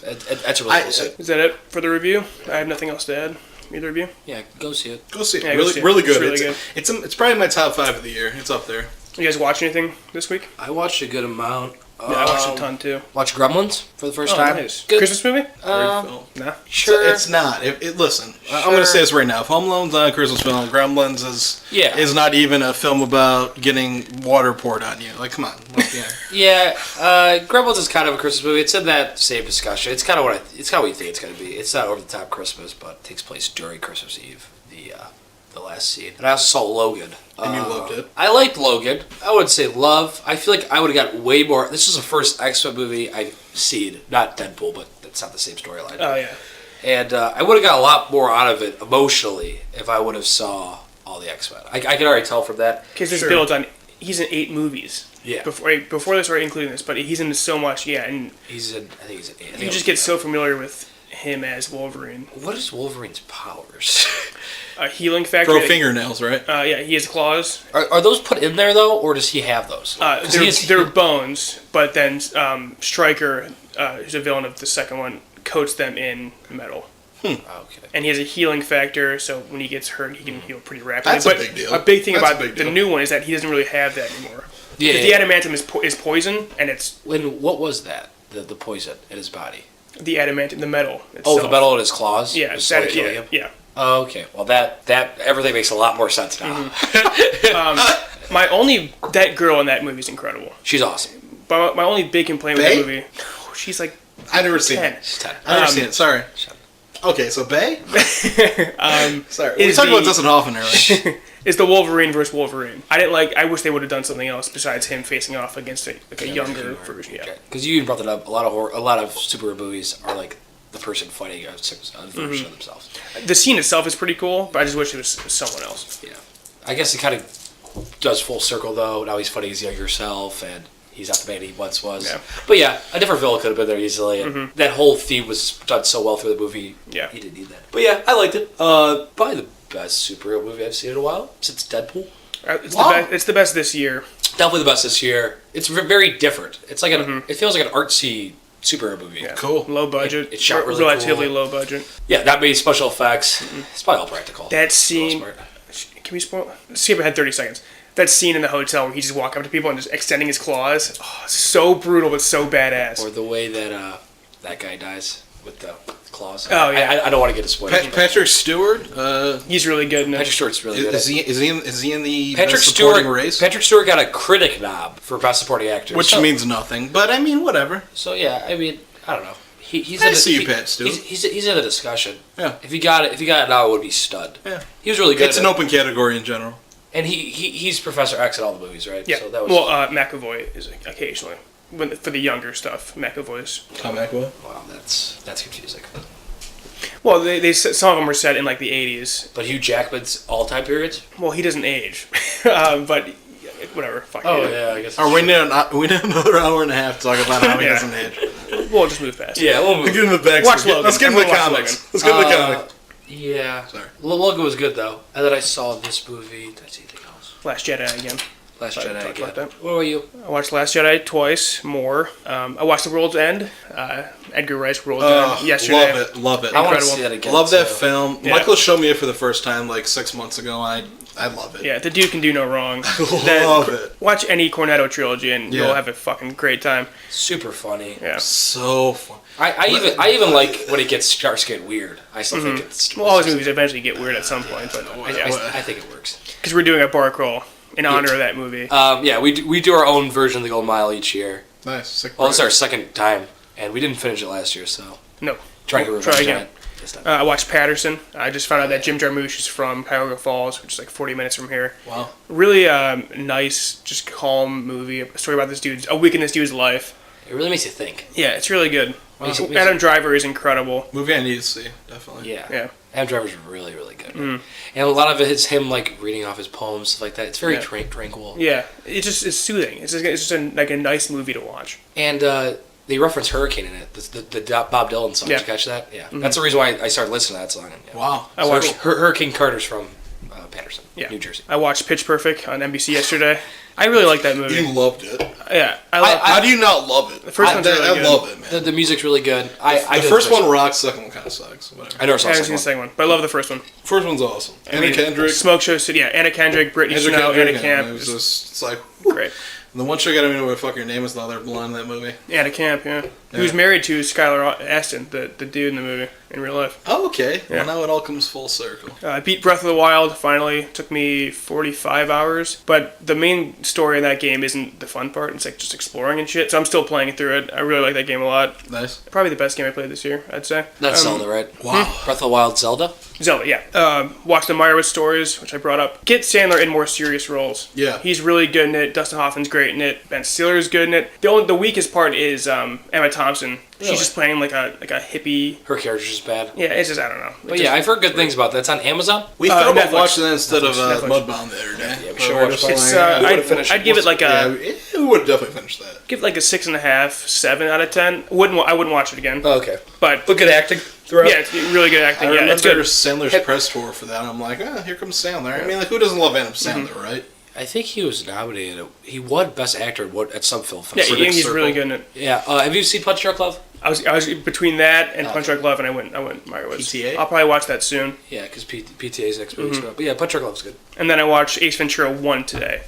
That's a really cool scene. Is that it for the review? I have nothing else to add. Either of you? Yeah, go see it. Go see it. Yeah, really good. It's really good. It's probably my top 5 of the year. It's up there. You guys watch anything this week? I watched a good amount. Yeah, I watched a ton too. Watched Gremlins for the first time. Nice. Good. Christmas movie? Nah. Sure. It's not. Listen, sure. I'm going to say this right now. If Home Alone's not a Christmas film, Gremlins is not even a film about getting water poured on you. Come on. Yeah. Gremlins is kind of a Christmas movie. It's in that same discussion. It's kind of what you think it's going to be. It's not over the top Christmas, but it takes place during Christmas Eve. the last Seed. And I also saw Logan. And you loved it. I liked Logan. I would say love. I feel like I would have got way more. This is the first X-Men movie I've seen. Not Deadpool, but it's not the same storyline. Oh, yeah. And I would have got a lot more out of it emotionally if I would have saw all the X-Men. I can already tell from that. Because this builds on... He's in 8 movies. Yeah. Before this, or including this, but he's in so much, yeah. And I think he's in 8. You just get so familiar with him as Wolverine. What is Wolverine's powers? A healing factor. Grow fingernails, right? Yeah, he has claws. Are those put in there, though, or does he have those? They're bones, but then Stryker, who's a villain of the second one, coats them in metal. Okay. And he has a healing factor, so when he gets hurt, he can heal pretty rapidly. That's a big deal. A big thing That's about a big the deal. new one is that he doesn't really have that anymore. Yeah. The adamantium is poison, and it's... What was that? The poison in his body? The adamantium, the metal itself. Oh, the metal in his claws? Yeah, yeah. Oh, okay. Well, that everything makes a lot more sense now. That girl in that movie is incredible. She's awesome. But my only big complaint with that movie, she's like I never seen 10. it. She's 10. I never seen it. Sorry. Okay, so Bay. Sorry, we is talk about the- Dustin Hoffman, right? Is the Wolverine versus Wolverine. I wish they would have done something else besides him facing off against a younger version. Yeah. Because you brought that up. A lot of superhero movies are like the person fighting a version of themselves. The scene itself is pretty cool, but I just wish it was someone else. Yeah. I guess it kind of does full circle though. Now he's fighting his younger self, and he's not the man he once was. Yeah. But yeah, a different villain could have been there easily. And that whole theme was done so well through the movie. Yeah. He didn't need that. But yeah, I liked it. Probably the best superhero movie I've seen in a while since Deadpool. It's the best this year. Definitely the best this year. It's very different. It's like it feels like an artsy superhero movie. Yeah. Cool. Low budget. It's shot really relatively cool. low budget. Yeah, not many special effects. It's probably all practical. That for the scene. most part. Can we spoil? Skip ahead 30 seconds. That scene in the hotel where he just walking up to people and just extending his claws. Oh, so brutal, but so badass. Or the way that that guy dies with the claws. Oh, yeah. I don't want to get a spoiler. Patrick Stewart. He's really good in it. Patrick Stewart's really good. Is he in the Patrick best supporting Stewart. race? Patrick Stewart got a critic knob for best supporting actor, Which means nothing, but I mean whatever. So yeah, I mean I don't know. He's I in see you, Pat Stewart. He's in the discussion. Yeah. If he got it now, it would be stud. Yeah. He was really good. It's at an it. open category in general. And he's Professor X in all the movies, right? Yeah. So that was, McAvoy is occasionally for the younger stuff. McAvoy's. Tom McAvoy. Wow, that's confusing. Well, they some of them were set in like the 80s. But Hugh Jackman's all-time periods? Well, he doesn't age, but whatever. Fuck Oh it. yeah, I guess. We need another hour and a half to talk about how he Yeah. doesn't age. We'll just move past. Yeah, we'll move. Let's get into the back. Watch Logan. Let's get into the Everyone watch comics. Let's get into the comics. Yeah. Sorry. Logan was good though. And then I saw this movie. Did I see anything else? Last Jedi again. Last Sorry, Jedi talked about again. that. What about you? I watched Last Jedi twice, more. I watched The World's End, Edgar Wright's World's End yesterday. Love it. I want to Incredible. see that again. Love that too. film. Yeah. Michael showed me it for the first time like 6 months ago. I love it. Yeah, the dude can do no wrong. Love it. Watch any Cornetto trilogy and Yeah. you'll have a fucking great time. Super funny. Yeah. So fun. I even like when it starts getting weird. I still think it's. Well, all these movies eventually get weird at some point, but I think it works. because we're doing a bar crawl in honor of that movie. Yeah, we do our own version of the Golden Mile each year. Nice. Sick. Well, it's our second time, and we didn't finish it last year, so No, trying to We'll revenge try again. on it this time. I watched Patterson. I just found out that Jim Jarmusch is from Cuyahoga Falls, which is like 40 minutes from here. Wow. Really nice, just calm movie. A story about a week in this dude's life. It really makes you think. Yeah, it's really good. Makes Adam Driver is incredible. Movie I need to see. Definitely. Yeah. Yeah. Adam Driver's really, really good. And a lot of it is him like reading off his poems, stuff like that. It's very tranquil. Yeah, it's soothing. It's just a nice movie to watch. And they reference Hurricane in it. The Bob Dylan song. Yeah. Did you catch that? Yeah. That's the reason why I started listening to that song. Yeah. Wow. I watched Hurricane Carter's from Patterson, New Jersey. I watched Pitch Perfect on NBC yesterday. I really like that movie. You loved it. Yeah, How do you not love it? The first one's really I good. love it, man. The music's really good. The first one rocks. Second one kind of sucks. Whatever. I never saw I the haven't seen the second one. second one, but I love the first one. First one's awesome. Anna Kendrick. Smoke Show City. Yeah, Anna Kendrick, Brittany Snow, Anna Camp. It was just, it's like Great. the one chick I don't even know what the fuck her name is. The other blonde in that movie. Anna Camp. Yeah. He was married to Skylar Astin, the dude in the movie, in real life. Oh, okay. Yeah. Well, now it all comes full circle. I beat Breath of the Wild, finally. Took me 45 hours. But the main story in that game isn't the fun part. It's like just exploring and shit. So I'm still playing through it. I really like that game a lot. Nice. Probably the best game I played this year, I'd say. That's Zelda, right? Wow. Breath of the Wild Zelda? Zelda, yeah. Watch the Meyerowitz stories, which I brought up. Get Sandler in more serious roles. Yeah. He's really good in it. Dustin Hoffman's great in it. Ben Stiller's good in it. The weakest part is Emma Thompson. Really? She's just playing like a hippie. Her character's just bad. Yeah, it's just, I don't know. But yeah, I've heard good things about that. It's on Amazon? We thought about Netflix. watching that instead of Netflix. Mudbound the other day. Yeah, we should watch It's, it. I'd give it like a we would have definitely finished that. give it like a 6.5, 7 out of 10. I wouldn't watch it again. Oh, okay. But But good acting throughout? yeah, it's really good acting. I Yeah, remember it's good. Sandler's press tour for that. I'm like, here comes Sandler. I mean, like, who doesn't love Adam Sandler, right? I think he was nominated. He won Best Actor at some film Yeah, festival. he's really good in it. Yeah. Have you seen Punch Drunk Love? I was between that and Punch Drunk Love, and I went Meyerowitz. PTA? I'll probably watch that soon. Yeah, because PTA's next week. But yeah, Punch Drunk Love's good. And then I watched Ace Ventura 1 today.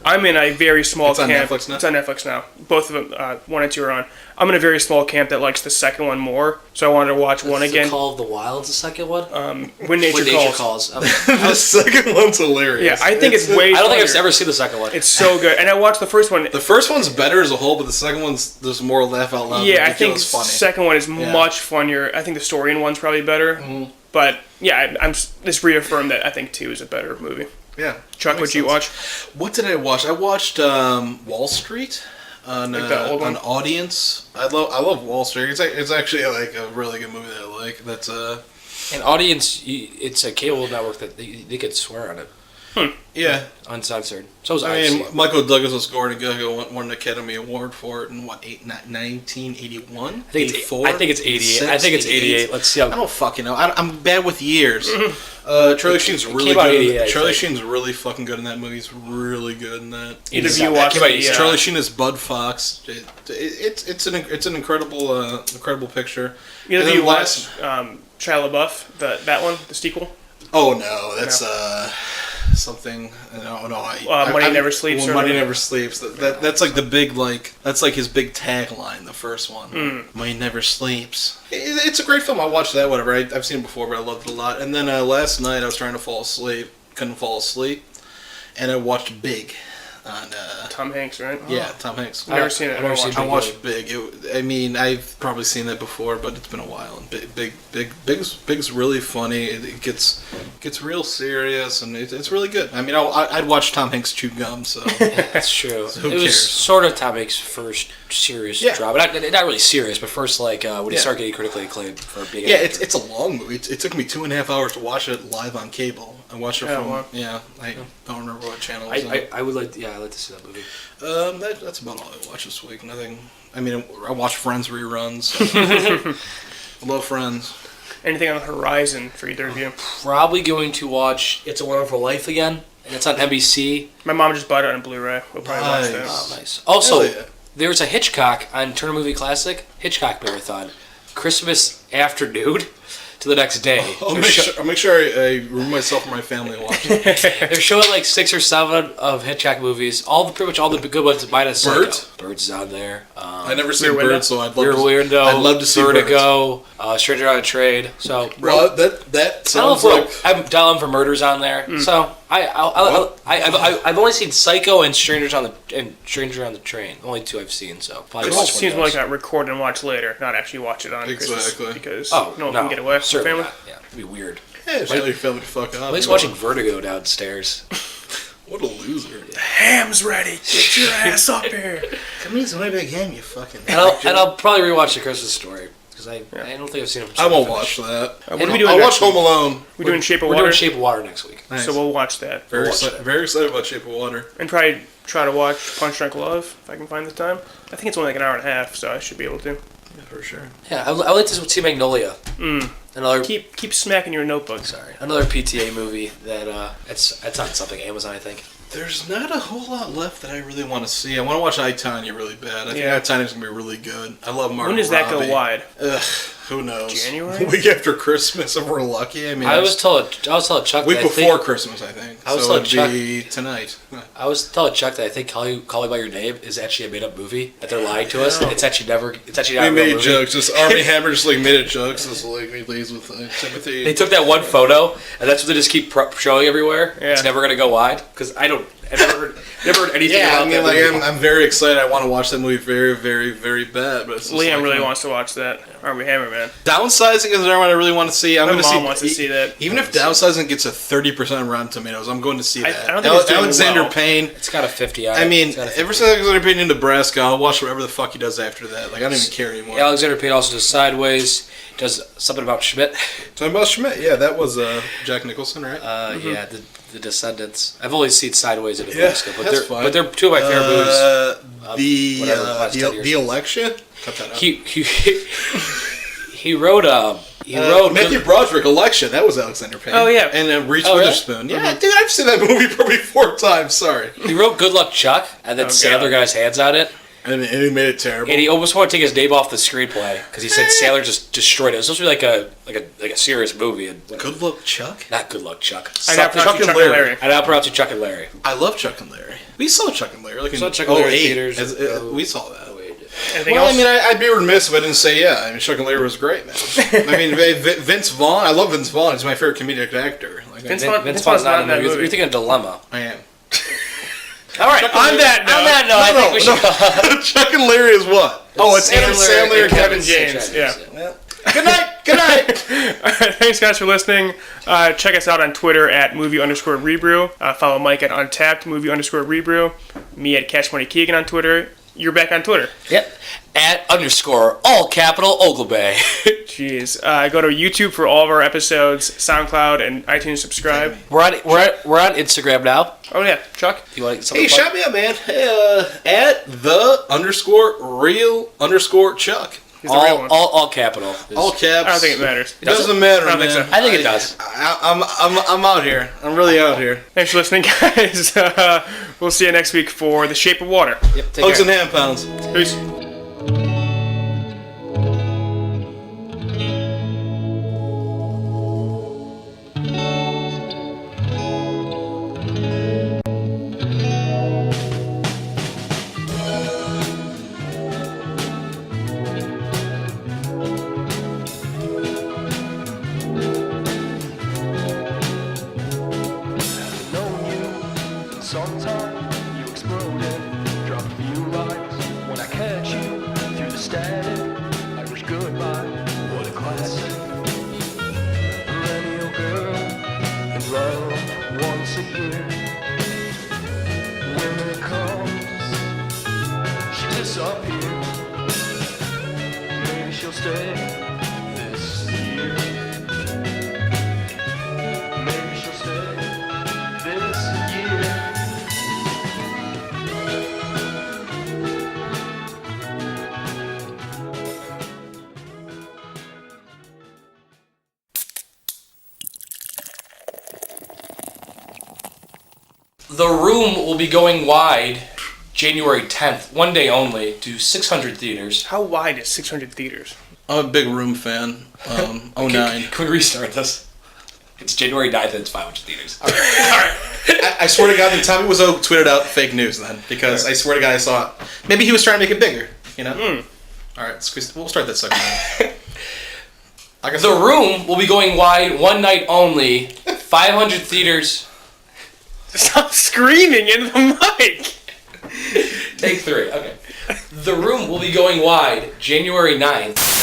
I'm in a very small It's on camp. Netflix now? It's on Netflix now. Both of them, 1 and 2 are on. I'm in a very small camp that likes the second one more, so I wanted to watch 1 again. Call of the Wild's the second one? When Nature Calls. The second one's hilarious. Yeah, I think it's way I don't think I've funnier. ever seen the second one. It's so good. And I watched the first one. The first one's better as a whole, but the second one's there's more laugh out loud. Yeah, I think the ridiculous funny. second one is much funnier. I think the story in 1's probably better. But yeah, I'm just reaffirmed that I think 2 is a better movie. Yeah. Chuck, what'd you watch? What did I watch? I watched Wall Street on the old one? Audience. I love Wall Street. It's actually like a really good movie that I like. That's An Audience, it's a cable network that they could swear on it. yeah. Uncensored. So was I mean, IC. Michael Douglas was Gordon Gecko won an Academy Award for it in 1981? I think it's 88. I think it's 88. Let's see how. I don't fucking know. I'm bad with years. Charlie Sheen's really came out good. 88, Charlie I think. Sheen's really fucking good in that movie. He's really good in that. Either of you watched came out the, Charlie Sheen is Bud Fox. It's an incredible picture. Either And of then you watched Shia LaBeouf, that one, the sequel? Oh no, that's something. No, Money Never Sleeps or Money whatever. Never Sleeps. That's like the big that's like his big tagline. The first one. Money Never Sleeps. It's a great film. I watched that. Whatever. I've seen it before, but I loved it a lot. And then last night I was trying to fall asleep, couldn't fall asleep, and I watched Big. On Tom Hanks, right? yeah, Tom Hanks. I've never seen it. I've never seen I Big watched Big. I mean, I've probably seen that before, but it's been a while. And Big's really funny. It gets real serious, and it's really good. I mean, I'd watch Tom Hanks chew gum. So That's true. So who it was cares? sort of Tom Hanks' first serious drama. Not really serious, but first when he started getting critically acclaimed for being. yeah, it's a long movie. It took me 2.5 hours to watch it live on cable. I watched it from I don't remember what channel. It was on. I would like. I'd like to see that movie. That's about all I watched this week. Nothing. I mean, I watched Friends reruns. So. I love Friends. Anything on the horizon for either of you? Probably going to watch It's a Wonderful Life again, and it's on NBC. My mom just bought it on Blu-ray. We'll probably watch that. Oh, nice. Also, Hell yeah. there's a Hitchcock on Turner Movie Classic Hitchcock Marathon, Christmas afternoon to the next day. I'll make sure I room myself and my family and watch it. They're showing like 6 or 7 of Hitchcock movies. Pretty much all the good ones minus Birds? Birds is on there. I never seen Rear Window. Birds, so I'd Rear love Window. I'd love to see Vertigo. Stranger on a Train. So Birds. Well, that sounds like I'm Dialing for Murder's on there. So I've only seen Psycho and Stranger on the Train. Only 2 I've seen. So probably It watch one seems of more those. like a record and watch later, not actually watch it on Christmas. Exactly. Because Oh no one can get away from certainly family. not. Yeah, it'd be weird. yeah, just tell your family to fuck off. At least watching Vertigo downstairs. What a loser. Ham's ready. Get your ass up here. Come in, somebody big game, you fucking. And I'll probably rewatch The Christmas Story because I don't think I've seen it. I won't watch that. What are we doing I'll next watch Home week? Alone. We're doing Shape of We're Water. doing Shape of Water next week. Nice. So we'll watch that. Very watch that. very excited about Shape of Water. And probably try to watch Punch Drunk Love if I can find the time. I think it's only like an hour and a half, so I should be able to. Yeah, for sure. Yeah, I like to see Magnolia. Another Keep smacking your notebook. sorry, another PTA movie that it's on something Amazon I think. There's not a whole lot left that I really want to see. I want to watch I, Tonya really bad. I think I, Tonya's going to be really good. I love Margot When does that go Robbie. wide? Ugh, Who knows? January? Week after Christmas, if we're lucky. I mean, I was telling Chuck week that before Christmas, I think. I was so telling it'd Chuck be tonight. I was telling Chuck that I think Call Me by Your Name is actually a made up movie. That they're lying to us. It's actually not We a real made movie. jokes. Just Army Hammer just like made it jokes. Just like he leaves with Timothy. They took that one photo, and that's what they just keep showing everywhere. Yeah. It's never gonna go wide because I never heard anything Yeah, about I mean, that like movie. I'm very excited. I want to watch that movie very, very, very bad. But it's just Liam like, really wants to watch that. Army Hammer, man. Downsizing is another one I really want to see. I'm My going to see. mom wants to see that. Even if Downsizing gets a 30% on Rotten Tomatoes, I'm going to see that. I don't think it's doing Alexander well. Payne. It's got a 50 on I it. mean, It's got a 50. ever since Alexander Payne in Nebraska, I'll watch whatever the fuck he does after that. Like I don't even care anymore. Alexander Payne also does Sideways. Does something about Schmidt. Talking about Schmidt, yeah, that was Jack Nicholson, right? Yeah, the Descendants. I've only seen Sideways and Yeah, Nebraska, that's fine. but they're two of my favorite movies. Last 10 years. The Election. Cut that out. He wrote Matthew Broderick, Election. That was Alexander Payne. Oh, yeah. And Reese Oh, really? Witherspoon. Yeah, dude, I've seen that movie probably 4 times. Sorry. He wrote Good Luck Chuck, and then Sandler got his hands on it. And he made it terrible. And he almost wanted to take his name off the screenplay because he said Sandler just destroyed it. It was supposed to be like a serious movie. And Good Luck Chuck. not Good Luck Chuck. I now pronounce you Chuck and Larry. I now pronounce you Chuck and Larry. I love Chuck and Larry. We saw Chuck and Larry. Like We saw in Chuck and Larry 08. theaters. We saw that. Anything Well, else? I mean, I'd be remiss if I didn't say yeah. I mean, Chuck and Larry was great, man. I mean, Vince Vaughn. I love Vince Vaughn. He's my favorite comedic actor. Like, Vince Vince Vaughn's Vaughn's not in that the movie. movie. You're thinking of Dilemma. I am. All right. On that note, I think we should. Chuck and Larry is what? Oh, it's Adam Sandler and Kevin James. Yeah. Good night. Good night. All right, thanks guys for listening. Check us out on Twitter at movie_rebrew. Follow Mike at Untapped movie_rebrew. Me at Cash Money Keegan on Twitter. You're back on Twitter. Yep. @ all capital Oglebay. Jeez. Go to YouTube for all of our episodes, SoundCloud, and iTunes. Subscribe. We're on Instagram now. Oh yeah, Chuck. You want Hey, shout me out, man. At @the_real_Chuck. He's the real one. All capital. All caps. I don't think it matters. It doesn't matter, I don't man. think so. I think it does. I'm out here. I'm really out here. Thanks for listening, guys. We'll see you next week for The Shape of Water. Yep. Take Hugs care. and hand pounds. Peace. Sometime you exploded, drop a few lines. When I catch you through the static, I wish goodbye. What a classic. Millennial girl in love once a year. When it comes, she disappears. Maybe she'll stay this year. Maybe she'll stay this year. The Room will be going wide January 10th, one day only, to 600 theaters. How wide is 600 theaters? I'm a big Room fan. 09. Can we restart this? It's January 9th and it's 500 theaters. All right. I swear to God, that Tommy Wiseau tweeted out fake news then, because I swear to God, I saw it. Maybe he was trying to make it bigger, you know? All right, we'll start that second one. The Room will be going wide one night only, 500 theaters. Stop screaming into the mic. Take 3, okay. The Room will be going wide January 9th.